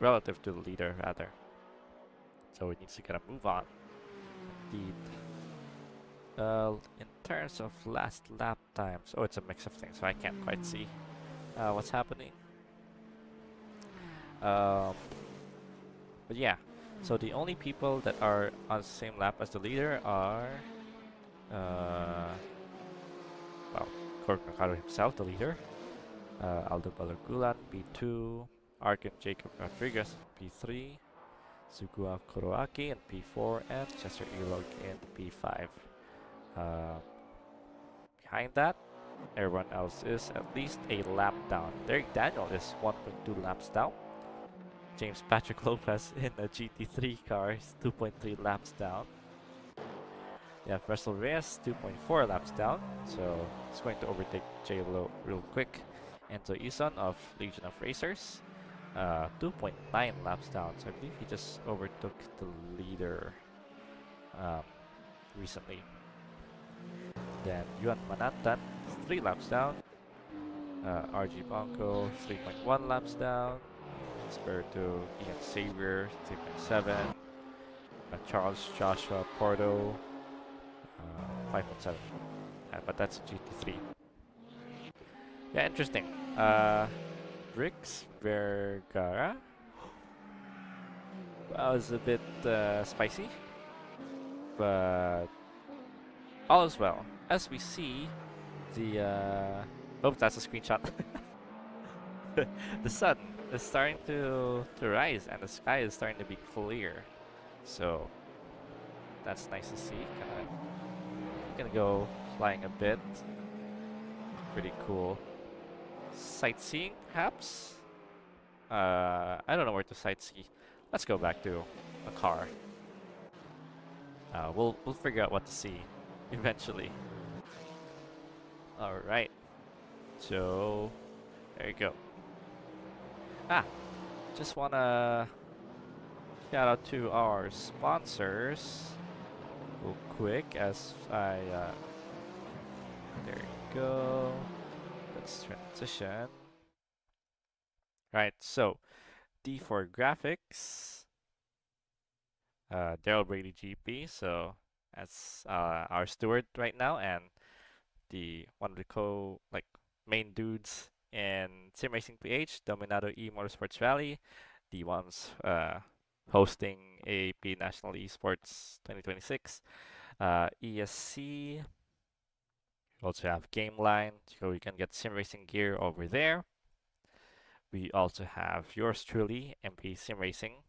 Relative to the leader, rather. So he needs to get a move on. Indeed. In terms of last lap times, oh, it's a mix of things, so I can't quite see what's happening. But yeah, so the only people that are on the same lap as the leader are, Cork Mercado himself, the leader, Aldo Balagulan, P2, Arkin Jacob Rodriguez, P3, Sugua Kuroaki in P4, and Chester Ilog in P5. Behind that, everyone else is at least a lap down. Derek Daniel is 1.2 laps down. James Patrick Lopez in a GT3 car is 2.3 laps down. Yeah, Russell Reyes 2.4 laps down, so he's going to overtake J-Lo real quick. Enzo Ison of Legion of Racers, 2.9 laps down, so I believe he just overtook the leader recently. Then Yuan Manantan, 3 laps down. RG Bonko, 3.1 laps down. Espiritu Ian Xavier, 3.7. Charles Joshua Porto, 5.7. But that's GT3. Yeah, interesting. Briggs Vergara was a bit spicy, but all is well. As we see, oh, that's a screenshot. The sun is starting to rise, and the sky is starting to be clear. So that's nice to see. Gonna go flying a bit. Pretty cool. Sightseeing, perhaps? I don't know where to sightsee. Let's go back to a car. We'll figure out what to see eventually. All right. So there you go. Just wanna shout out to our sponsors real quick as I there you go. Let's transition. Right, so D4 Graphics, Daryl Brady GP, so that's our steward right now, and one of the main dudes in Simracing PH, Dominado E Motorsports Rally, the ones hosting AP National Esports 2026. ESC. You also have Game Line, so you can get sim racing gear over there. We also have yours truly, MP Sim Racing,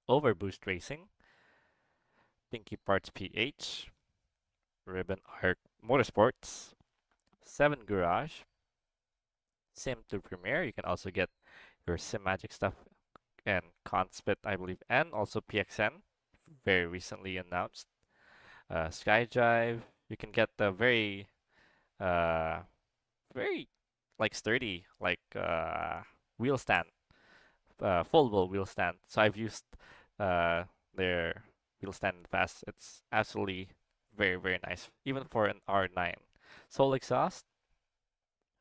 Overboost Racing, Pinky Parts PH, Ribbon Arc Motorsports, 7 Garage, Sim2 Premiere. You can also get your Sim Magic stuff and Conspit, I believe, and also PXN, very recently announced. SkyDrive. You can get the uh, very like sturdy, like wheel stand, foldable wheel stand. So I've used uh, their wheel stand in the past. It's absolutely very nice, even for an R9. Soul Exhaust,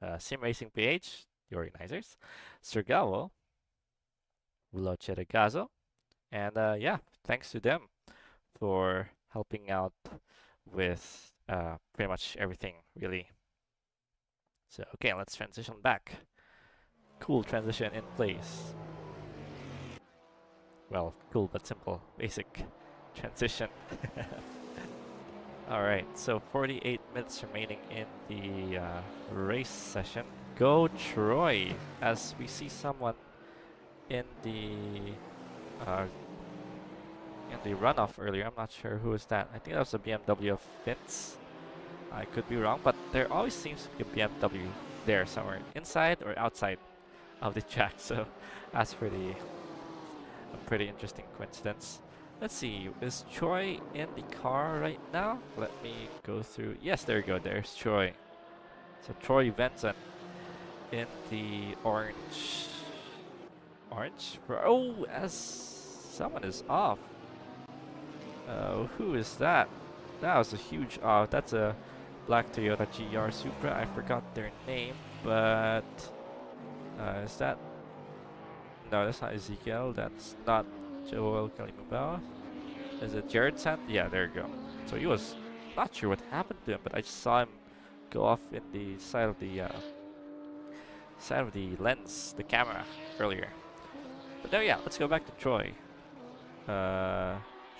Simracingph, the organizers, Surgawo, Veloce Regazo, and yeah, thanks to them for helping out with pretty much everything, really. So, okay, let's transition back. Cool transition in place. Well, cool but simple, basic transition. Alright, so 48 minutes remaining in the race session. Go Troy, as we see someone in the uh, runoff earlier. I'm not sure who is that. I think that was a BMW of Vince. I could be wrong, but there always seems to be a BMW there somewhere, inside or outside of the track. So that's a pretty interesting coincidence. Let's see, is Troy in the car right now? Let me go through. Yes, there you go. There's Troy. So Troy Benson in the orange. Oh, as someone is off. Who is that? That was a huge off. That's a black Toyota GR Supra. I forgot their name, but is that? No, that's not Ezekiel. That's not Joel Kalimubao. Is it Jared Sant? Yeah, there you go. So he was not sure what happened to him, but I just saw him go off in the side of the lens, the camera earlier. But yeah, let's go back to Troy.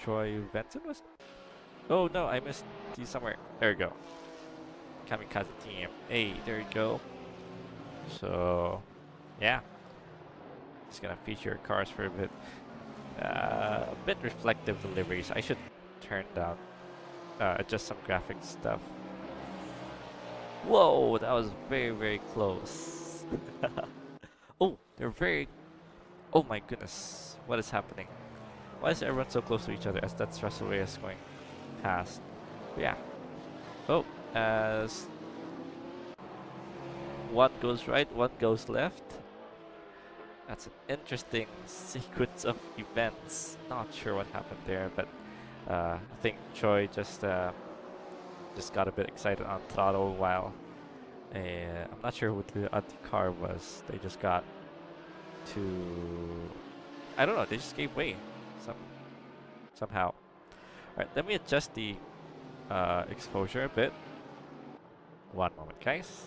Troy Benson was it? Oh no, I missed you somewhere. There you go. Kamikaze team. Hey, there you go. So, yeah. Just gonna feature cars for a bit. A bit reflective deliveries. I should turn down, adjust some graphics stuff. Whoa, that was very close. Oh, they're very. Oh my goodness, what is happening? Why is everyone so close to each other as that's Russell Reyes going past? But yeah. Oh, as one goes right, one goes left. That's an interesting sequence of events. Not sure what happened there, but I think Troy just got a bit excited on throttle while I'm not sure who the other car was. They just got to, I don't know, they just gave way somehow. Alright, let me adjust the exposure a bit. One moment, guys.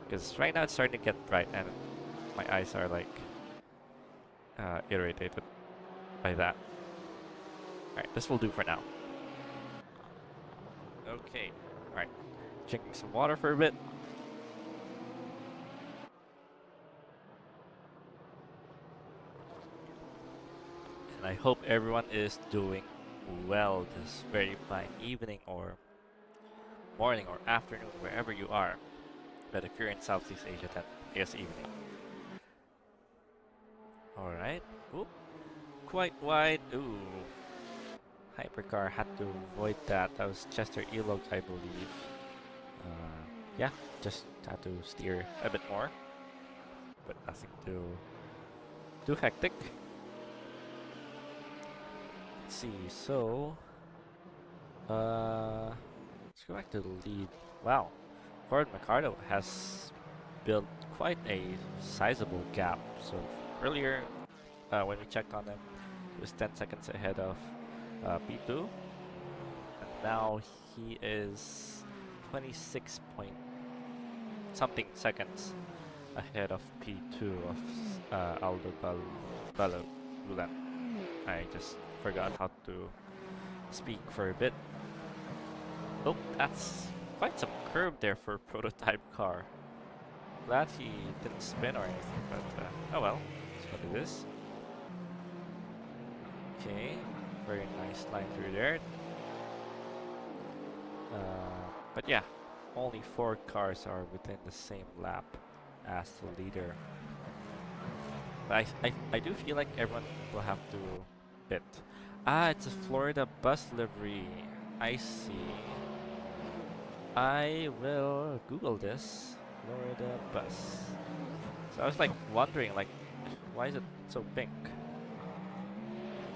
Because right now it's starting to get bright and my eyes are like irritated by that. Alright, this will do for now. Okay, alright. Drinking some water for a bit. And I hope everyone is doing well this very fine evening or morning or afternoon, wherever you are. But if you're in Southeast Asia, then I guess evening. Alright. Oop. Quite wide. Ooh. Hypercar had to avoid that. That was Chester Elog, I believe. Yeah, just had to steer a bit more. But nothing too hectic. Let's see, so let's go back to the lead. Wow. Ford Mercado has built quite a sizable gap. So earlier, when we checked on him, he was 10 seconds ahead of P2, and now he is 26 point something seconds ahead of P2 of Aldo Balulan. I just forgot how to speak for a bit. Oh, that's quite some curve there for a prototype car. Glad he didn't spin or anything, but oh well, that's what it is. Okay, very nice line through there. But yeah, only 4 cars are within the same lap as the leader. But I do feel like everyone will have to pit. Ah, it's a Florida bus livery. I see. I will Google this. Florida bus. So I was like wondering, like, why is it so pink?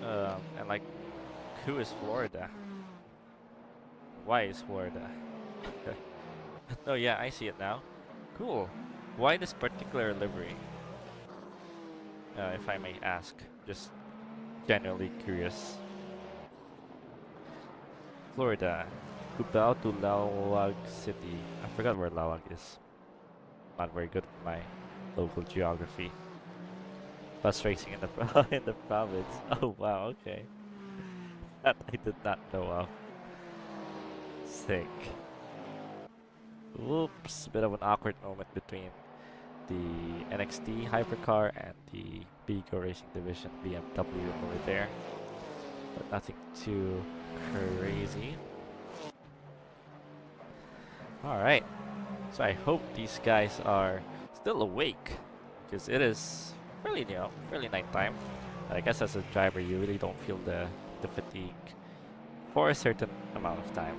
And like, who is Florida? Why is Florida? Oh yeah, I see it now. Cool. Why this particular livery? If I may ask, just genuinely curious. Florida, Cubao to Lawag City. I forgot where Lawag is. Not very good at my local geography. Bus racing in the in the province. Oh wow, okay. That I did not know of. Sick. Whoops, bit of an awkward moment between the NXT Hypercar and the Bigo Racing Division BMW over there. But nothing too crazy. Alright, so I hope these guys are still awake, because it is fairly, fairly nighttime. I guess as a driver you really don't feel the fatigue for a certain amount of time.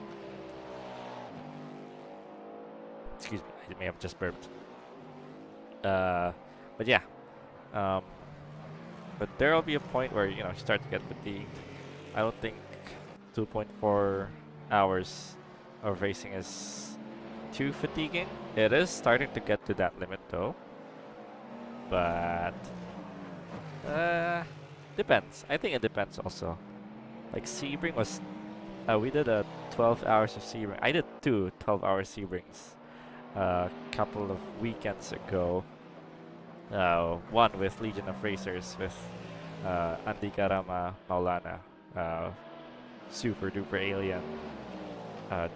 Excuse me, I may have just burped. But yeah, but there will be a point where you start to get fatigued. I don't think 2.4 hours of racing is too fatiguing. It is starting to get to that limit though, but depends. I think it depends also. Like Sebring was, we did a 12 hours of Sebring. I did 12-hour Sebrings a couple of weekends ago. One with Legion of Racers with Andy Karama Maulana, super duper alien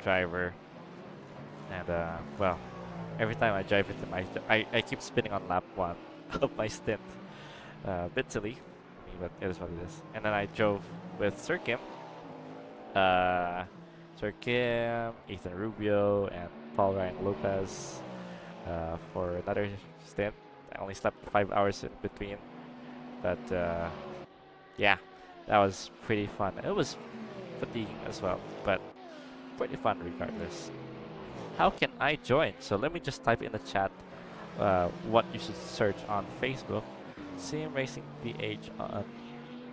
driver, and well, every time I drive with him, I keep spinning on lap 1 of my stint. Bit silly, but it is what it is. And then I drove with Sir Kim, Ethan Rubio, and Paul Ryan Lopez for another stint. I only slept 5 hours in between, but yeah, that was pretty fun. It was fatiguing as well, but pretty fun regardless. How can I join? So let me just type in the chat what you should search on Facebook. Simracingph on.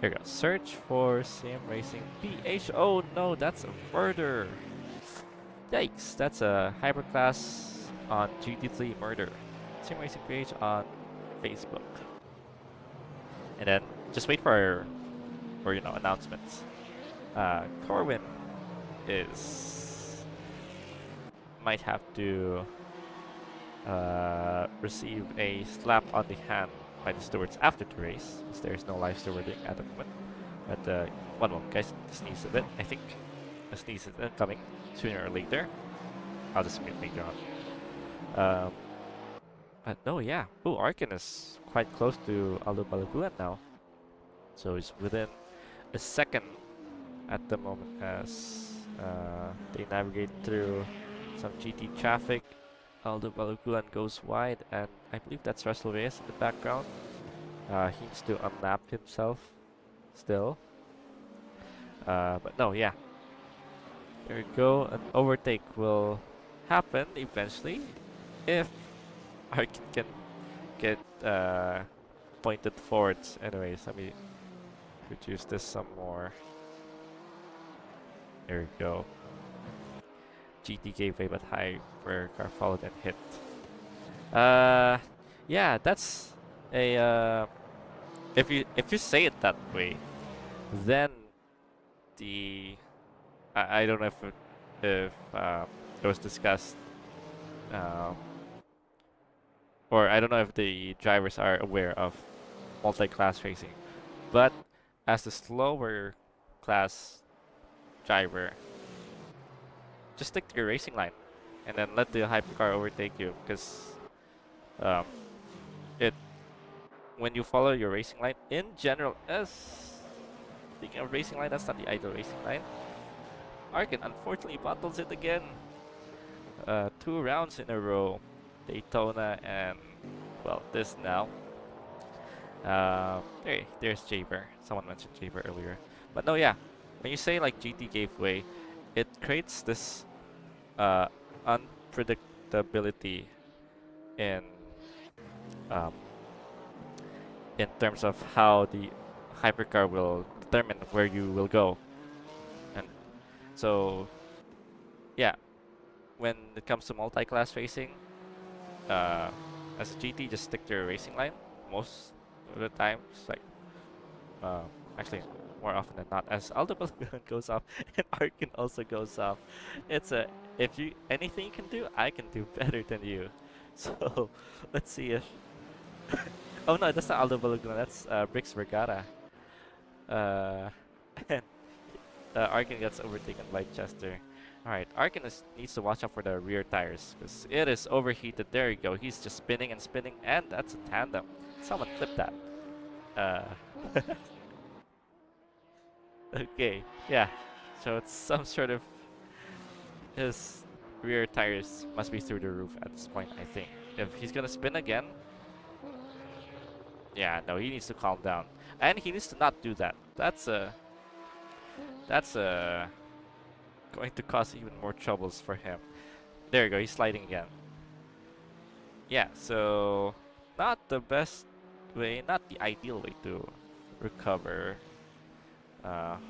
Here we go. Search for Simracingph. Oh no, that's a murder. Yikes, that's a hyperclass on GT3 murder. Simracingph on Facebook. And then just wait for announcements. Corwin might have to receive a slap on the hand by the stewards after the race, because there is no live stewarding at the moment. But one moment, guys, sneeze a bit. I think a sneeze is coming sooner or later. I'll just submit later on. But no, yeah. Oh, Arkin is quite close to Aldo Balagulan now. So it's within a second at the moment as they navigate through some GT traffic. Aldo Balagulan goes wide, and I believe that's Russell Reyes in the background. He needs to unlap himself still. But no, yeah. There we go. An overtake will happen eventually if Arkin can get pointed forwards. Anyways, let me reduce this some more. There we go. GT gave way, but Hypercar followed and hit. Yeah, that's a if you say it that way, then the I don't know if it was discussed, or I don't know if the drivers are aware of multi-class racing, but as the slower class driver, just stick to your racing line, and then let the hypercar overtake you. Because um, it when you follow your racing line in general, as speaking of racing line, that's not the ideal racing line. Arkin unfortunately bottles it again. 2 rounds in a row, Daytona and well this now. There's Jaber. Someone mentioned Jaber earlier, but no, yeah. When you say like GT gave way, it creates this uh, unpredictability in um, in terms of how the hypercar will determine where you will go. And so, yeah, when it comes to multi-class racing, uh, as a GT, just stick to your racing line most of the time. It's like, uh, actually, more often than not, as Aldo Balaguan goes off and Arkin also goes off. It's a if you anything you can do, I can do better than you. So let's see if. Oh no, that's not Aldo Balaguan. That's Brix Vergara. Uh, and Arkin gets overtaken by Chester. Alright, Arkin needs to watch out for the rear tires because it is overheated. There you go. He's just spinning and spinning, and that's a tandem. Someone clip that. Uh, okay, yeah. So it's some sort of his rear tires must be through the roof at this point. I think if he's gonna spin again, yeah, no, he needs to calm down, and he needs to not do that. That's going to cause even more troubles for him. There you go, he's sliding again. Yeah, so not the best way, not the ideal way to recover.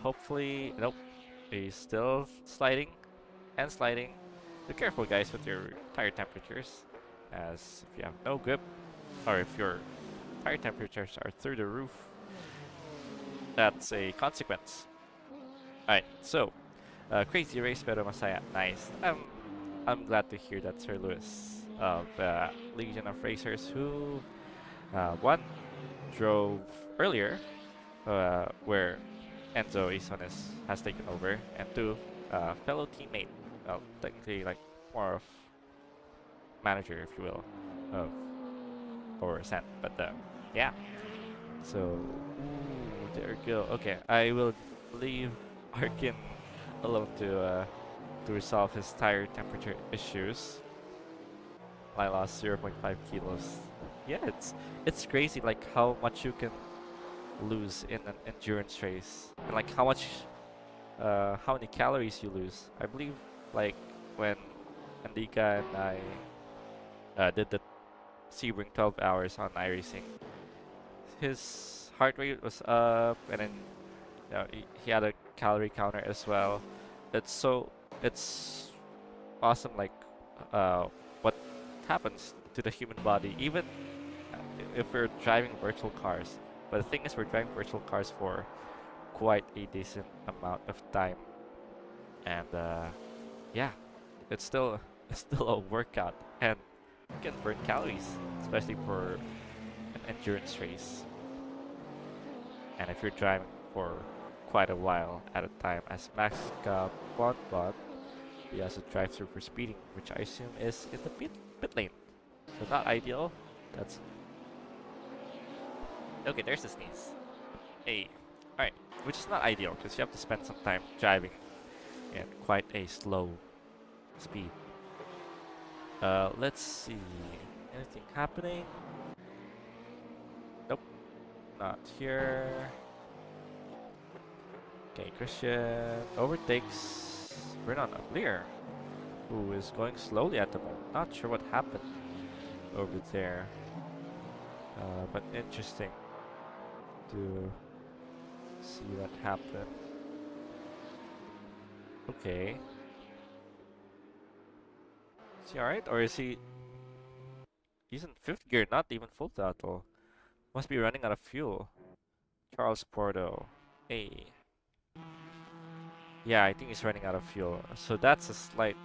Hopefully, nope, he's still sliding and sliding. Be careful, guys, with your tire temperatures, as if you have no grip, or if your tire temperatures are through the roof, that's a consequence. Alright, so crazy race, pero masaya. Nice. I'm glad to hear that Sir Lewis of Legion of Racers, who one drove earlier, where Enzo Isones has taken over, and two, fellow teammate, well, technically like more of manager, if you will, of or Sen. But yeah. So ooh, there we go. Okay, I will leave Arkin alone to resolve his tire temperature issues. I lost 0.5 kilos. Yeah, it's crazy like how much you can lose in an endurance race, and like how many calories you lose. I believe like when Andika and I did the Sebring 12 hours on iRacing, his heart rate was up, and then he had a calorie counter as well. It's awesome like what happens to the human body even if we're driving virtual cars. But the thing is, we're driving virtual cars for quite a decent amount of time, and yeah, it's still it's still a workout, and you can burn calories, especially for an endurance race. And if you're driving for quite a while at a time, as Max Bonbon, he has a drive-through for speeding, which I assume is in the pit lane. So not ideal. That's okay. There's the sneeze. Hey, all right, which is not ideal because you have to spend some time driving at quite a slow speed. Let's see. Anything happening? Nope, not here. Okay, Christian overtakes Brennan Ablir, who is going slowly at the moment. Not sure what happened over there, but interesting to see that happen. Okay. Is he alright? Or is he... He's in 5th gear, not even full throttle. Must be running out of fuel. Charles Porto. Hey. Yeah, I think he's running out of fuel. So that's a slight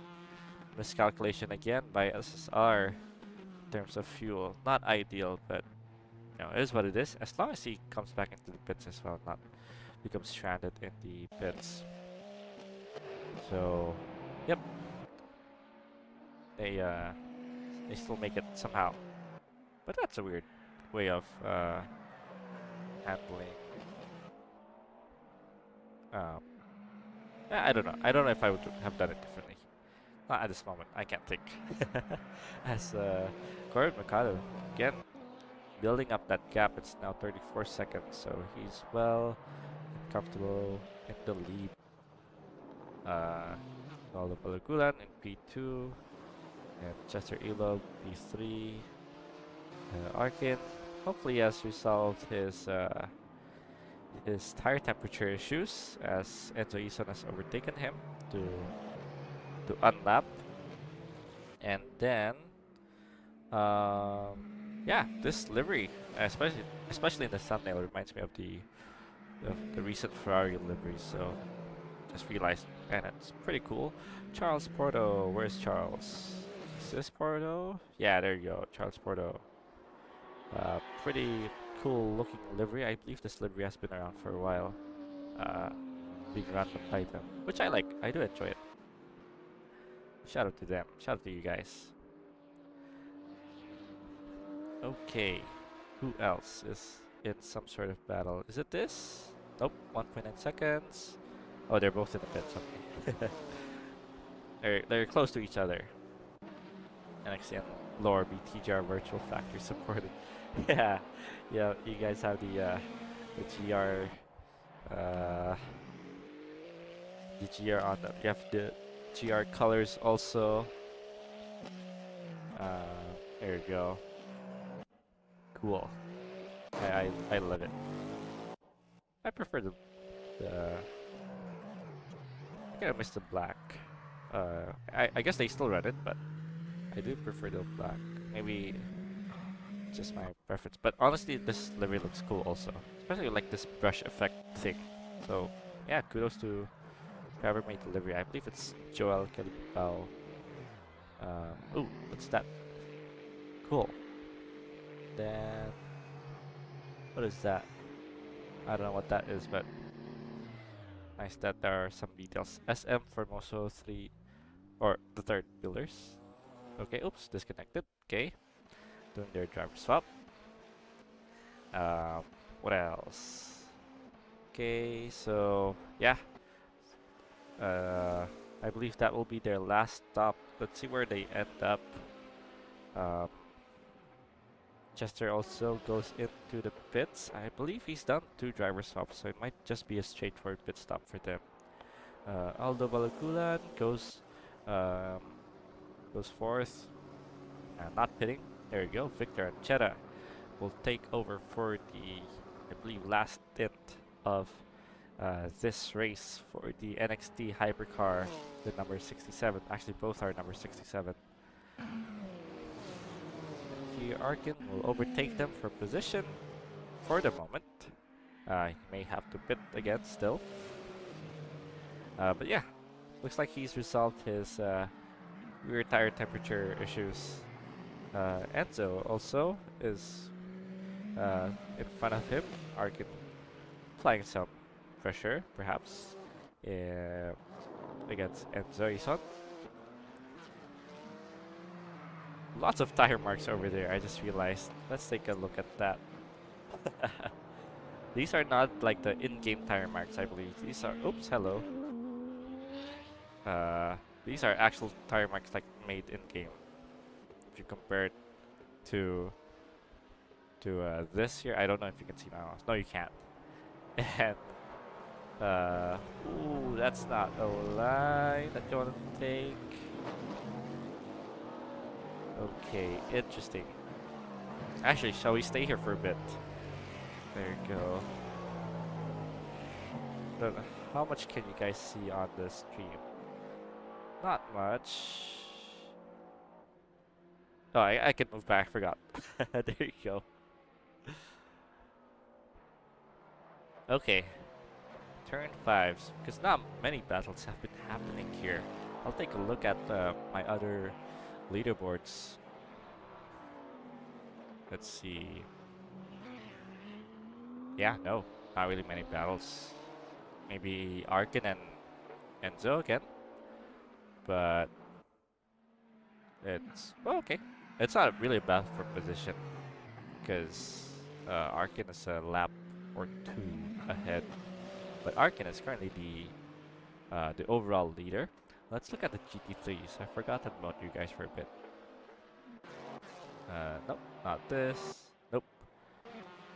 miscalculation again by SSR in terms of fuel. Not ideal, but it is what it is. As long as he comes back into the pits as well, not becomes stranded in the pits. So, yep, they still make it somehow. But that's a weird way of handling. Um, I don't know. I don't know if I would have done it differently. Not at this moment. I can't think. As Corbin Mercado again building up that gap. It's now 34 seconds, so he's well and comfortable in the lead. Naldo Palagulan in P2 and Chester Elo P3. Arkin hopefully has resolved his tire temperature issues as Enzo Ison has overtaken him to unlap. And then yeah, this livery, especially in the thumbnail, reminds me of the recent Ferrari livery. So just realized, and it's pretty cool. Charles Porto, where's Charles? Is this Porto? Yeah, there you go, Charles Porto. Pretty cool looking livery. I believe this livery has been around for a while, being run by them, which I like. I do enjoy it. Shout out to them. Shout out to you guys. Okay, who else is in some sort of battle? Is it this? Nope, 1.9 seconds. Oh, they're both in the pits. Okay. they're close to each other. NXT and Lore BTGR Virtual Factory supported. Yeah, yeah. You guys have the GR the GR on them. You have the GR colors also. There you go. Cool. I love it. I prefer the I kind of miss the black. I guess they still run it, but I do prefer the black. Maybe just my preference. But honestly, this livery looks cool also, especially like this brush effect thing. So yeah, kudos to whoever made the livery. I believe it's Joel Calipao. Ooh, what's that? Cool. Then what is that? I don't know what that is, but nice that there are some details. SM Formoso 3 or the third builders. Okay, oops, disconnected. Okay, doing their driver swap. What else? Okay, so yeah, I believe that will be their last stop. Let's see where they end up. Chester also goes into the pits. I believe he's done 2 driver swaps, so it might just be a straightforward pit stop for them. Aldo Balagulan goes fourth, not pitting. There you go. Victor Ancheta will take over for the, I believe, last stint of this race for the NXT Hypercar, the number 67. Actually, both are number 67. Here, Arkin will overtake them for position for the moment. He may have to pit again still. But yeah, looks like he's resolved his rear tire temperature issues. Enzo also is in front of him. Arkin applying some pressure, perhaps, against Enzo Ison. Lots of tire marks over there, I just realized. Let's take a look at that. These are not like the in-game tire marks, I believe. These are, oops, hello. These are actual tire marks like made in-game. If you compare it to this here, I don't know if you can see my mouse. No, you can't. And ooh, that's not a line that you want to take. Okay, interesting. Actually, shall we stay here for a bit? There you go. Don't know. How much can you guys see on the stream? Not much. Oh, I can move back, forgot. There you go. Okay. Turn 5s, because not many battles have been happening here. I'll take a look at my other leaderboards. Let's see. Yeah, no, not really many battles. Maybe Arkin and Enzo again, but it's well, okay. It's not really a battle for position because Arkin is a lap or two ahead, but Arkin is currently the overall leader. Let's look at the GT3s. I forgot about you guys for a bit. Nope, not this. Nope.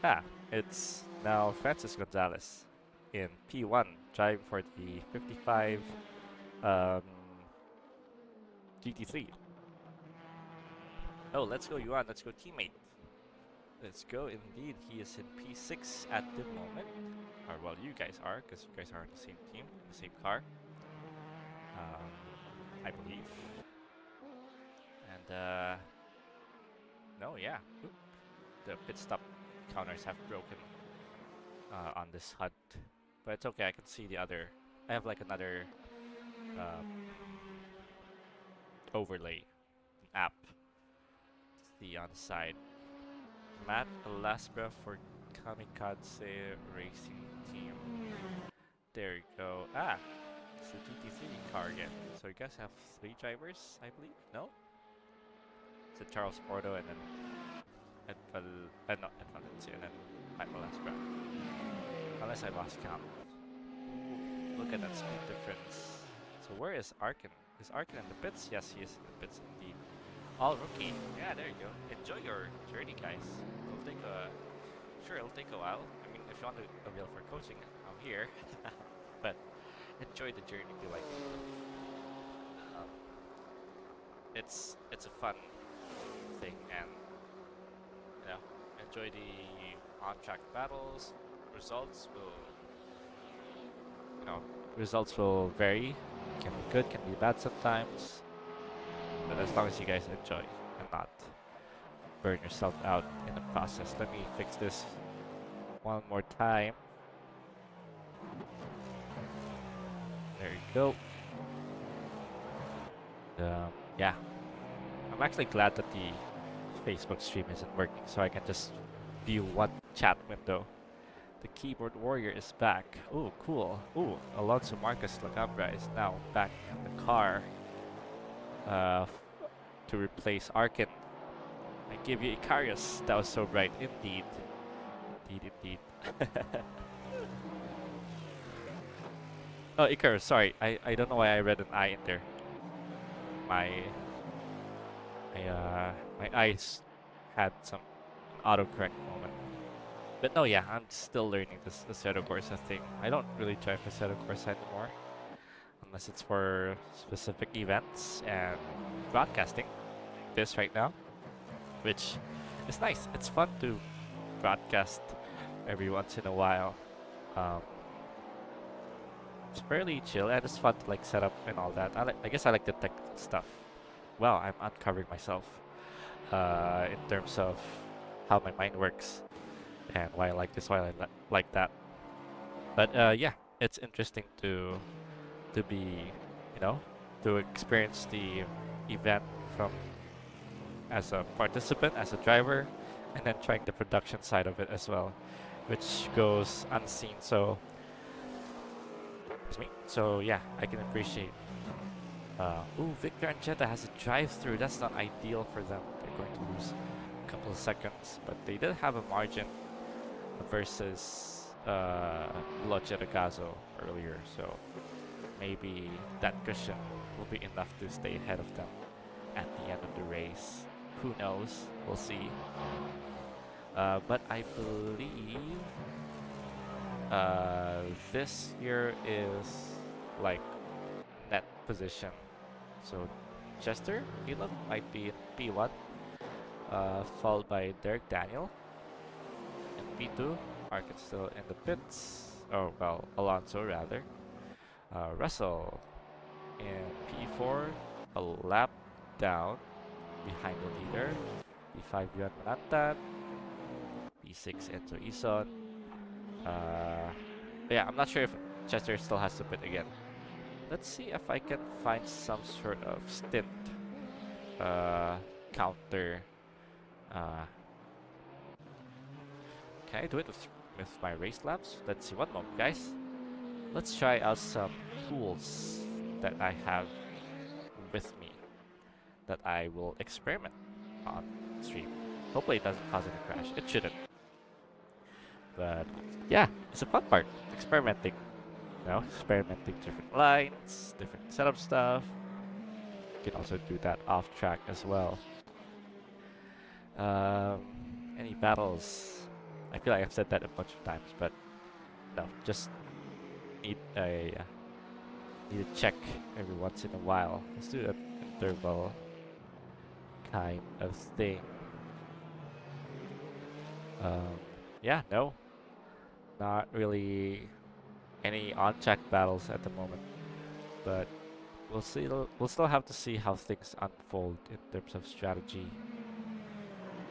Ah, it's now Francis Gonzalez in P1, driving for the 55 um, GT3. Oh, let's go, Yuan. Let's go, teammate. Let's go. Indeed, he is in P6 at the moment. Or, well, you guys are, because you guys are on the same team, the same car. I believe. And, no, yeah. Oop. The pit stop counters have broken on this hunt. But it's okay, I can see the other. I have like another um, overlay app. See on the side. Matt Lasbra for Kamikaze Racing Team. There you go. Ah, it's the GT3 car again. So you guys have 3 drivers, I believe? No? It's a Charles Porto and then not Valencia, and then Matt Lasbra. Unless I lost count. Look at that speed difference. So where is Arkin? Is Arkin in the pits? Yes, he is in the pits indeed. All rookie. Yeah, there you go. Enjoy your journey, guys. It'll take a while. I mean, if you want to avail for coaching, I'm here. But enjoy the journey if you like it. Um, it's a fun thing, and you know, enjoy the on-track battles. Results will vary. Can be good, can be bad sometimes. But as long as you guys enjoy and not burn yourself out in the process. Let me fix this one more time. There you go. Yeah. I'm actually glad that the Facebook stream isn't working, so I can just view one chat window. The keyboard warrior is back. Ooh, cool. Ooh, Alonso Marcus Lagambra is now back in the car to replace Arkin. I give you Icarius. That was so bright. Indeed. Indeed. Oh, Icarus, sorry. I don't know why I read an I in there. My eyes had some autocorrect moment. But no, yeah, I'm still learning this Assetto Corsa thing. I don't really drive Assetto Corsa anymore. Unless it's for specific events and broadcasting. Like this right now. Which is nice. It's fun to broadcast every once in a while. It's fairly chill and it's fun to like set up and all that. I guess I like the tech stuff. Well, I'm uncovering myself in terms of how my mind works and why I like this, why I like that. But yeah, it's interesting to be, to experience the event from as a participant, as a driver, and then trying the production side of it as well, which goes unseen. So, yeah, I can appreciate. Ooh, Victor and Jetta has a drive-through. That's not ideal for them. They're going to lose a couple of seconds, but they did have a margin versus Veloce Ragazzo earlier, so maybe that cushion will be enough to stay ahead of them at the end of the race. Who knows? We'll see. But I believe this here is like net position. So Chester, Elon might be in P1, followed by Derek Daniel in P2. Arkin still in the pits. Oh, well, Alonso rather. Russell in P4, a lap down behind the leader. P5 Yuan Manantan. P6 Enzo Ison. Yeah, I'm not sure if Chester still has to pit again. Let's see if I can find some sort of stint counter. Can I do it with with my race laps. Let's see, one moment, guys. Let's try out some tools that I have with me that I will experiment on stream. Hopefully it doesn't cause any crash. It shouldn't. But yeah, it's a fun part. Experimenting. Experimenting different lines, different setup stuff. You can also do that off track as well. Any battles? I feel like I've said that a bunch of times, but no, just need a need to check every once in a while. Let's do an interval kind of thing. Yeah, no, not really any on-track battles at the moment, but we'll see. We'll still have to see how things unfold in terms of strategy,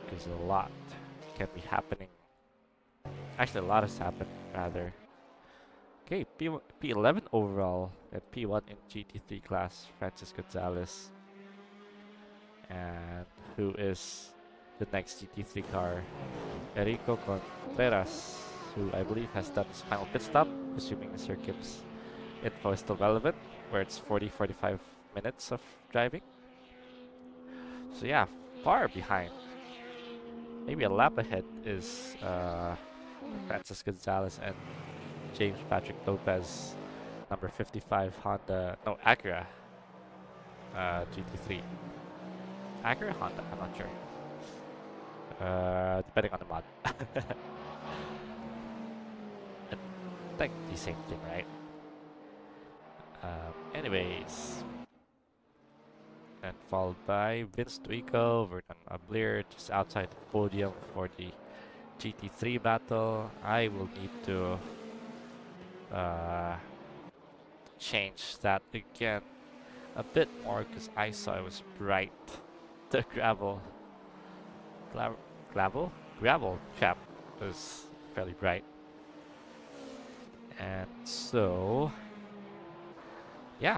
because a lot can be happening. Actually, a lot has happened, rather. Okay, P11 overall and P1 in GT3 class, Francis Gonzalez. And who is the next GT3 car? Enrico Contreras, who I believe has done his final pit stop, assuming the circuit's info is still relevant, where it's 40-45 minutes of driving. So yeah, far behind. Maybe a lap ahead is Francis Gonzalez and James Patrick Lopez, number 55 Honda, no, Acura GT3. Acura, Honda, I'm not sure. Depending on the mod. I think the same thing, right? Anyways. And followed by Vince Duico, Vernon Ablir, just outside the podium for the GT3 battle. I will need to change that again a bit more because I saw it was bright. The gravel trap was fairly bright, and so yeah,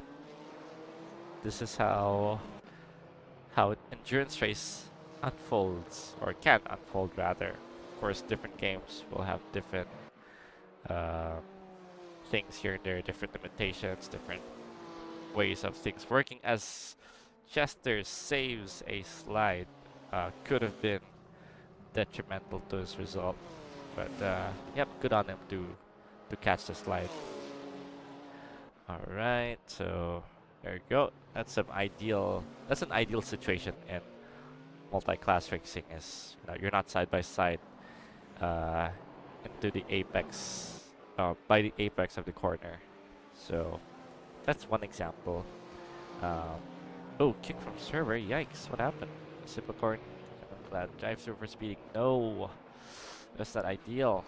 this is how an endurance race unfolds, or can unfold rather. Of course, different games will have different things here and there, different limitations, different ways of things working. As Chester saves a slide, could have been detrimental to his result, but yep, good on him to catch the slide. All right, so there you go. That's an ideal situation in multi-class racing. Is you're not side by side into the apex, by the apex of the corner. So that's one example. Oh, kick from server. Yikes! What happened? Simracingph. That drive through for speeding. No, that's not ideal.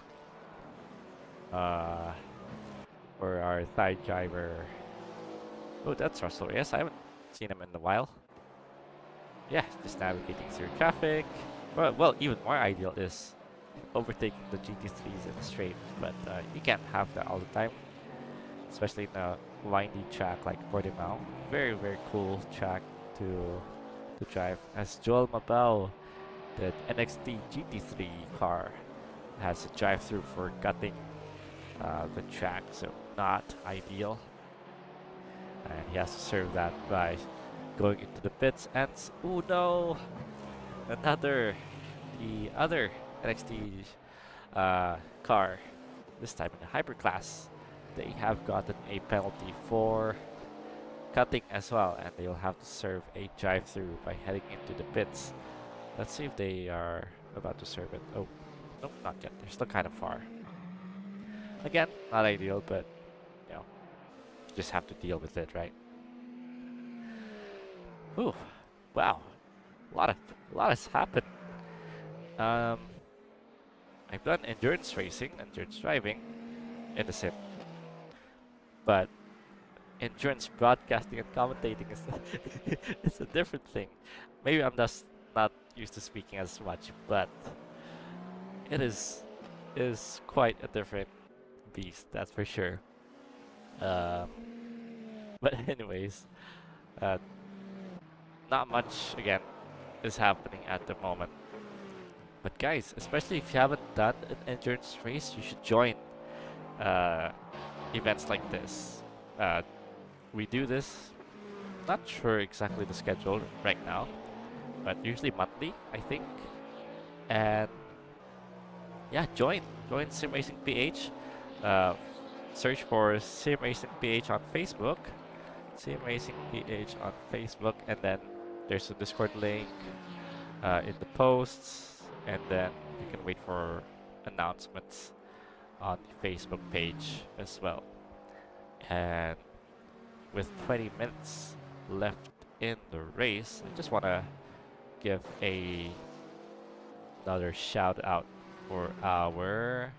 For our side driver. Oh, that's Russell. Yes, I haven't seen him in a while. Yeah, just navigating through traffic. Well, even more ideal is overtaking the GT3s in the straight, but you can't have that all the time, especially in a windy track like Portimao. Very, very cool track to drive. As Joel Mabao, the NXT GT3 car, has a drive-through for gutting the track, so not ideal. And he has to serve that by going into the pits. And oh no, the other NXT car, this time in the Hyper class, they have gotten a penalty for cutting as well, and they will have to serve a drive-through by heading into the pits. Let's see if they are about to serve it. Oh, nope, not yet. They're still kind of far. Again, not ideal, but you just have to deal with it, right? Whew, wow, a lot has happened. I've done endurance racing, endurance driving in the sim, but endurance broadcasting and commentating is it's a different thing. Maybe I'm just not used to speaking as much, but it is quite a different beast, that's for sure. But anyways, not much again is happening at the moment. But guys, especially if you haven't done an endurance race, you should join uh, events like this. Uh, we do this, not sure exactly the schedule right now, but usually monthly, I think. And yeah, join Sim Racing PH. Uh, search for Sim Racing PH on Facebook. Sim Racing PH on Facebook, and then there's a Discord link in the posts, and then you can wait for announcements on the Facebook page as well. And with 20 minutes left in the race, I just want to give another shout out for our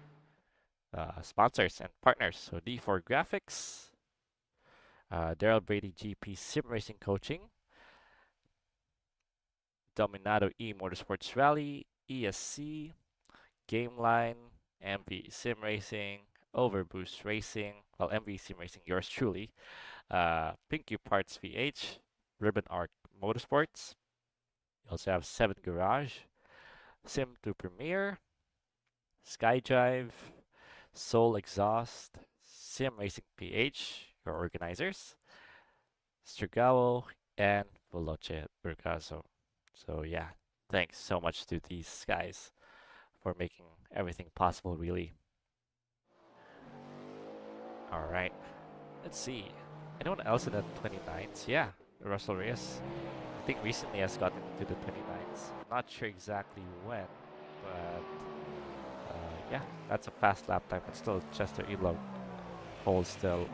sponsors and partners. So D4 Graphics, Daryl Brady GP Sim Racing Coaching, Dominado E Motorsports Rally, ESC, Gameline, MV Sim Racing, Overboost Racing, well, MV Sim Racing, yours truly, Pinky Parts VH, Ribbon Arc Motorsports. You also have 7 Garage, Sim2 Premier, Skydrive, Soul Exhaust, Sim Racing PH, your organizers, Strigao, and Veloce Burgazo. So yeah, thanks so much to these guys for making everything possible, really. All right, let's see. Anyone else in the 29s? Yeah, Russell Reyes. I think recently has gotten into the 29s. Not sure exactly when, but yeah, that's a fast lap time. But still, Chester Elog holds the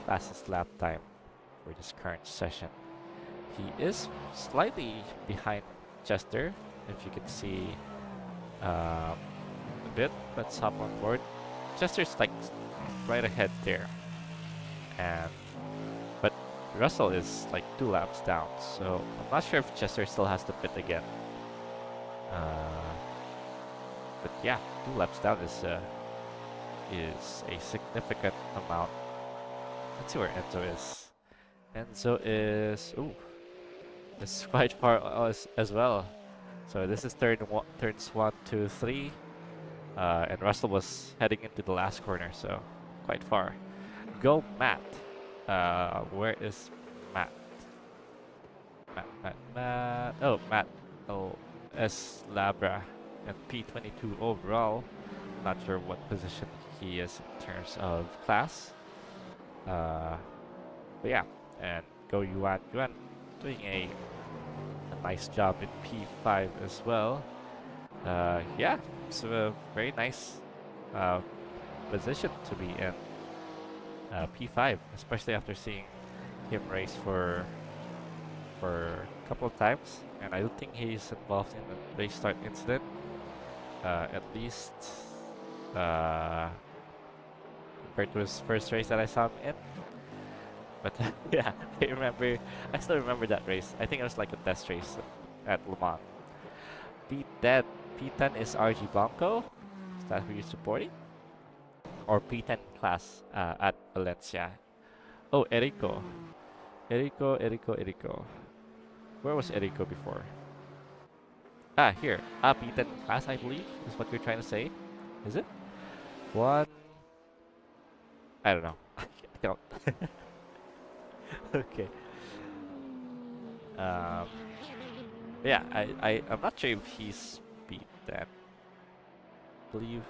fastest lap time for this current session. He is slightly behind Chester, if you can see a bit. Let's hop on board. Chester's like right ahead there, and but Russell is like 2 laps down, so I'm not sure if Chester still has to pit again. But yeah, 2 laps down is a significant amount. Let's see where Enzo is. Enzo is it's quite far as well. So this is turns 1, 2, 3, and Russell was heading into the last corner, so quite far. Go Matt. Where is Matt? Matt. Oh, Matt. Oh, S Labra and P22 overall. Not sure what position he is in terms of class. But yeah, and go Yuan. Yuan doing a nice job in P5 as well. Yeah, it's a very nice position to be in P5, especially after seeing him race for a couple of times, and I don't think he's involved in a race start incident, at least compared to his first race that I saw him in. But yeah, I still remember that race. I think it was like a test race at Le Mans. P10, P10 is RG Blanco. Is that who you're supporting? Or P10 class at Valencia. Oh, Erico. Erico. Where was Erico before? Ah, here. P10 class, I believe, is what you're trying to say. Is it? One. I don't know. I don't. Okay. Yeah, I'm not sure if he's beat that. I believe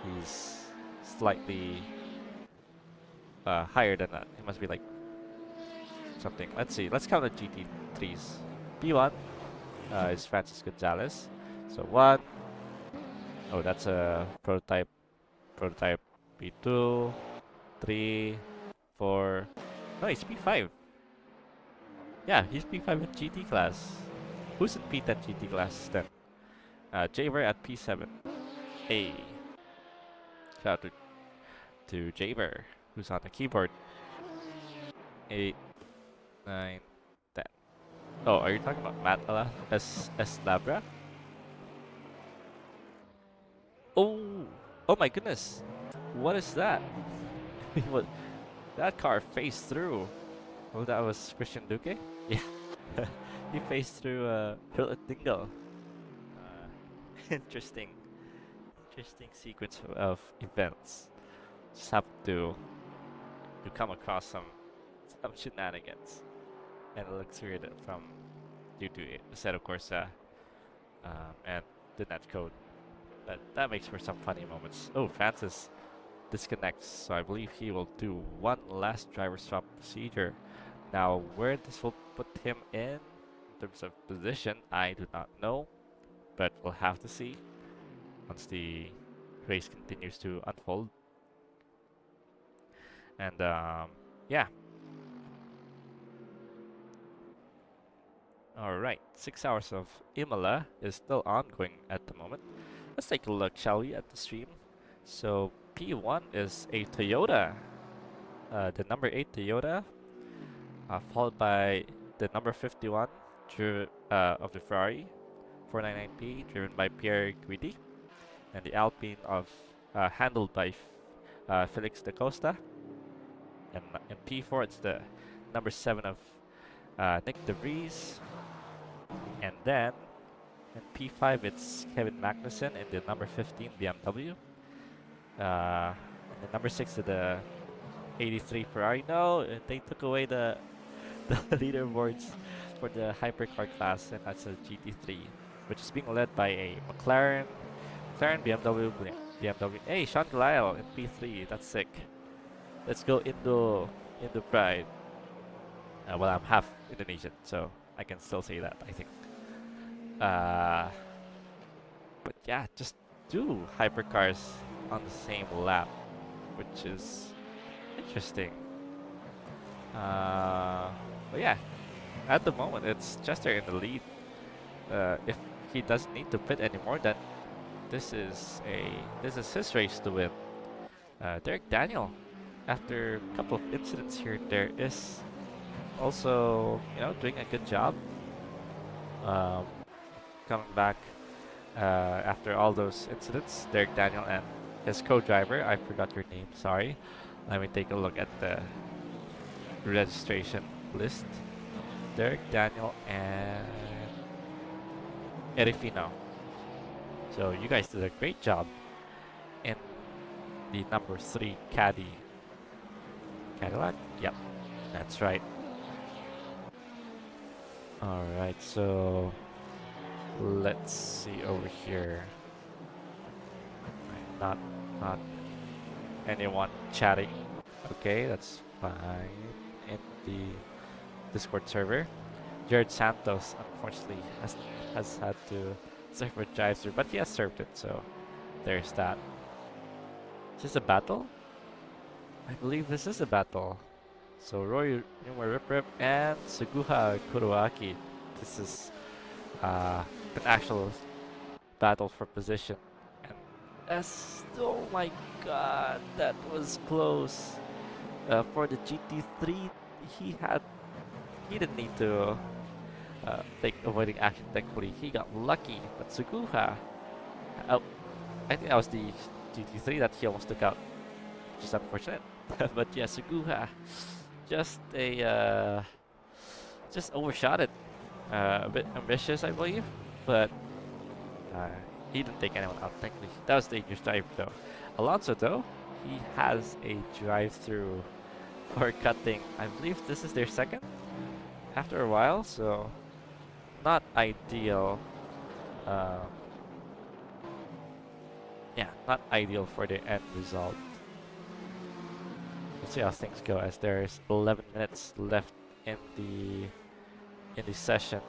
he's slightly higher than that. He must be like something. Let's see. Let's count the GT3s. P1 is Francis Gonzalez. So 1. Oh, that's a prototype. Prototype P2, 3, 4. No, he's P5. Yeah, he's P5 in GT class. Who's in P10 GT class then? Javer at P7. Hey. Shout out to Javer, who's on the keyboard. 8, 9, 10. Oh, are you talking about Matt S Labra? Oh! Oh my goodness! What is that? What? That car phased through. Oh, that was Christian Duque? Yeah. He phased through Philip Dingle. interesting, interesting sequence of events. Just have to come across some shenanigans, and it looks weird from due to it. Said of course, and the net code. But that makes for some funny moments. Oh, Francis disconnects, so I believe he will do one last driver swap procedure. Now, where this will put him in terms of position, I do not know, but we'll have to see once the race continues to unfold. And yeah, all right. 6 hours of Imola is still ongoing at the moment. Let's take a look, shall we, at the stream? So P1 is a Toyota, the number 8 Toyota, followed by the number 51 of the Ferrari 499P, driven by Pierre Guidi, and the Alpine of handled by Felix da Costa. And in P4, it's the number 7 of Nick De Vries, and then in P5, it's Kevin Magnussen in the number 15 BMW. And the number 6 to the 83 Ferrari. No, they took away the leaderboards for the hypercar class, and that's a GT3, which is being led by a McLaren, BMW. Hey, Sean Glyle in P3. That's sick. Let's go Endu Pride. Well, I'm half Indonesian, so I can still say that, I think. But yeah, just do hypercars on the same lap, which is interesting. But yeah, at the moment it's Chester in the lead. If he doesn't need to pit anymore, then this is his race to win. Derek Daniel, after a couple of incidents here and there, is also doing a good job. Coming back after all those incidents, Derek Daniel and his co-driver, I forgot your name, sorry. Let me take a look at the registration list. Derek Daniel and Erifino. So you guys did a great job in the number 3 Cadillac? Yep, that's right. Alright, so let's see over here. Not anyone chatting. Okay, that's fine. In the Discord server, Jared Santos unfortunately has had to serve a drive-through, but he has served it, so there's that. Is this a battle? I believe this is a battle. So Roy Rip Rip and Suguha Kuroaki. This is an actual battle for position. And oh my god, that was close. For the GT3, he didn't need to take avoiding action. Thankfully, he got lucky. But Suguha, I think that was the GT3 that he almost took out, which is unfortunate. But yeah, Suguha just overshot it. A bit ambitious, I believe, but he didn't take anyone out. Thankfully, that was dangerous drive though. Alonso though, he has a drive-through for cutting. I believe this is their second after a while, so not ideal. Yeah, not ideal for the end result. Let's see how things go, as there's 11 minutes left in the session.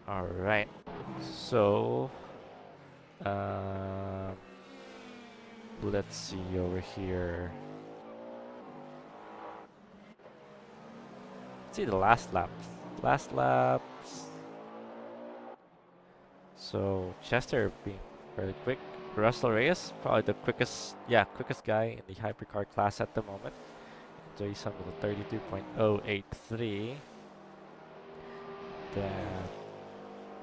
All right, so let's see over here. Let's see the last laps. So Chester being fairly quick. Russell Reyes, probably the quickest guy in the hypercar class at the moment. Jason with a 32.083. Then,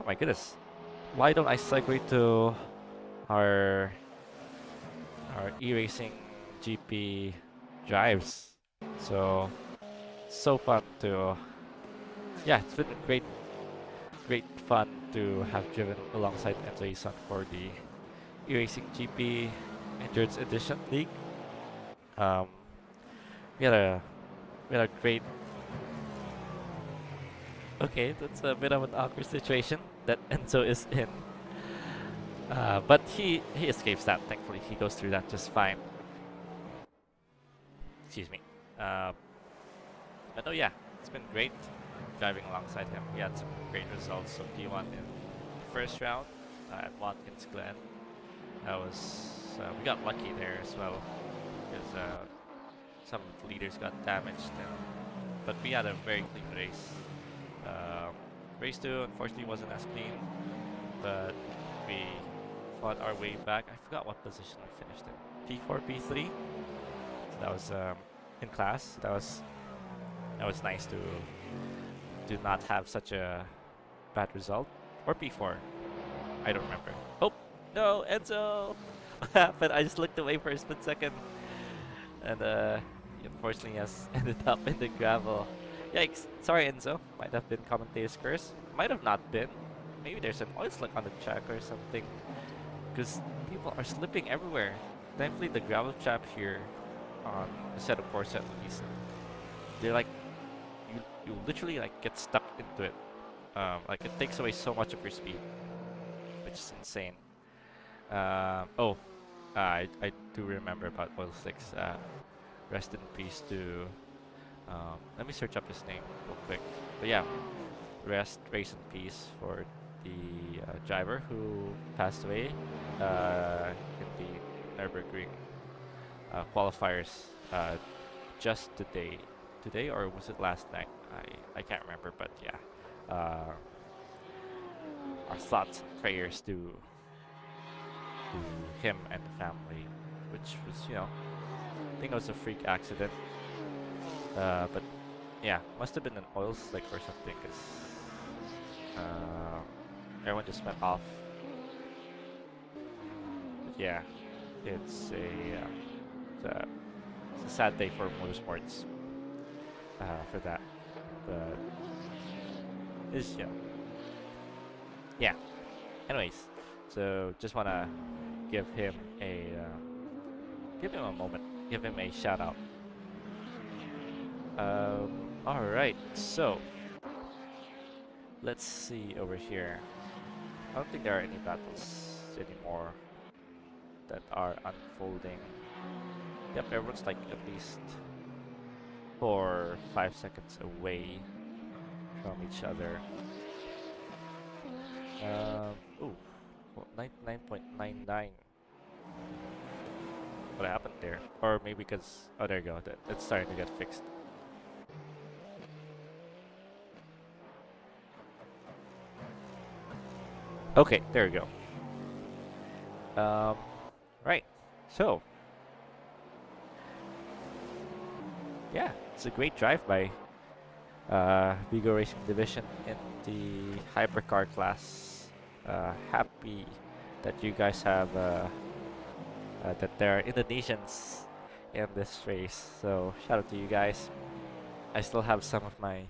oh my goodness, why don't I segue to our e-racing GP drives? So fun to, yeah, it's been a great fun to have driven alongside Enzo Isan for the E-Racing GP Endurance Edition League. Um, we had a great. Okay, that's a bit of an awkward situation that Enzo is in. But he escapes that. Thankfully, he goes through that just fine. Excuse me. But no, yeah, it's been great driving alongside him. We had some great results. So P1 in the first round at Watkins Glen. That was we got lucky there as well because some of the leaders got damaged. But we had a very clean race. Race 2 unfortunately wasn't as clean, but we fought our way back. I forgot what position we finished in. P4, P3. So that was in class. That was nice to not have such a bad result. Or P4. I don't remember. Oh no, Enzo! What happened? I just looked away for a split second, and he unfortunately has ended up in the gravel. Yikes! Sorry, Enzo. Might have been commentator's curse. Might have not been. Maybe there's an oil slick on the track or something. Because people are slipping everywhere. Thankfully, the gravel trap here on the set of course at least, they're like you literally like get stuck into it. Like it takes away so much of your speed, which is insane. I do remember about oil slicks. Rest in peace to. Let me search up his name real quick. But yeah, race in peace for the driver who passed away in the Nürburgring qualifiers just today, or was it last night? I can't remember, but yeah. Our thoughts and prayers to him and the family, which was, I think it was a freak accident. But yeah, must have been an oil slick or something, because everyone just went off. But yeah, it's a sad day for motorsports for that. But it's yeah. Anyways, so just wanna give him a moment, give him a shout out. Alright, so let's see over here. I don't think there are any battles anymore that are unfolding. Yep, everyone's like at least 4 or 5 seconds away from each other. Ooh, well, 99.99. What happened there? Or maybe because, oh, there you go. It's starting to get fixed. Okay, there we go. Right. So, yeah, it's a great drive by Vigo Racing Division in the Hypercar class. Happy that you guys have that there are Indonesians in this race. So shout out to you guys. I still have some of my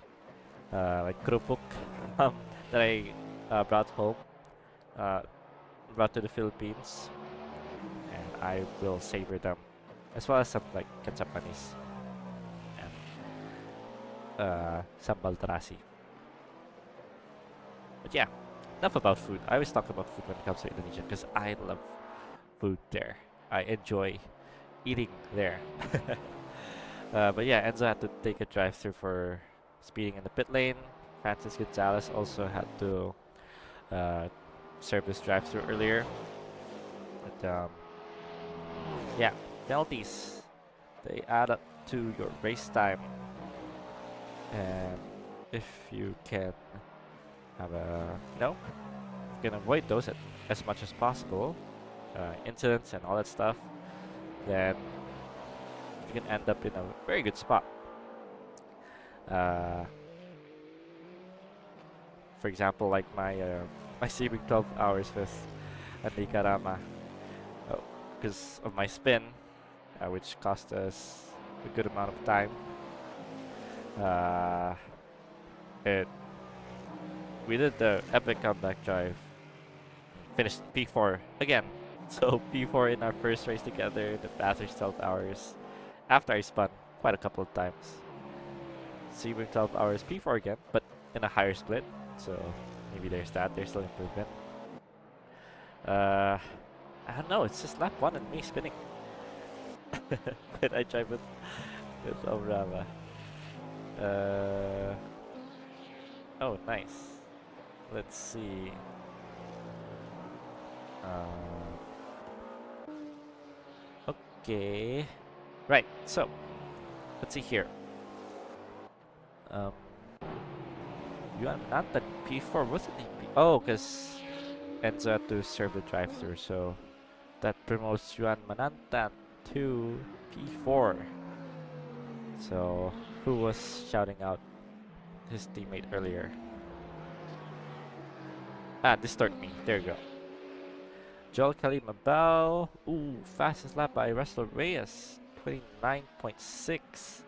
like kerupuk that I brought home, brought to the Philippines, and I will savor them, as well as some like ketchup panis and sambal terasi. But yeah, enough about food. I always talk about food when it comes to Indonesia because I love food there. I enjoy eating there. But yeah, Enzo had to take a drive-through for speeding in the pit lane. Francis Gonzalez also had to serve this drive-through earlier. But yeah, penalties, they add up to your race time, and if you can have you can avoid those as much as possible, incidents and all that stuff, then you can end up in a very good spot. For example, like my my Civic 12 hours with Andy Karama, because of my spin, which cost us a good amount of time. It we did the epic comeback drive. Finished P4 again. So P4 in our first race together, the Bathurst 12 hours. After I spun quite a couple of times. Sebring 12 hours P4 again, but in a higher split. So maybe there's that. There's still improvement. I don't know. It's just lap 1 and me spinning. When I drive with Omrama. Uh, oh, nice. Let's see. Okay. Right, so let's see here. Yuan Nantan P4 wasn't he P? Oh, because Enzo had to serve the drive-through, so that promotes Yuan Manantan to P4. So who was shouting out his teammate earlier? Ah, distort me. There you go. Joel Kelly Mabao. Ooh, fastest lap by Russell Reyes. 29.6.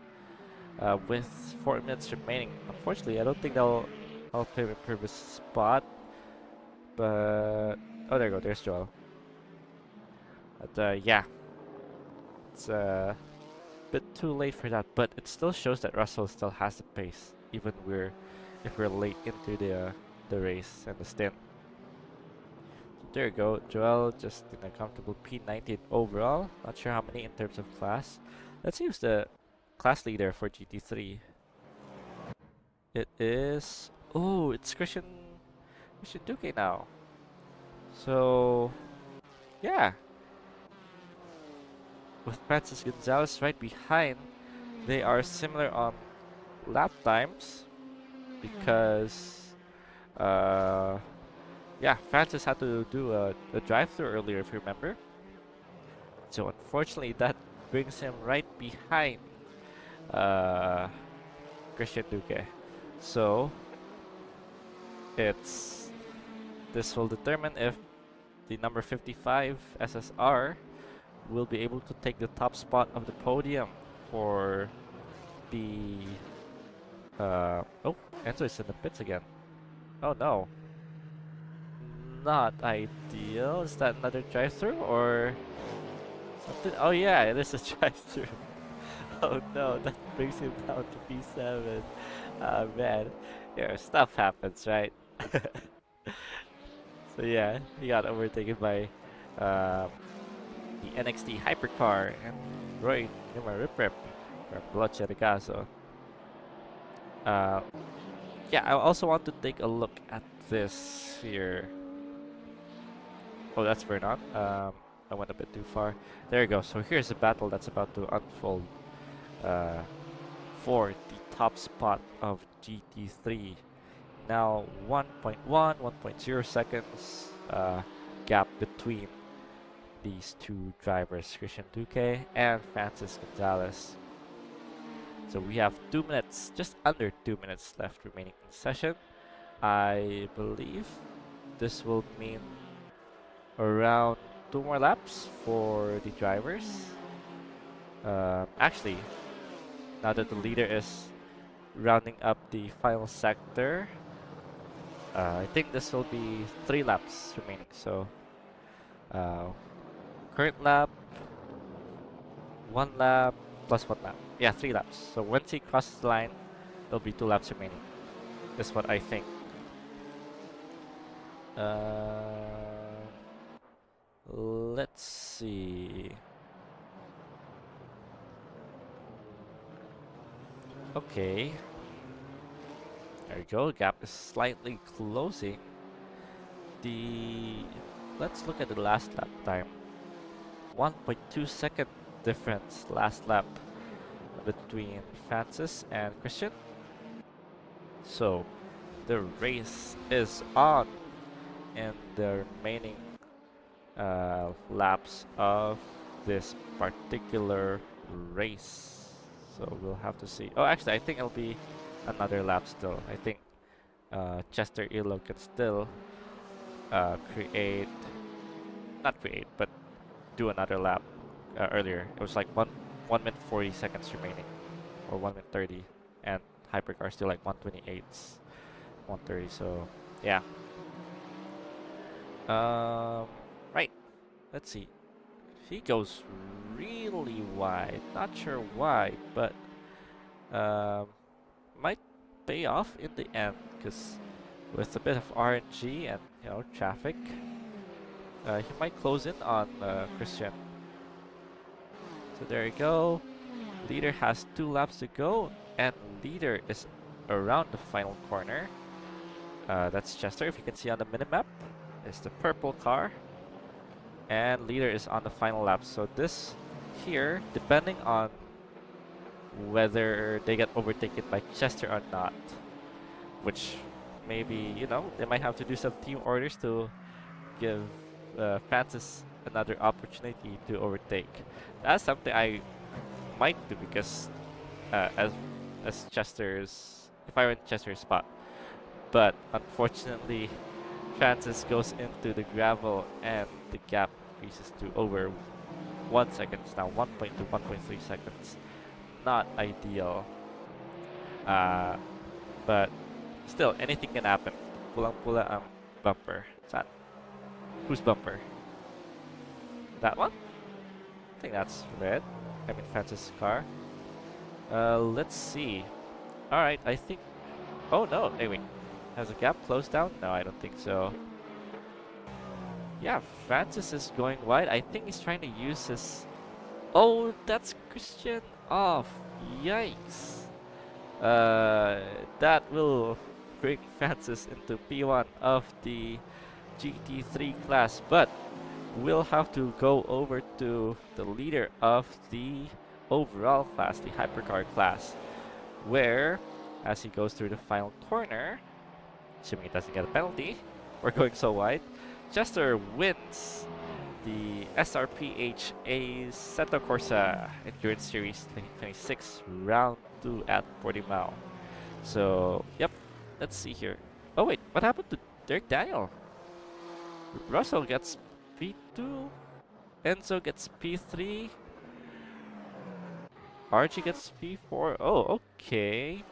With 4 minutes remaining. Unfortunately, I don't think they'll help him improve his spot. But oh, there you go. There's Joel. But yeah, it's a bit too late for that. But it still shows that Russell still has the pace, even if we're late into the race and the stint. There you go, Joel just in a comfortable P19 overall. Not sure how many in terms of class. Let's see who's the class leader for GT3. It is... Oh, it's Christian Duque now. So, yeah. With Francis Gonzalez right behind, they are similar on lap times because... yeah, Francis had to do a drive-through earlier, if you remember. So unfortunately, that brings him right behind Christian Duque. So this will determine if the number 55 SSR will be able to take the top spot of the podium for the oh, Enzo is in the pits again. Oh no. Not ideal. Is that another drive-through or something? Oh yeah, it is a drive-through. Oh no, that brings him down to P7. Ah man, yeah, stuff happens, right? So yeah, he got overtaken by the NXT Hypercar and Roy Rip from Bloche Ricasso. Yeah, I also want to take a look at this here. Oh, that's Vernon. I went a bit too far. There you go. So here's the battle that's about to unfold for the top spot of GT3. Now 1.1, 1.0 seconds gap between these two drivers, Christian Duque and Francis Gonzalez. So we have 2 minutes, just under 2 minutes left remaining in the session. I believe this will mean around 2 more laps for the drivers. Actually, now that the leader is rounding up the final sector, I think this will be 3 laps remaining. So current lap, 1 lap, plus 1 lap. Yeah, 3 laps. So once he crosses the line, there'll be 2 laps remaining. That's what I think. Let's see. Okay. There you go. Gap is slightly closing. Let's look at the last lap time. 1.2 second difference last lap between Francis and Christian. So the race is on in the remaining laps of this particular race. So we'll have to see. Oh, actually, I think it'll be another lap still. I think Chester Elo can still but do another lap earlier. It was like 1 minute 40 seconds remaining, or 1 minute 30, and Hypercar still like 128, 130. So Yeah. Um, right. Let's see. He goes really wide. Not sure why, but um, might pay off in the end because with a bit of RNG and traffic, he might close in on Christian. So there you go. Leader has 2 laps to go, and leader is around the final corner. That's Chester. If you can see on the minimap, it's the purple car, and leader is on the final lap. So this here, depending on whether they get overtaken by Chester or not, which maybe they might have to do some team orders to give Francis another opportunity to overtake. That's something I might do because as Chester's, if I were in Chester's spot. But unfortunately, Francis goes into the gravel and the gap increases to over 1 second. Now 1.2, 1.3 seconds. Not ideal. Uh, but still, anything can happen. Pulang-pula ang bumper. Saan? Whose bumper? That one? I think that's red. I mean Francis' car. Let's see. Alright, I think... Oh no, wait. Has the gap closed down? No, I don't think so. Yeah, Francis is going wide. I think he's trying to use his... Oh, that's Christian off. Yikes. That will bring Francis into P1 of the GT3 class, but we'll have to go over to the leader of the overall class, the Hypercar class, where, as he goes through the final corner, assuming he doesn't get a penalty, we're going so wide, Chester wins the SRPH Assetto Corsa Endurance Series 2026 Round 2 at Portimao. So, yep, let's see here. Oh wait, what happened to Derek Daniel? Russell gets P2, Enzo gets P3, Archie gets P4. Oh, okay.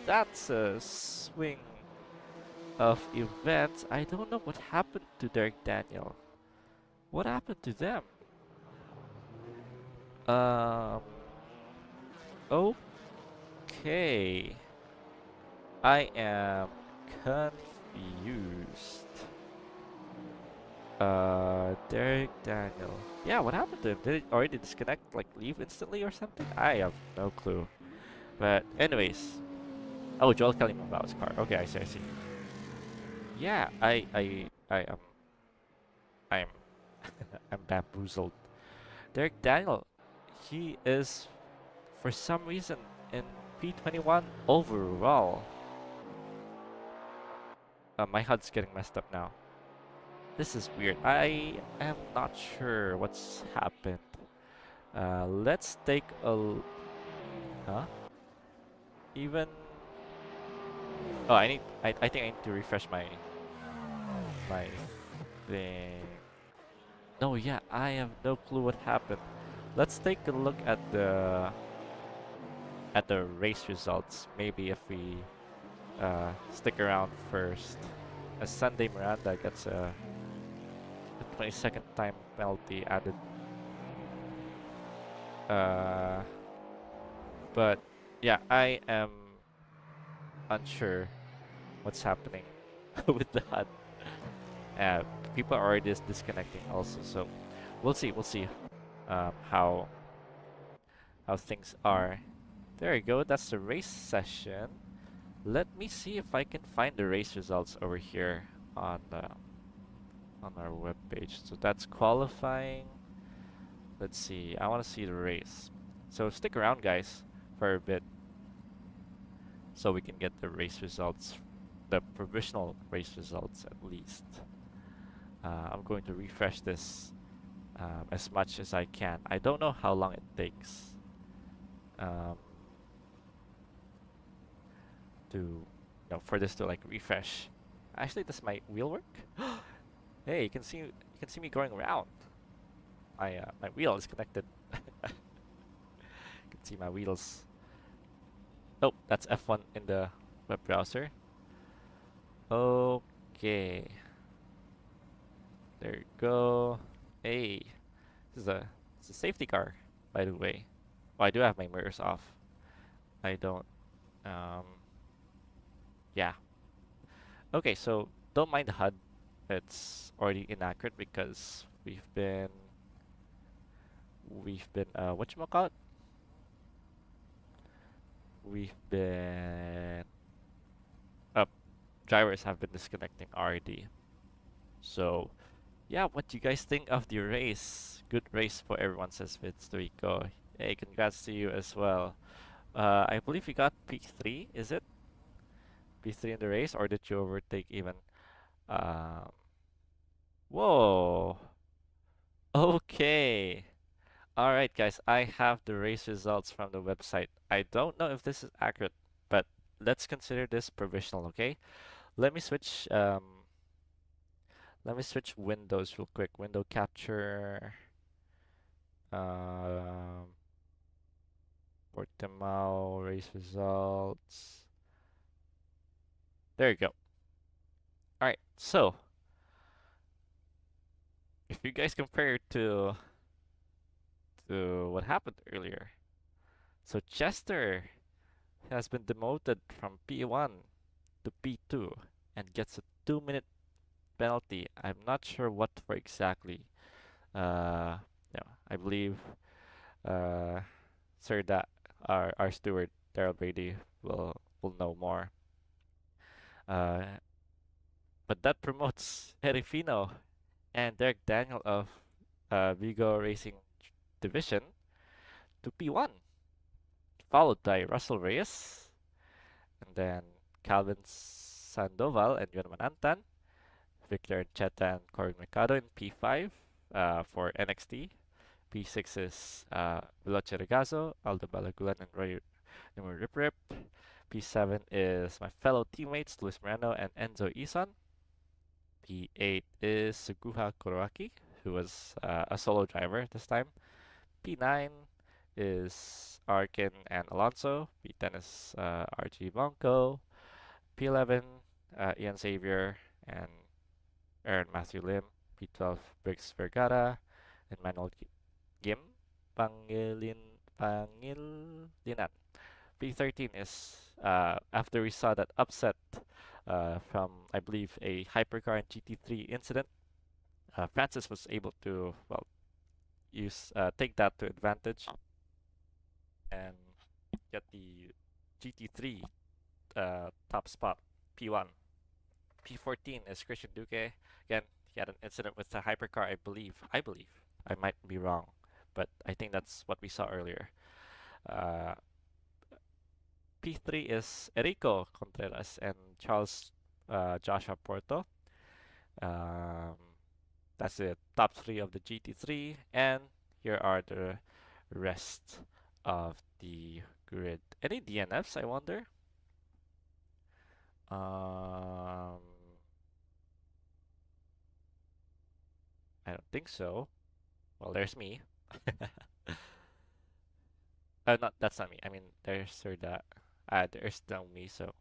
That's a swing of events. I don't know what happened to Derek Daniel. What happened to them? Okay. I am confused. Derek Daniel. Yeah, what happened to him? Did it already disconnect, like leave instantly or something? I have no clue. But anyways. Oh, Joel Kelly Mambao's car. Okay, I see, I see. Yeah, I am I'm I'm bamboozled. Derek Daniel, he is for some reason in P21 overall. My HUD's getting messed up now. This is weird. I am not sure what's happened. Let's take a huh? Even oh, I think I need to refresh my thing. No, yeah, I have no clue what happened. Let's take a look at the race results. Maybe if we stick around first. As Sunday Miranda gets a 22nd time penalty added. But yeah, I am unsure what's happening with the HUD. People are already disconnecting also, so we'll see how things are. There you go. That's the race session. Let me see if I can find the race results over here on our webpage. So that's qualifying. Let's see. I want to see the race. So stick around, guys, for a bit, so we can get the race results, the provisional race results at least. I'm going to refresh this as much as I can. I don't know how long it takes to for this to like refresh. Actually, does my wheel work? Hey, you can see me going around. My wheel is connected. You can see my wheels. Oh, that's F1 in the web browser. Okay, there you go. Hey, this is a safety car, by the way. Oh, I do have my mirrors off. I don't. Um, yeah. Okay, so don't mind the HUD. It's already inaccurate because we've been whatchamacallit? We've been uh drivers have been disconnecting already. So yeah, what do you guys think of the race? Good race for everyone, says Rico. Hey, congrats to you as well. I believe you got P3, is it? P3 in the race, or did you overtake even? Um, whoa. Okay. All right, guys. I have the race results from the website. I don't know if this is accurate, but let's consider this provisional, okay? Let me switch. Let me switch windows real quick. Window capture. Um, Portimao race results. There you go. All right. So if you guys compare to what happened earlier, so Chester has been demoted from P1 to P2 and gets a 2-minute penalty. I'm not sure what for exactly. Uh, I believe uh, Sir that our steward Daryl Brady will know more. Uh, but that promotes Eric Fino and Derek Daniel of Vigo Racing Division to P1, followed by Russell Reyes, and then Calvin Sandoval and Yon Manantan, Victor Cheta and Corin Mercado in P5 for NXT. P6 is Veloce Regazo, Aldo Balagulan, and Roy Nimur Rip Rip. P7 is my fellow teammates Luis Moreno and Enzo Isan. P8 is Suguha Kuroaki, who was a solo driver this time. P9 is Arkin and Alonso. P10 is RG Bonko. P11, Ian Xavier and Aaron Matthew Lim. P12, Briggs Vergara and Manuel Gim. Pangilinan. P13 is after we saw that upset from, I believe, a Hypercar and GT3 incident. Francis was able to, well, take that to advantage and get the GT3 top spot, P1. P14 is Christian Duque. Again, he had an incident with the hypercar, I believe. I might be wrong, but I think that's what we saw earlier. Uh, P3 is Erico Contreras and Charles Joshua Porto. Um, that's the top three of the GT3, and here are the rest of the grid. Any DNFs, I wonder? Um, I don't think so. Well, there's me. Not that's not me. I mean, there's her that. There's no me. So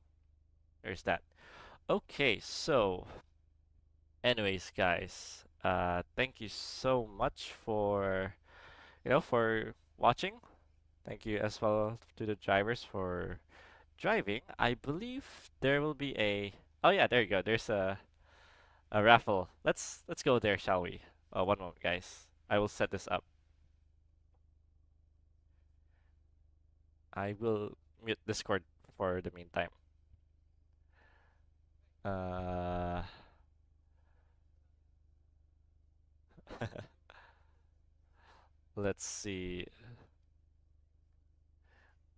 there's that. Okay. So, anyways, guys. Thank you so much for for watching. Thank you as well to the drivers for driving. I believe there will be a. Oh yeah, there you go. There's a raffle. Let's go there, shall we? One moment, guys. I will set this up. I will mute Discord for the meantime. Uh, let's see.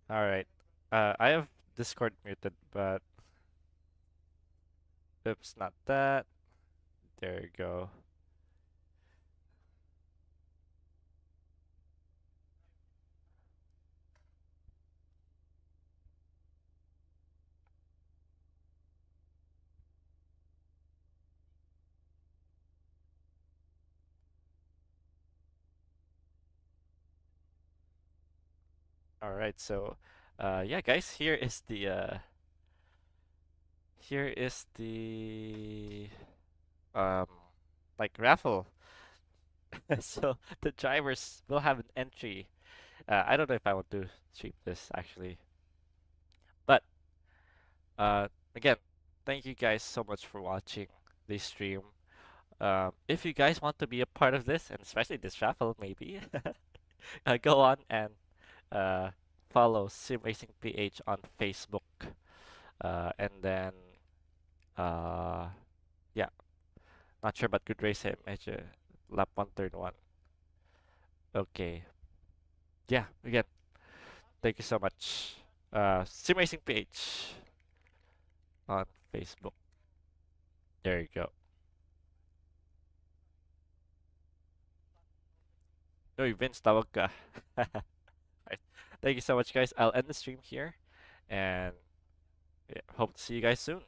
All right. I have Discord muted, but oops, not that. There you go. All right. So, yeah, guys, here is the here is the um like raffle. So the drivers will have an entry. I don't know if I want to stream this actually, but again, thank you guys so much for watching this stream. If you guys want to be a part of this, and especially this raffle, maybe go on and uh, follow SimRacingPH on Facebook, and then uh, yeah, not sure but good race medyo lap 131. Okay, yeah, again, thank you so much. SimRacingPH on Facebook. There you go. No, Vince, tawag ka. Alright. Thank you so much, guys. I'll end the stream here, and yeah, hope to see you guys soon.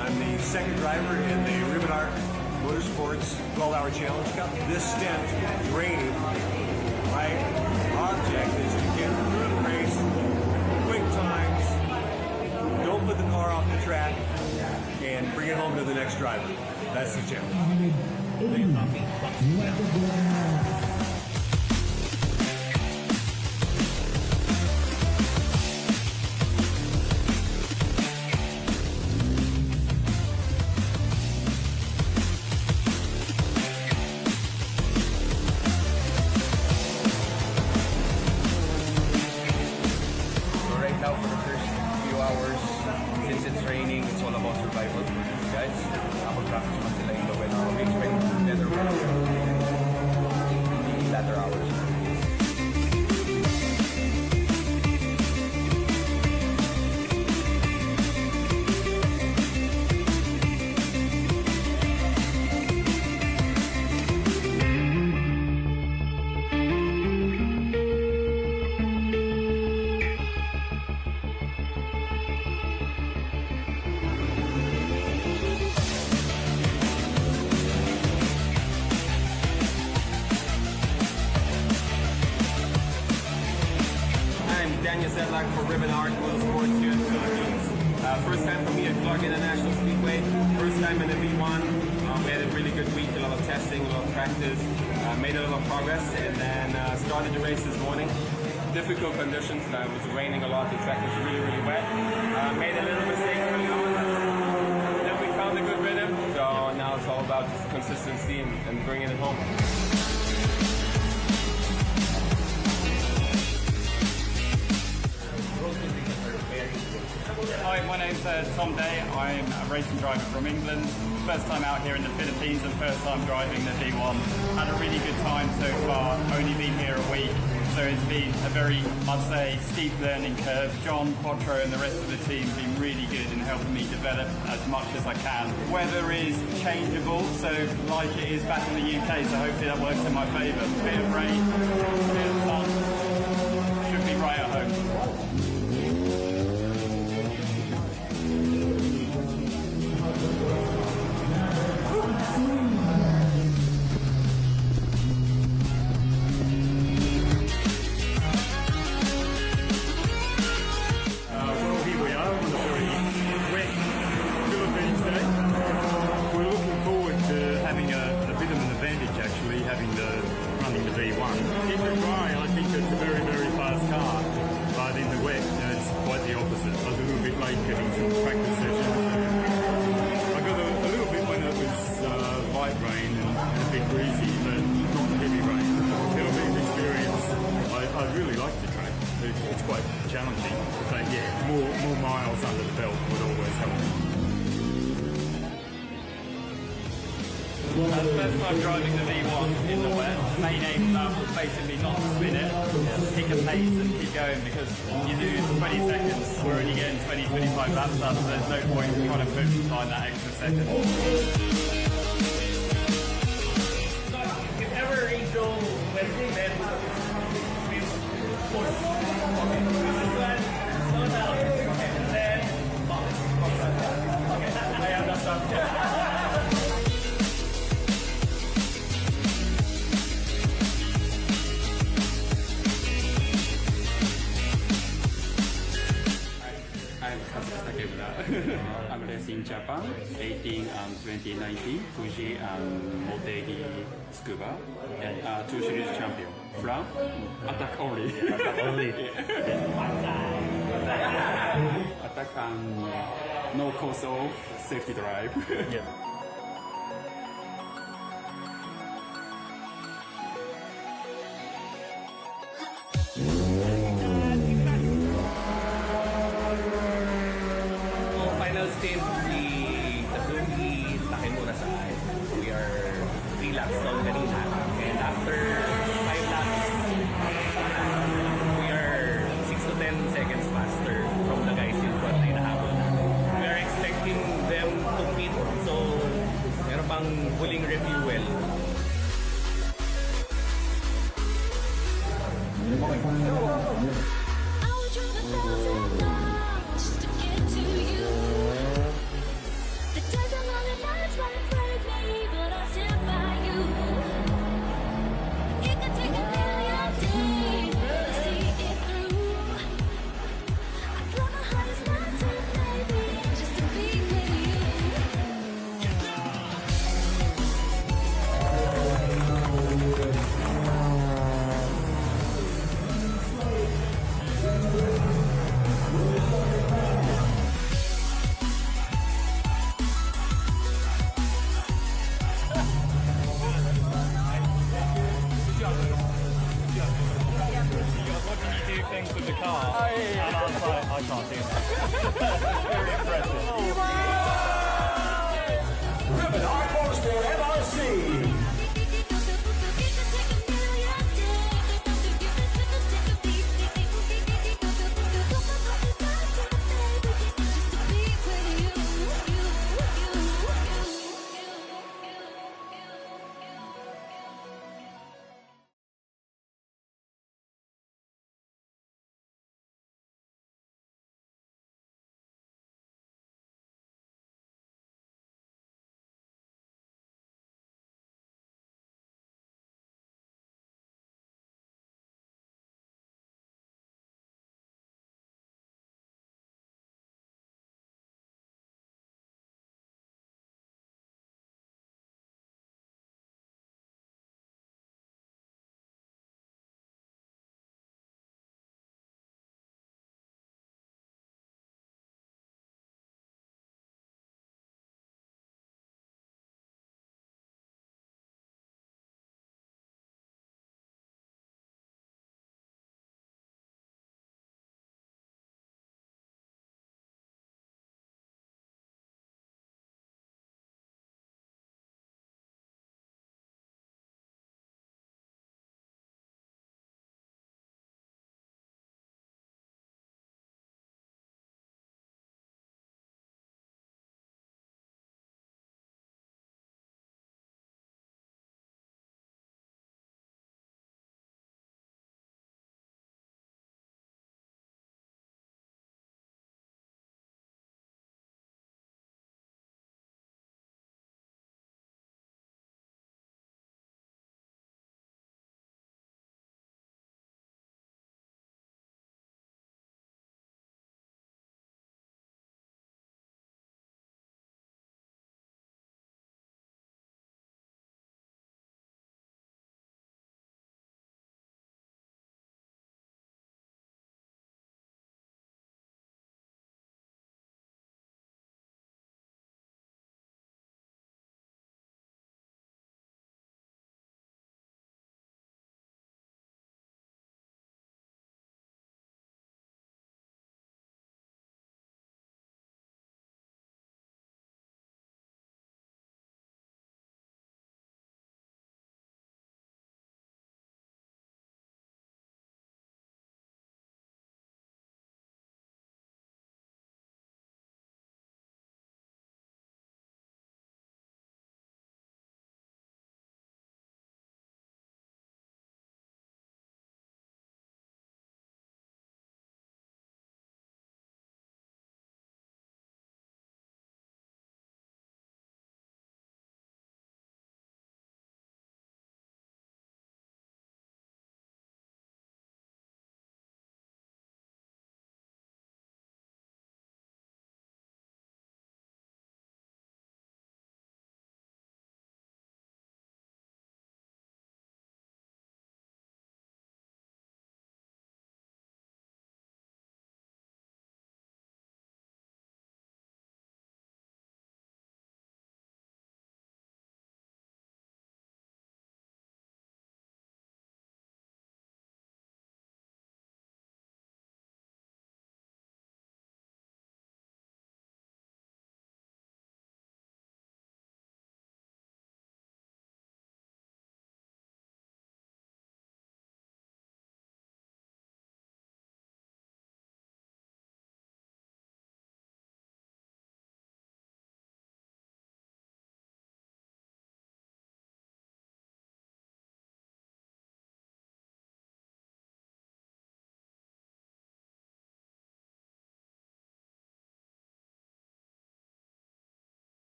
I'm the second driver in the Ribbon Arc Motorsports 12-Hour Challenge Cup. This stint is raining. My object is to get through the race, quick times, don't put the car off the track, and bring it home to the next driver. That's the challenge. Right now, for the first few hours, since it's raining, it's all about survival for these guys. Nakapag-practice man sila in the weather. We expect better weather in the latter hours. For Ribbon Art Motorsports here in the Philippines. First time for me at Clark International Speedway. First time in the V1. We had a really good week, a lot of testing, a lot of practice. Made a lot of progress, and then started the race this morning. Difficult conditions. It was raining a lot. The track was really, really wet. Made a little mistake early on. Then we found a good rhythm. So now it's all about just consistency and bringing it home. Hi, my name's Tom Day. I'm a racing driver from England. First time out here in the Philippines and first time driving the V1. Had a really good time so far, only been here a week. So it's been a very, I'd say, steep learning curve. John, Quattro and the rest of the team have been really good in helping me develop as much as I can. Weather is changeable, so like it is back in the UK, so hopefully that works in my favour. Bit of rain, bit of sun, should be right at home. belt would always help. First time driving the V1 in the wet, main aim was basically not to spin it, pick a pace and keep going, because you lose 20 seconds, we're only getting 20-25 laps up, so there's no point trying to push to find that extra second. If ever Endu wins, then we push. Okay, this one, slow down, and then box. Okay, I understand. I'm racing Japan, 18 and 2019, Fuji and Motegi Scuba, and 2 series champion. From attack only. Attack only. Attack and no course off, safety drive. Yeah. Final stint, si Tazuki takin muna sa akin. We are 3 laps down kanina. And after 5 laps, we are 6 to 10 seconds faster from the guys in front na hinahabol natin. We are expecting them to pit, so meron pang huling refuel. Things with the car, and I was like, I can't do that.